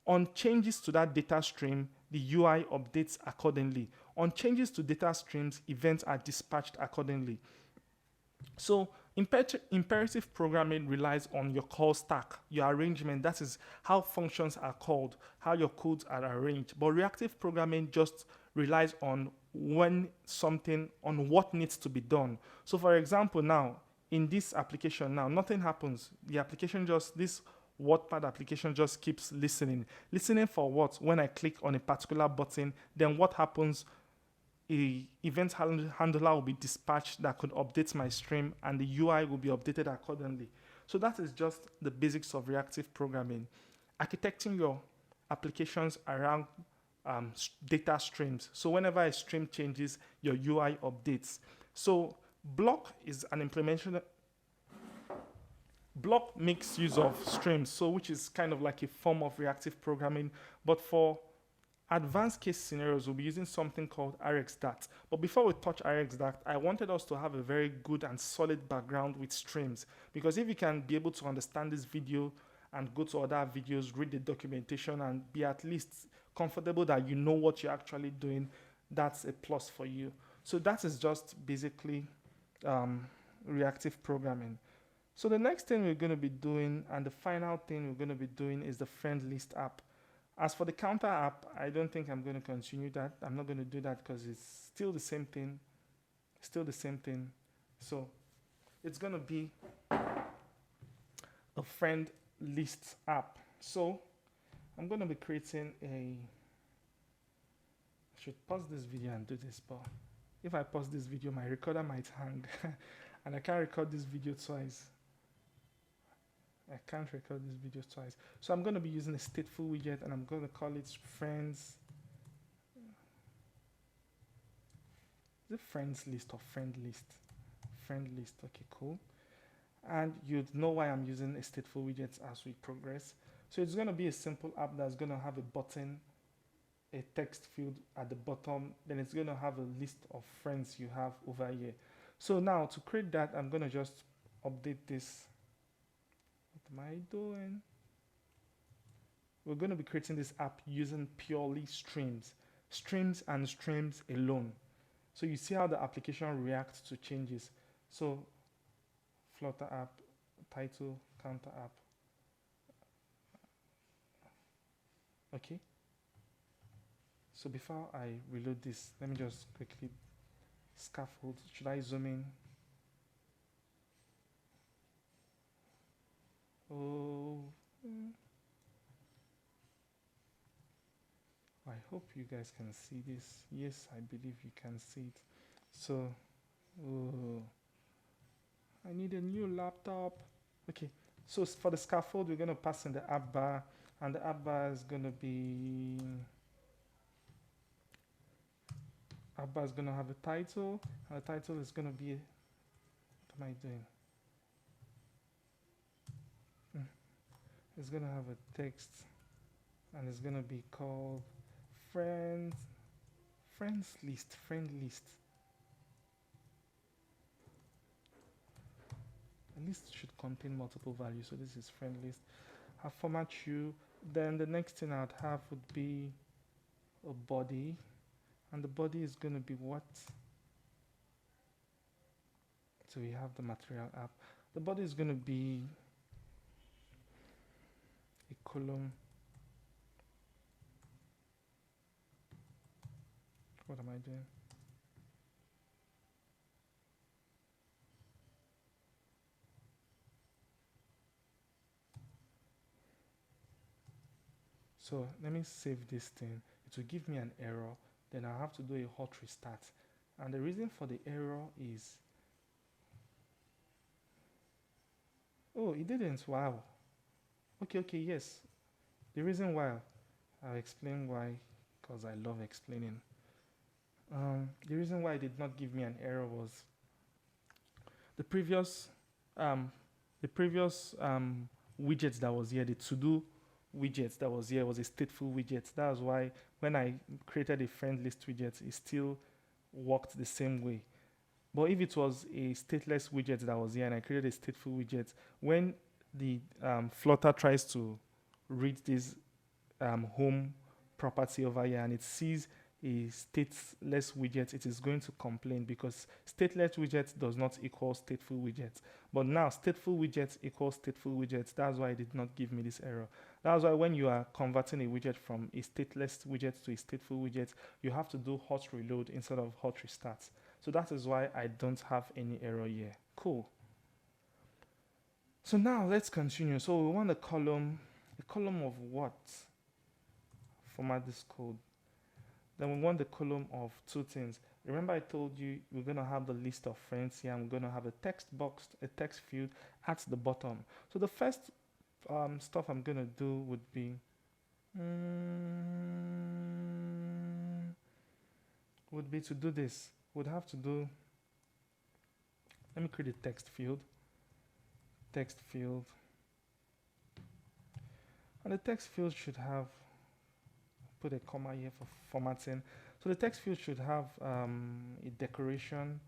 on changes to that data stream, the UI updates accordingly. On changes to data streams, events are dispatched accordingly. So imperative programming relies on your call stack, your arrangement. That is how functions are called, how your codes are arranged. But reactive programming just relies on when something, on what needs to be done. So for example, now in this application now, nothing happens. The application just, this WordPad application just keeps listening. Listening for what? When I click on a particular button, then what happens? A event handler will be dispatched that could update my stream, and the UI will be updated accordingly. So that is just the basics of reactive programming. Architecting your applications around data streams. So whenever a stream changes, your UI updates. So BLoC is an implementation. BLoC makes use of streams, so which is kind of like a form of reactive programming, but for advanced case scenarios, we'll be using something called RxDart. But before we touch RxDart, I wanted us to have a very good and solid background with streams. Because if you can be able to understand this video and go to other videos, read the documentation, and be at least comfortable that you know what you're actually doing, that's a plus for you. So that is just basically reactive programming. So the next thing we're going to be doing, and the final thing we're going to be doing, is the friend list app. As for the counter app, I don't think I'm going to continue that. I'm not going to do that because it's still the same thing. So it's going to be a friend list app. So I'm going to be creating I should pause this video and do this, but if I pause this video, my recorder might hang and I can't record this video twice. So I'm going to be using a stateful widget, and I'm going to call it friends. Is it friends list or friend list? Friend list. Okay, cool. And you'd know why I'm using a stateful widget as we progress. So it's going to be a simple app that's going to have a button, a text field at the bottom. Then it's going to have a list of friends you have over here. So now to create that, I'm going to just update this. What am I doing? We're going to be creating this app using purely streams and streams alone. So you see how the application reacts to changes. So Flutter app, title, counter app. Okay. So before I reload this, let me just quickly scaffold. Should I zoom in? Oh, I hope you guys can see this. Yes, I believe you can see it. So, I need a new laptop. Okay, so for the scaffold, we're going to pass in the app bar, and the app bar is going to be, have a title, and the title is going to be, what am I doing? It's going to have a text, and it's going to be called friend list. A list should contain multiple values, so this is friend list. I'll format you. Then the next thing I'd have would be a body, and the body is going to be what? So we have the material app. The body is going to be a column What am I doing? So let me save this thing. It will give me an error. Then I'll have to do a hot restart. And the reason for the error is, oh, it didn't. Wow. Okay, yes. The reason why, I'll explain why, because I love explaining. The reason why it did not give me an error was the previous, um, widget that was here, the to-do widget that was here was a stateful widget. That's why when I created a friend list widget, it still worked the same way. But if it was a stateless widget that was here and I created a stateful widget, when the Flutter tries to read this home property over here and it sees a stateless widget, it is going to complain because stateless widget does not equal stateful widget. But now stateful widget equals stateful widget. That's why it did not give me this error. That's why when you are converting a widget from a stateless widget to a stateful widget, you have to do hot reload instead of hot restart. So that is why I don't have any error here. Cool. So now let's continue. So we want a column of what? Format this code. Then we want the column of two things. Remember I told you we're going to have the list of friends here and we're going to have a text box, a text field at the bottom. So the first stuff I'm going to do would be to do this. Would have to do, let me create a text field, and the text field should have, put a comma here for formatting. So the text field should have a decoration,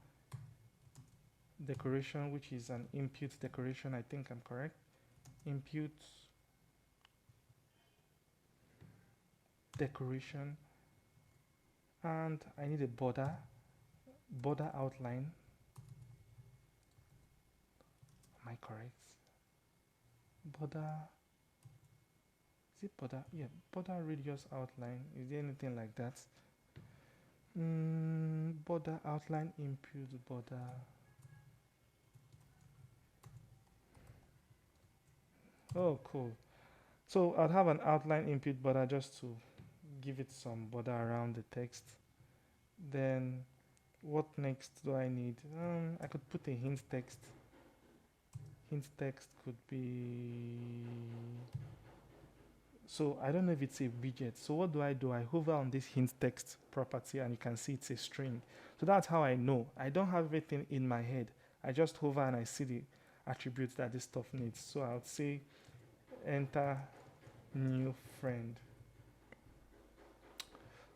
which is an input decoration. I think I'm correct. Input decoration, and I need a border outline. Am I correct? Border, is it border? Yeah, border radius outline. Is there anything like that? Border outline input border. Oh, cool. So I'll have an outline input border just to give it some border around the text. Then what next do I need? I could put a hint text. Hint text could be, so I don't know if it's a widget. So what do? I hover on this hint text property and you can see it's a string. So that's how I know. I don't have everything in my head. I just hover and I see the attributes that this stuff needs. So I would say enter new friend.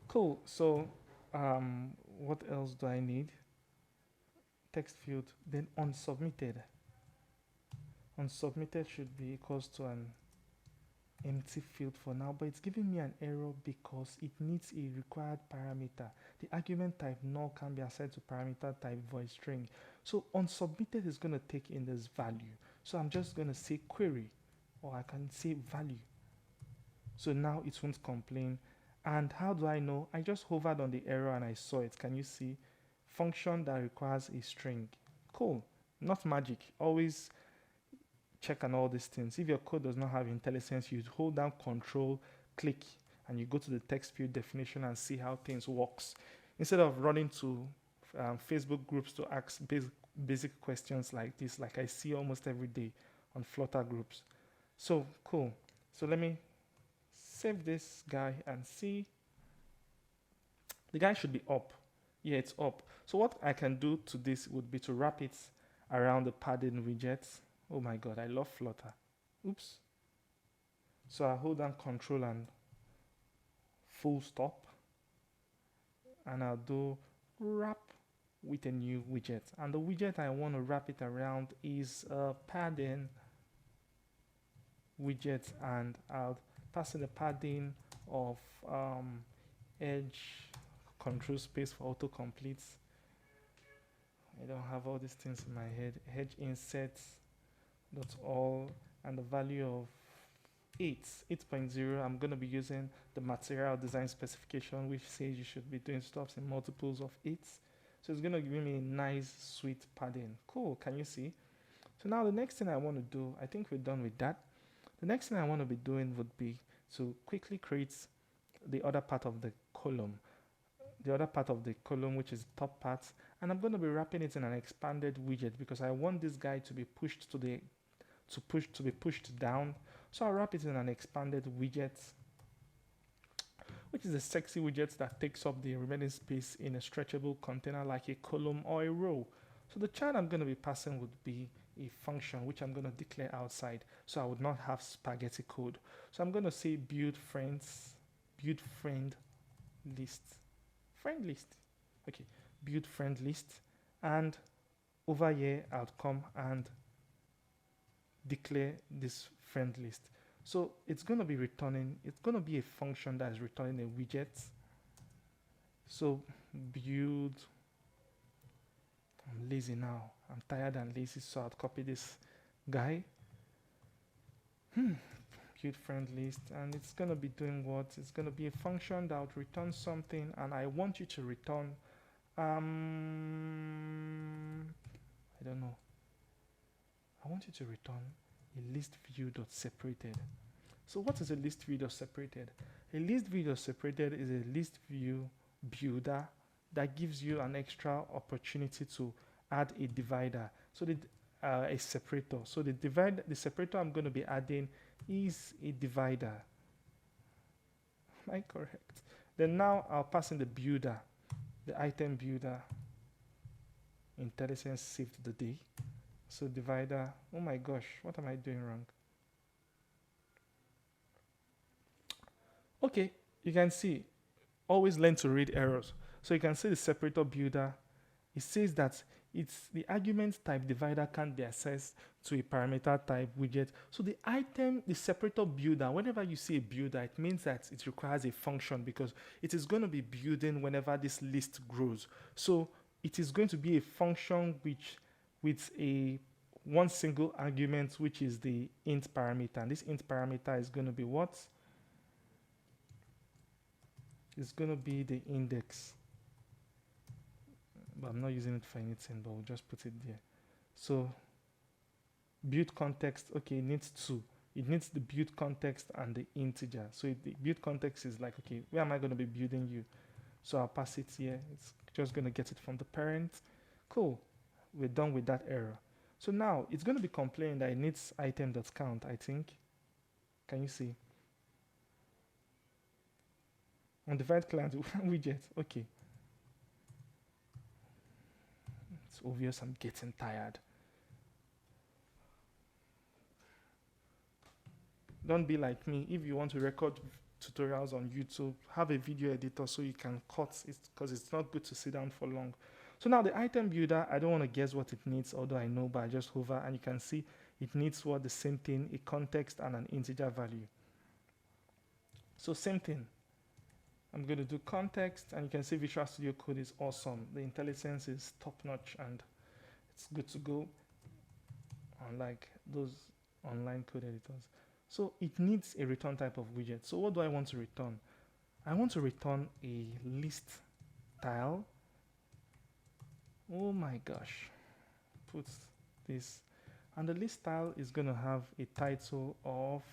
Cool. So what else do I need? Text field, then unsubmitted. Unsubmitted should be equals to an empty field for now, but it's giving me an error because it needs a required parameter. The argument type null can be assigned to parameter type void string. So unsubmitted is going to take in this value. So I'm just going to say query, or I can say value. So now it won't complain. And how do I know? I just hovered on the error and I saw it. Can you see? Function that requires a string. Cool. Not magic. Always check on all these things. If your code does not have IntelliSense, you hold down Control, click, and you go to the text field definition and see how things works. Instead of running to Facebook groups to ask basic questions like this, like I see almost every day on Flutter groups. So cool. So let me save this guy and see. The guy should be up. Yeah, it's up. So what I can do to this would be to wrap it around the padding widget. Oh my god, I love Flutter. Oops. So I hold down Control and full stop. And I'll do wrap with a new widget. And the widget I want to wrap it around is a padding widget. And I'll pass in the padding of edge, control space for autocomplete. I don't have all these things in my head. Edge insert. That's all, and the value of 8.0, I'm going to be using the material design specification, which says you should be doing stuff in multiples of 8. So it's going to give me a nice, sweet padding. Cool, can you see? So now the next thing I want to do, I think we're done with that. The next thing I want to be doing would be to quickly create the other part of the column. The other part of the column, which is the top part, and I'm going to be wrapping it in an expanded widget because I want this guy to be pushed to be pushed down. So I'll wrap it in an expanded widget, which is a sexy widget that takes up the remaining space in a stretchable container like a column or a row. So the child I'm going to be passing would be a function which I'm going to declare outside, so I would not have spaghetti code. So I'm going to say build friend list. Okay, build friend list, and over here I'll come and declare this friend list. So it's going to be a function that is returning a widget. So build, I'm lazy now, I'm tired and lazy, so I'll copy this guy. Build friend list, and it's going to be doing what? It's going to be a function that would return something, and I want you to return I don't know. I want you to return a list view.separated. So what is a list view.separated? A list view.separated is a list view builder that gives you an extra opportunity to add a divider. So a separator. So the separator I'm going to be adding is a divider. Am I correct? Then now I'll pass in the builder, the item builder. IntelliSense saved the day. So divider, oh my gosh, what am I doing wrong? Okay, you can see, always learn to read errors. So you can see the separator builder, it says that it's the argument type divider can't be accessed to a parameter type widget. So the separator builder, whenever you see a builder, it means that it requires a function because it is going to be building whenever this list grows. So it is going to be a function with one single argument, which is the int parameter. And this int parameter is going to be what? It's going to be the index. But I'm not using it for anything, but we'll just put it there. So build context, okay, it needs two. It needs the build context and the integer. So the build context is like, okay, where am I going to be building you? So I'll pass it here. It's just going to get it from the parent. Cool. We're done with that error. So now it's going to be complaining that it needs item.count, I think. Can you see? On divide client widget, okay. It's obvious I'm getting tired. Don't be like me. If you want to record tutorials on YouTube, have a video editor so you can cut it, because it's not good to sit down for long. So now the item builder, I don't want to guess what it needs, although I know, but I just hover and you can see it needs what? The same thing, a context and an integer value. So same thing. I'm going to do context, and you can see Visual Studio Code is awesome. The IntelliSense is top-notch, and it's good to go, unlike those online code editors. So it needs a return type of widget. So what do I want to return? I want to return a list tile. Oh my gosh. Put this. And the list tile is going to have a title of...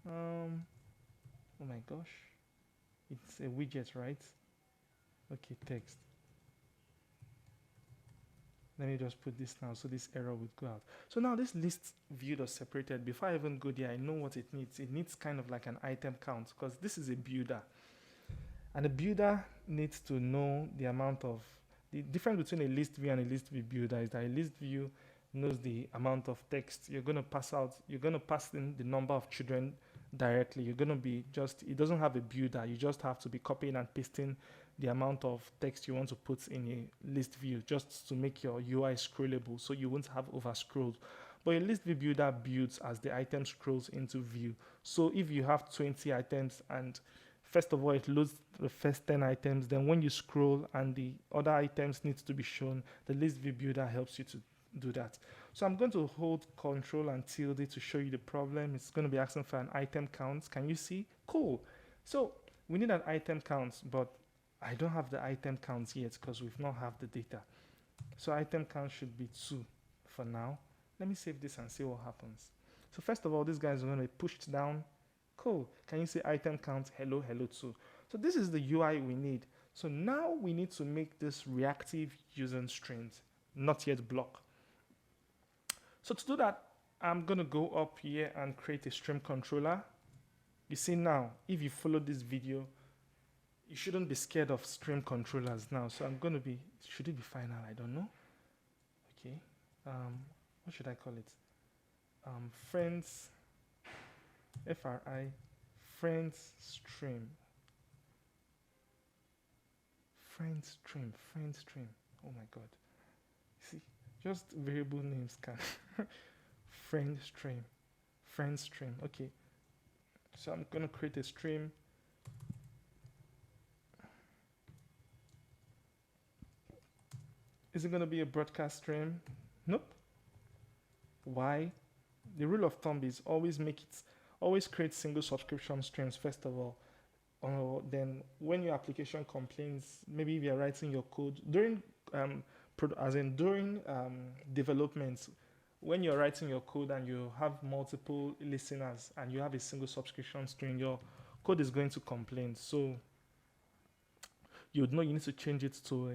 oh my gosh, it's a widget, right? Okay, text. Let me just put this now so this error would go out. So now this list viewed or separated, before I even go there, I know what it needs. It needs kind of like an item count because this is a builder. And the builder needs to know the amount of, the difference between a list view and a list view builder is that a list view knows the amount of text you're going to pass out. You're going to pass in the number of children directly. You're going to be it doesn't have a builder. You just have to be copying and pasting the amount of text you want to put in a list view just to make your UI scrollable so you won't have over scrolled. But a list view builder builds as the item scrolls into view. So if you have 20 items and first of all it loads the first 10 items, then when you scroll and the other items need to be shown, the list view builder helps you to do that. So I'm going to hold Control and tilde to show you the problem. It's going to be asking for an item count. Can you see? Cool. So we need an item count, but I don't have the item counts yet because we've not have the data. So item count should be 2 for now. Let me save this and see what happens. So first of all, this guy is going to be pushed down. Cool. Can you see item count? Hello, hello 2. So this is the UI we need. So now we need to make this reactive using strings, not yet block. So to do that, I'm going to go up here and create a stream controller. You see now, if you follow this video, you shouldn't be scared of stream controllers now. So I'm going to be, should it be final? I don't know. Okay. What should I call it? Friends, FRI, friends stream. Friends stream. Oh my God. See, just variable names can. friend stream. Okay. So I'm going to create a stream. Is it going to be a broadcast stream? Nope. Why? The rule of thumb is always create single subscription streams first of all. Then when your application complains, maybe if you're writing your code during development, when you're writing your code and you have multiple listeners and you have a single subscription stream, your code is going to complain. So you would know you need to change it to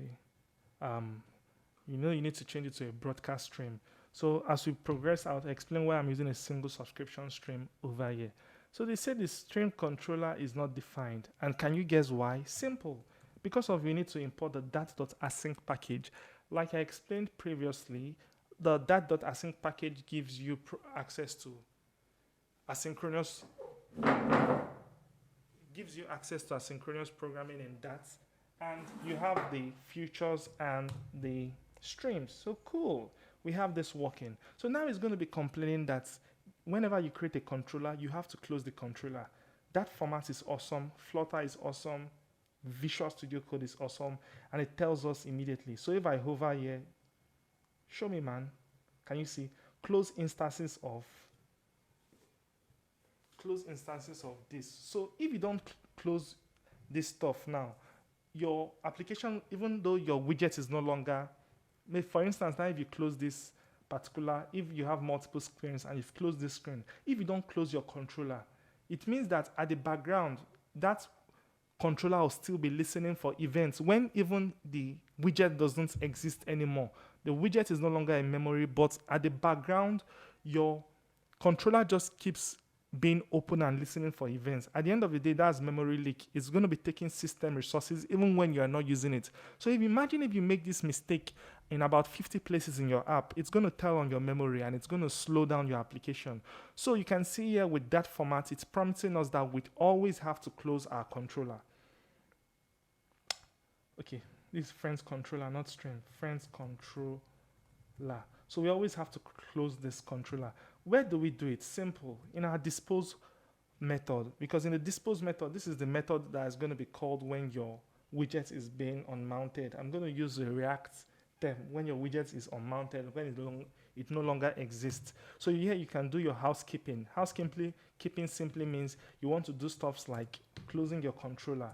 a broadcast stream. So as we progress, I'll explain why I'm using a single subscription stream over here. So they said the stream controller is not defined. And can you guess why? Simple. Because we need to import the dat.async package. Like I explained previously, the dat.async package gives you access to asynchronous programming in dat. And you have the futures and the streams. So cool. We have this working. So now it's going to be complaining that whenever you create a controller, you have to close the controller. That format is awesome. Flutter is awesome. Visual Studio Code is awesome. And it tells us immediately. So if I hover here, show me, man. Can you see? Close instances of this. So if you don't close this stuff now, your application, even though your widget is no longer, for instance, now if you close this particular, if you have multiple screens and you've closed this screen, if you don't close your controller, it means that at the background, that controller will still be listening for events when even the widget doesn't exist anymore. The widget is no longer in memory, but at the background, your controller just keeps being open and listening for events. At the end of the day, that's memory leak. It's going to be taking system resources even when you are not using it. So if you make this mistake in about 50 places in your app, it's going to tell on your memory and it's going to slow down your application. So you can see here with that format, it's prompting us that we always have to close our controller. Okay, this is friends controller, not stream. Friends controller. So we always have to close this controller. Where do we do it? Simple. In our dispose method. Because in the dispose method, this is the method that is going to be called when your widget is being unmounted. I'm going to use the React term when your widget is unmounted, when it no longer exists. So here you can do your housekeeping. Housekeeping simply means you want to do stuff like closing your controller.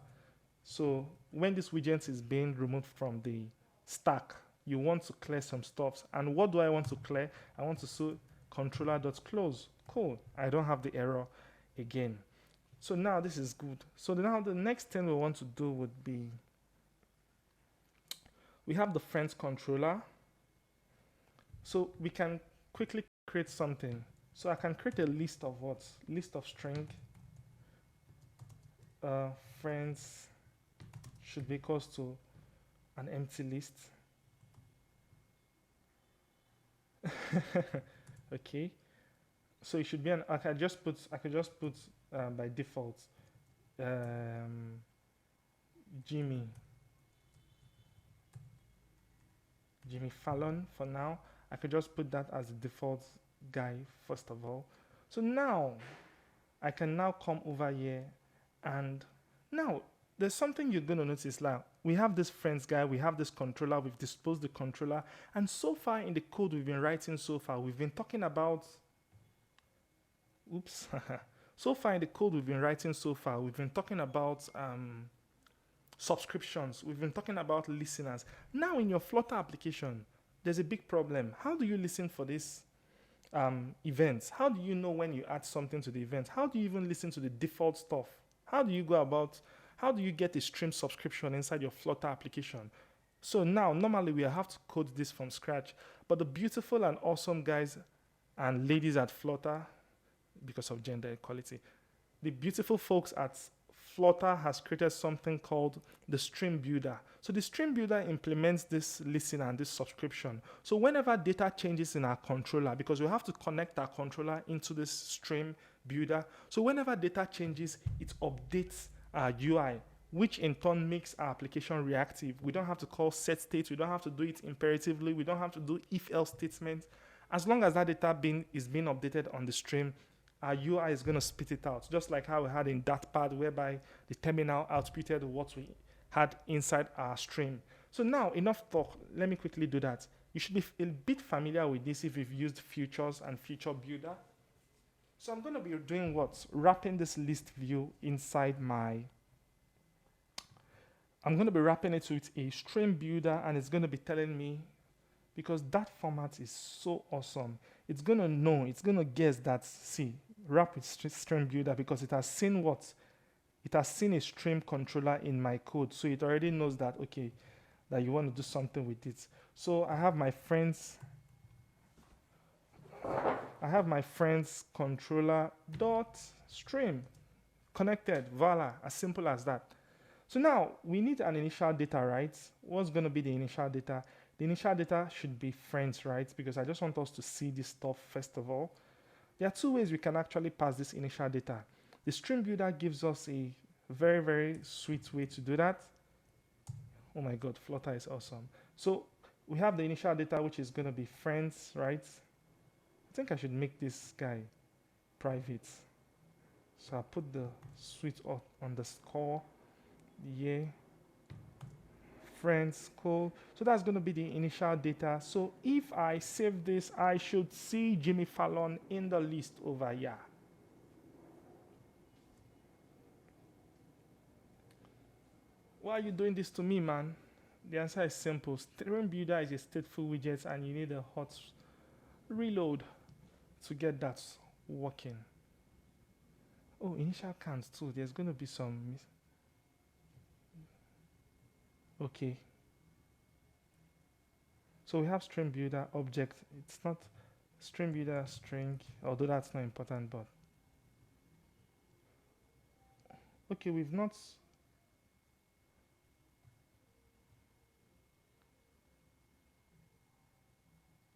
So when this widget is being removed from the stack, you want to clear some stuff. And what do I want to clear? I want to say controller.close. Cool. I don't have the error again. So now this is good. So now the next thing we want to do would be, we have the friends controller. So we can quickly create something. So I can create a list of what? List of string. Friends should be equals to an empty list. Okay, so it should be I could just put by default Jimmy Fallon for now. I could just put that as the default guy first of all. So now I can now come over here and now there's something you're going to notice. Like, we have this friends guy, we have this controller, we've disposed the controller, and so far in the code we've been writing so far, we've been talking about, oops, so far in the code we've been writing so far, we've been talking about subscriptions, we've been talking about listeners. Now in your Flutter application, there's a big problem. How do you listen for this events? How do you know when you add something to the event? How do you even listen to the default stuff? How do you go about, how do you get a stream subscription inside your Flutter application? So now, normally we have to code this from scratch, but the beautiful and awesome guys and ladies at Flutter, because of gender equality, the beautiful folks at Flutter has created something called the Stream Builder. So the Stream Builder implements this listen and this subscription. So whenever data changes in our controller, because we have to connect our controller into this Stream Builder, so whenever data changes, it updates our UI, which in turn makes our application reactive. We don't have to call set state. We don't have to do it imperatively. We don't have to do if-else statements. As long as that data is being updated on the stream, our UI is going to spit it out, just like how we had in that part whereby the terminal outputted what we had inside our stream. So now, enough talk. Let me quickly do that. You should be a bit familiar with this if you've used Futures and Feature Builder. So I'm going to be doing what? Wrapping this list view inside I'm going to be wrapping it with a Stream Builder, and it's going to be telling me, because that format is so awesome, it's going to know, it's going to guess that, see, wrap with Stream Builder, because it has seen what? It has seen a stream controller in my code. So it already knows that, okay, that you want to do something with it. So I have my friends controller dot stream connected, voila, as simple as that. So now we need an initial data, right? What's going to be the initial data? The initial data should be friends, right? Because I just want us to see this stuff first of all. There are two ways we can actually pass this initial data. The Stream Builder gives us a very, very sweet way to do that. Oh my God, Flutter is awesome. So we have the initial data, which is going to be friends, right? I think I should make this guy private. So I'll put the sweet underscore, yeah, friends, cool. So that's going to be the initial data. So if I save this, I should see Jimmy Fallon in the list over here. Why are you doing this to me, man? The answer is simple. Stream Builder is a stateful widget, and you need a hot reload to get that working. Oh, initial counts too. There's going to be some. Okay. So we have Stream Builder object. It's not Stream Builder string, although that's not important, but. Okay, we've not.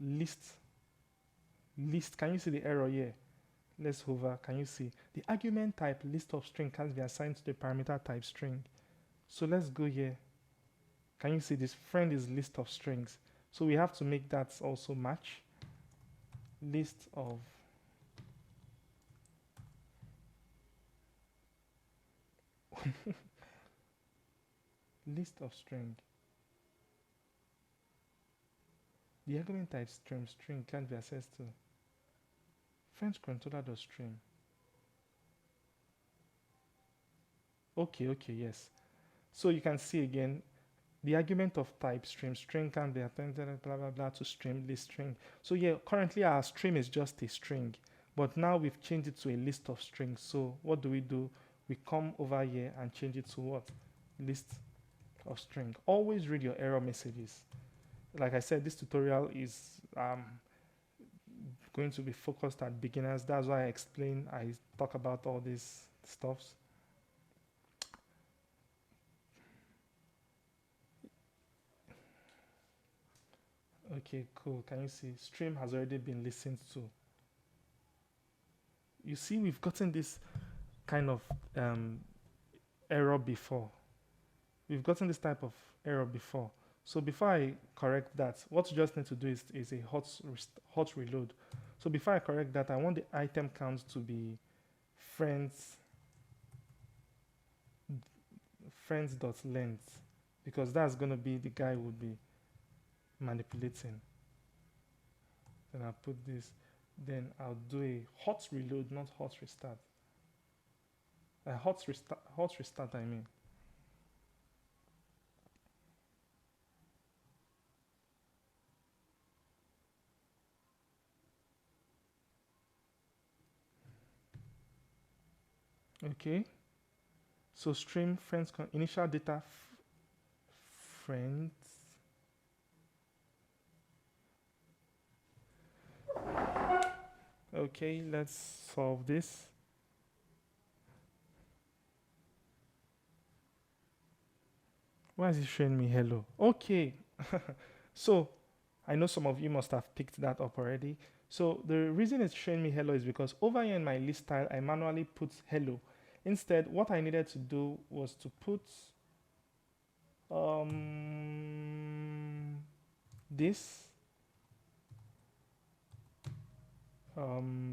List, can you see the error here? Let's hover. Can you see the argument type list of string can't be assigned to the parameter type string? So let's go here. Can you see this friend is list of strings? So we have to make that also match. List of list of string. The argument type string can't be accessed to. Friends controller.stream. Okay, yes. So you can see again, the argument of type string can be appended, blah, blah, blah, to stream list string. So yeah, currently our stream is just a string, but now we've changed it to a list of strings. So what do? We come over here and change it to what? List of string. Always read your error messages. Like I said, this tutorial is going to be focused at beginners. That's why I talk about all these stuffs. Okay, cool. Can you see? Stream has already been listened to. You see, we've gotten this kind of error before. We've gotten this type of error before. So before I correct that, what you just need to do is a hot reload. So before I correct that, I want the item count to be friends friends.length, because that's going to be the guy we'll be manipulating. Then I'll put this. Then I'll do a hot reload, not hot restart. A hot restart, I mean. Okay. So stream friends, initial data friends. Okay, let's solve this. Why is it showing me hello? Okay. So I know some of you must have picked that up already. So the reason it's showing me hello is because over here in my list style, I manually put hello. Instead, what I needed to do was to put this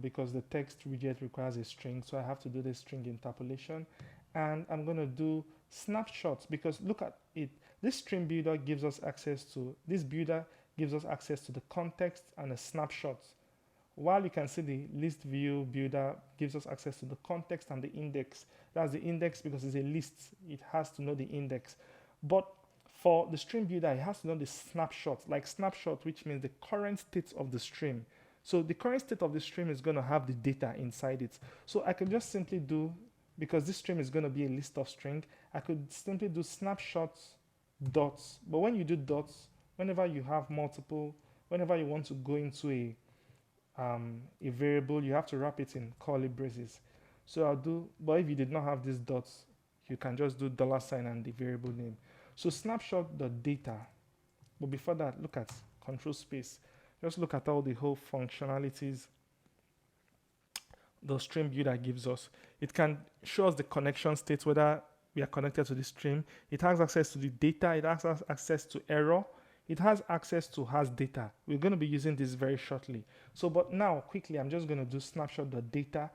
because the text widget requires a string, so I have to do the string interpolation, and I'm going to do snapshots because look at it. This stream builder gives us access to the context and the snapshots. While you can see the list view builder gives us access to the context and the index. That's the index because it's a list. It has to know the index. But for the stream builder, it has to know the snapshot, like snapshot, which means the current state of the stream. So the current state of the stream is going to have the data inside it. So I could just simply do, because this stream is going to be a list of string, I could simply do snapshots dots. But when you do dots, whenever you have multiple, whenever you want to go into a variable, you have to wrap it in curly braces. So I'll do, but if you did not have these dots, you can just do $sign and the variable name. So snapshot.data. But before that, look at control space. Just look at all the whole functionalities the stream builder gives us. It can show us the connection state, whether we are connected to the stream. It has access to the data. It has access to error. It has access to has data. We're going to be using this very shortly. So, but now quickly, I'm just going to do snapshot.data.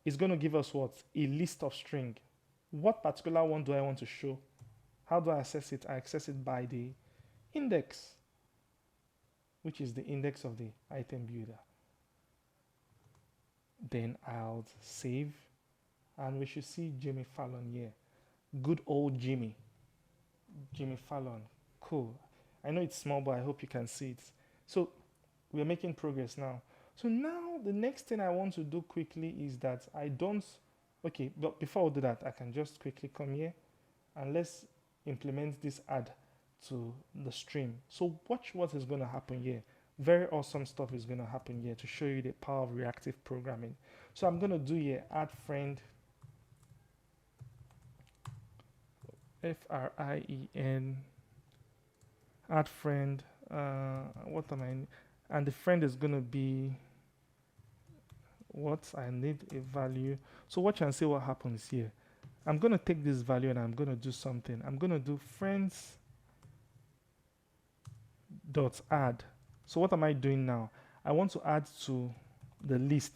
It's going to give us what? A list of string. What particular one do I want to show? How do I access it? I access it by the index, which is the index of the item builder. Then I'll save, and we should see Jimmy Fallon here. Good old Jimmy Fallon. Cool. I know it's small, but I hope you can see it. So we're making progress now. So now the next thing I want to do quickly is that okay, but before I do that, I can just quickly come here and let's implement this add to the stream. So watch what is going to happen here. Very awesome stuff is going to happen here to show you the power of reactive programming. So I'm going to do here add friend, FRIEN, add friend, what am I, and the friend is going to be what I need a value. So watch and see what happens here. I'm going to take this value and I'm going to do something. I'm going to do friends dot add. So what am I doing now? I want to add to the list.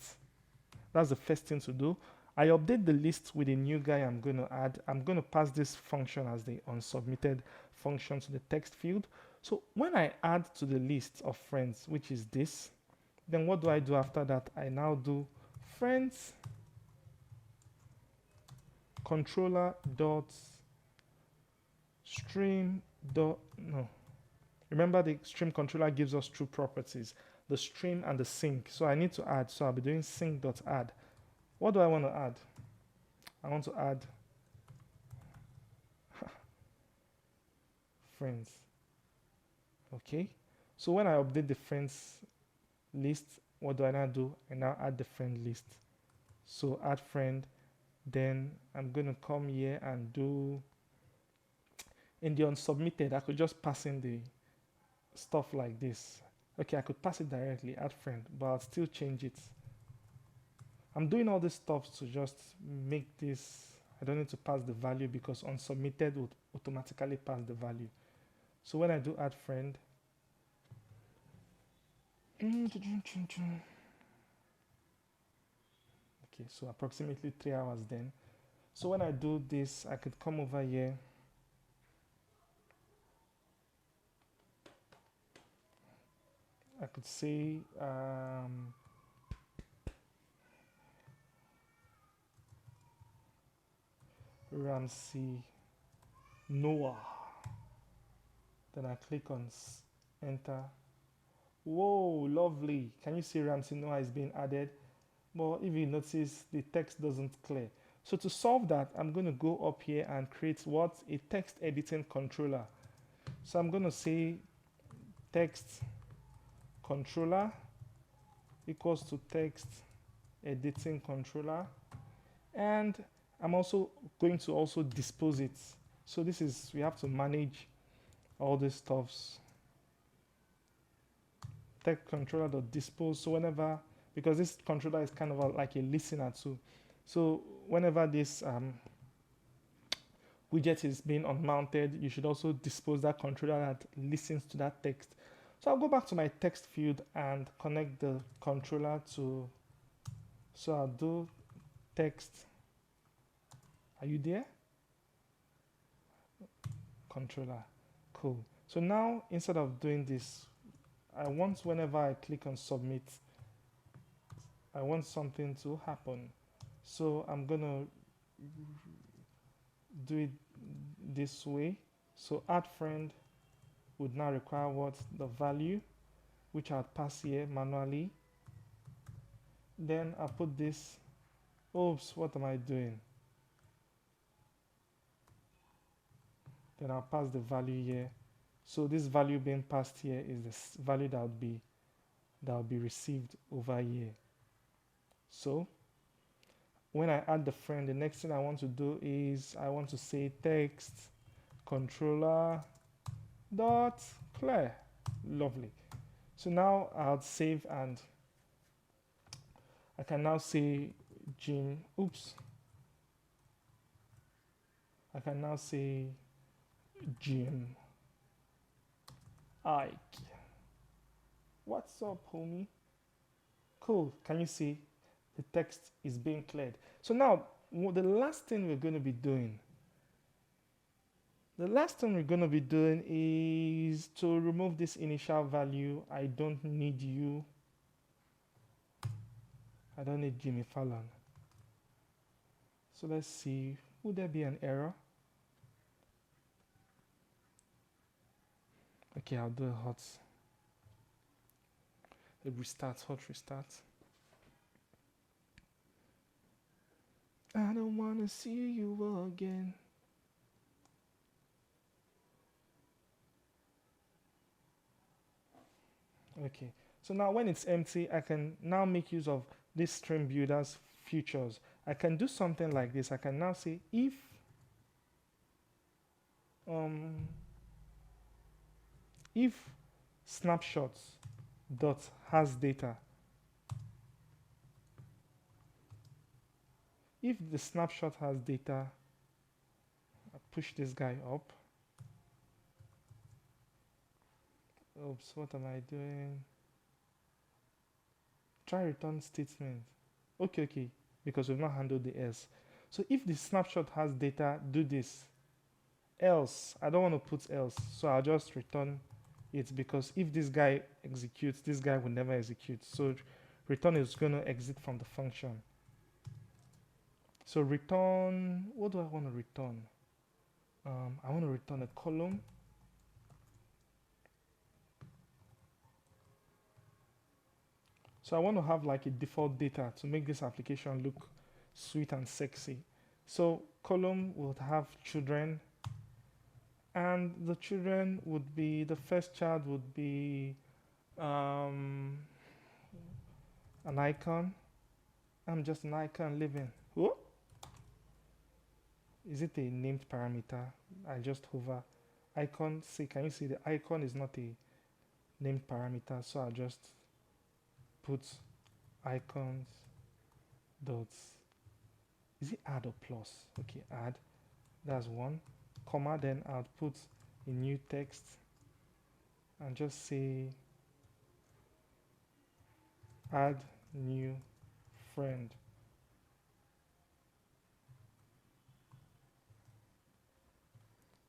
That's the first thing to do. I update the list with a new guy I'm going to add. I'm going to pass this function as the unsubmitted function to the text field. So when I add to the list of friends, which is this, then what do I do after that? I now do friends controller dot stream dot no. Remember, the stream controller gives us two properties, the stream and the sync. So I need to add. So I'll be doing sync.add. What do I want to add? I want to add friends. Okay. So when I update the friends list, what do I now do? I now add the friend list. So add friend. Then I'm going to come here and do, in the unsubmitted, I could just pass in the stuff like this. Okay, I could pass it directly, add friend, but I'll still change it. I'm doing all this stuff to just make this, I don't need to pass the value because unsubmitted would automatically pass the value. So when I do add friend, okay, so approximately 3 hours then. So when I do this, I could come over here. I could say Ramsey Noah. Then I click on enter. Whoa, lovely. Can you see Ramsey Noah is being added? But if you notice, the text doesn't clear. So to solve that, I'm going to go up here and create what? A text editing controller. So I'm going to say text controller equals to text editing controller. And I'm also going to also dispose it. So this is, we have to manage all these stuffs. Text controller.dispose. So whenever, because this controller is kind of like a listener too. So whenever this widget is being unmounted, you should also dispose that controller that listens to that text. So I'll go back to my text field and connect the controller to, so I'll do text. Are you there? Controller. Cool. So now instead of doing this, I want whenever I click on submit, I want something to happen. So I'm gonna do it this way. So add friend would now require what? The value, which I'll pass here manually. Then I'll put this. Oops, what am I doing? Then I'll pass the value here. So this value being passed here is the value that will be received over here. So when I add the friend, the next thing I want to do is I want to say text controller dot clear. Lovely. So now I'll save and I can now say Jim. Oops. I can now say Jim Ike. What's up, homie? Cool. Can you see the text is being cleared? So now the last thing we're going to be doing, is to remove this initial value. I don't need you. I don't need Jimmy Fallon. So let's see, would there be an error? Okay, I'll do a hot restart. I don't want to see you again. Okay, so now when it's empty, I can now make use of this stream builder's features. I can do something like this. I can now say if snapshots dot has data, if the snapshot has data, I push this guy up. Oops, what am I doing? Try return statement. Okay, because we've not handled the else. So if the snapshot has data, do this. Else, I don't want to put else, so I'll just return it, because if this guy executes, this guy will never execute. So return is going to exit from the function. So return, what do I want to return? I want to return a column. So I want to have like a default data to make this application look sweet and sexy. So column would have children, and the children would be, the first child would be an icon. I'm just an icon living. Whoa. Is it a named parameter? I just hover icon. See, can you see the icon is not a named parameter? So I'll just put icons dots. Is it add or plus? Okay, add. That's one. Comma. Then I'll put a new text and just say add new friend.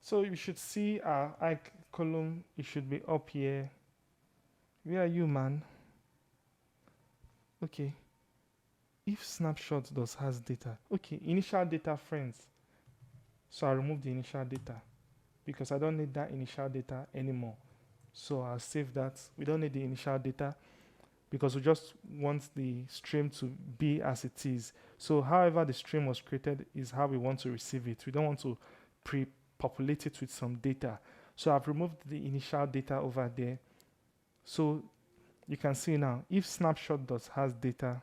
So you should see our I column. It should be up here. Where are you, man? Okay. If snapshot does has data. Okay, initial data friends. So I remove the initial data because I don't need that initial data anymore. So I'll save that. We don't need the initial data because we just want the stream to be as it is. So however the stream was created is how we want to receive it. We don't want to pre-populate it with some data. So I've removed the initial data over there. So you can see now, if snapshot does has data,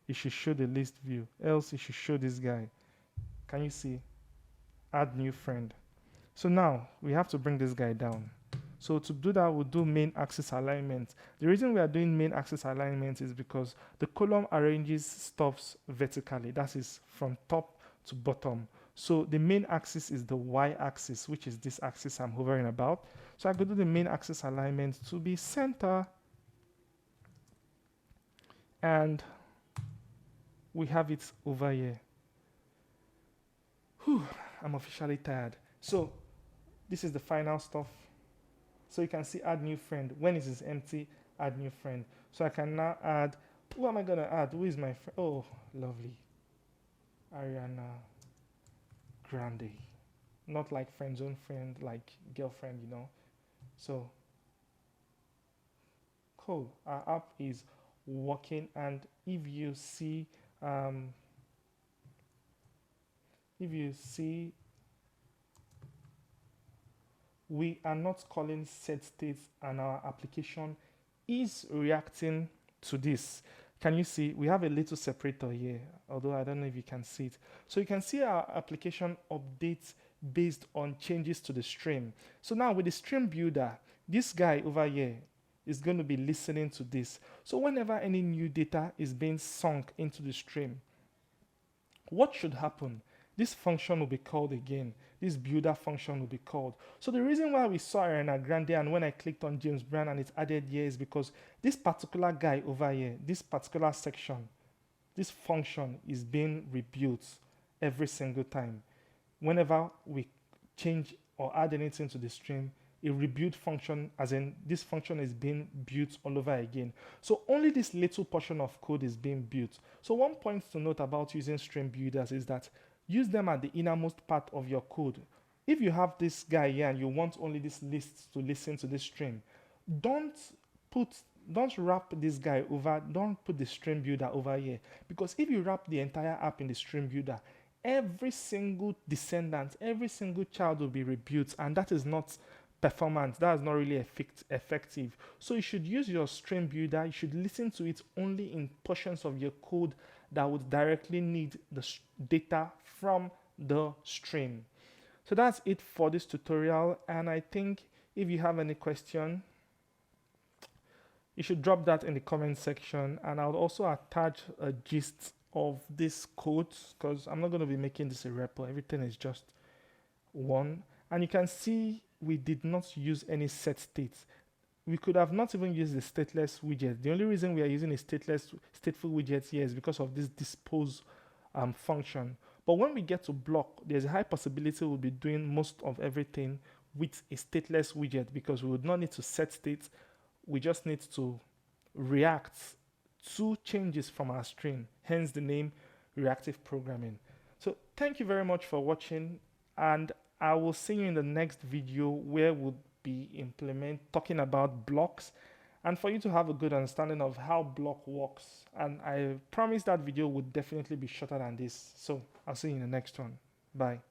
it should show the list view. Else it should show this guy. Can you see? Add new friend. So now we have to bring this guy down. So to do that, we'll do main axis alignment. The reason we are doing main axis alignment is because the column arranges stuffs vertically. That is from top to bottom. So the main axis is the y-axis, which is this axis I'm hovering about. So I could do the main axis alignment to be center. And we have it over here. Whew, I'm officially tired. So this is the final stuff. So you can see add new friend. When it is empty, add new friend. So I can now add, who am I going to add? Who is my friend? Oh, lovely. Ariana Grande. Not like friend zone friend, like girlfriend, you know. So, cool. Our app is working, and if you see, we are not calling set states, and our application is reacting to this. Can you see? We have a little separator here, although I don't know if you can see it. So you can see our application updates based on changes to the stream. So now with the stream builder, this guy over here is going to be listening to this. So whenever any new data is being sunk into the stream, what should happen? This function will be called again. This builder function will be called. So the reason why we saw Ariana Grande and when I clicked on James Brown and it's added here is because this particular guy over here, this particular section, this function is being rebuilt every single time. Whenever we change or add anything to the stream, a rebuild function, as in this function is being built all over again. So only this little portion of code is being built. So one point to note about using stream builders is that use them at the innermost part of your code. If you have this guy here and you want only this list to listen to this stream, don't wrap this guy over, don't put the stream builder over here. Because if you wrap the entire app in the stream builder, every single descendant, every single child will be rebuilt, and that is not performance. That is not really effective. So you should use your stream builder. You should listen to it only in portions of your code that would directly need the data from the stream. So that's it for this tutorial, and I think if you have any question, you should drop that in the comment section, and I'll also attach a gist of this code because I'm not going to be making this a repo. Everything is just one, and you can see we did not use any set states. We could have not even used the stateless widget. The only reason we are using a stateful widget here is because of this dispose function. But when we get to BLoC, there's a high possibility we'll be doing most of everything with a stateless widget because we would not need to set states. We just need to react to changes from our stream, hence the name Reactive Programming. So thank you very much for watching, and I will see you in the next video where we'll be talking about blocks, and for you to have a good understanding of how BLoC works. And I promise that video would definitely be shorter than this. So I'll see you in the next one. Bye.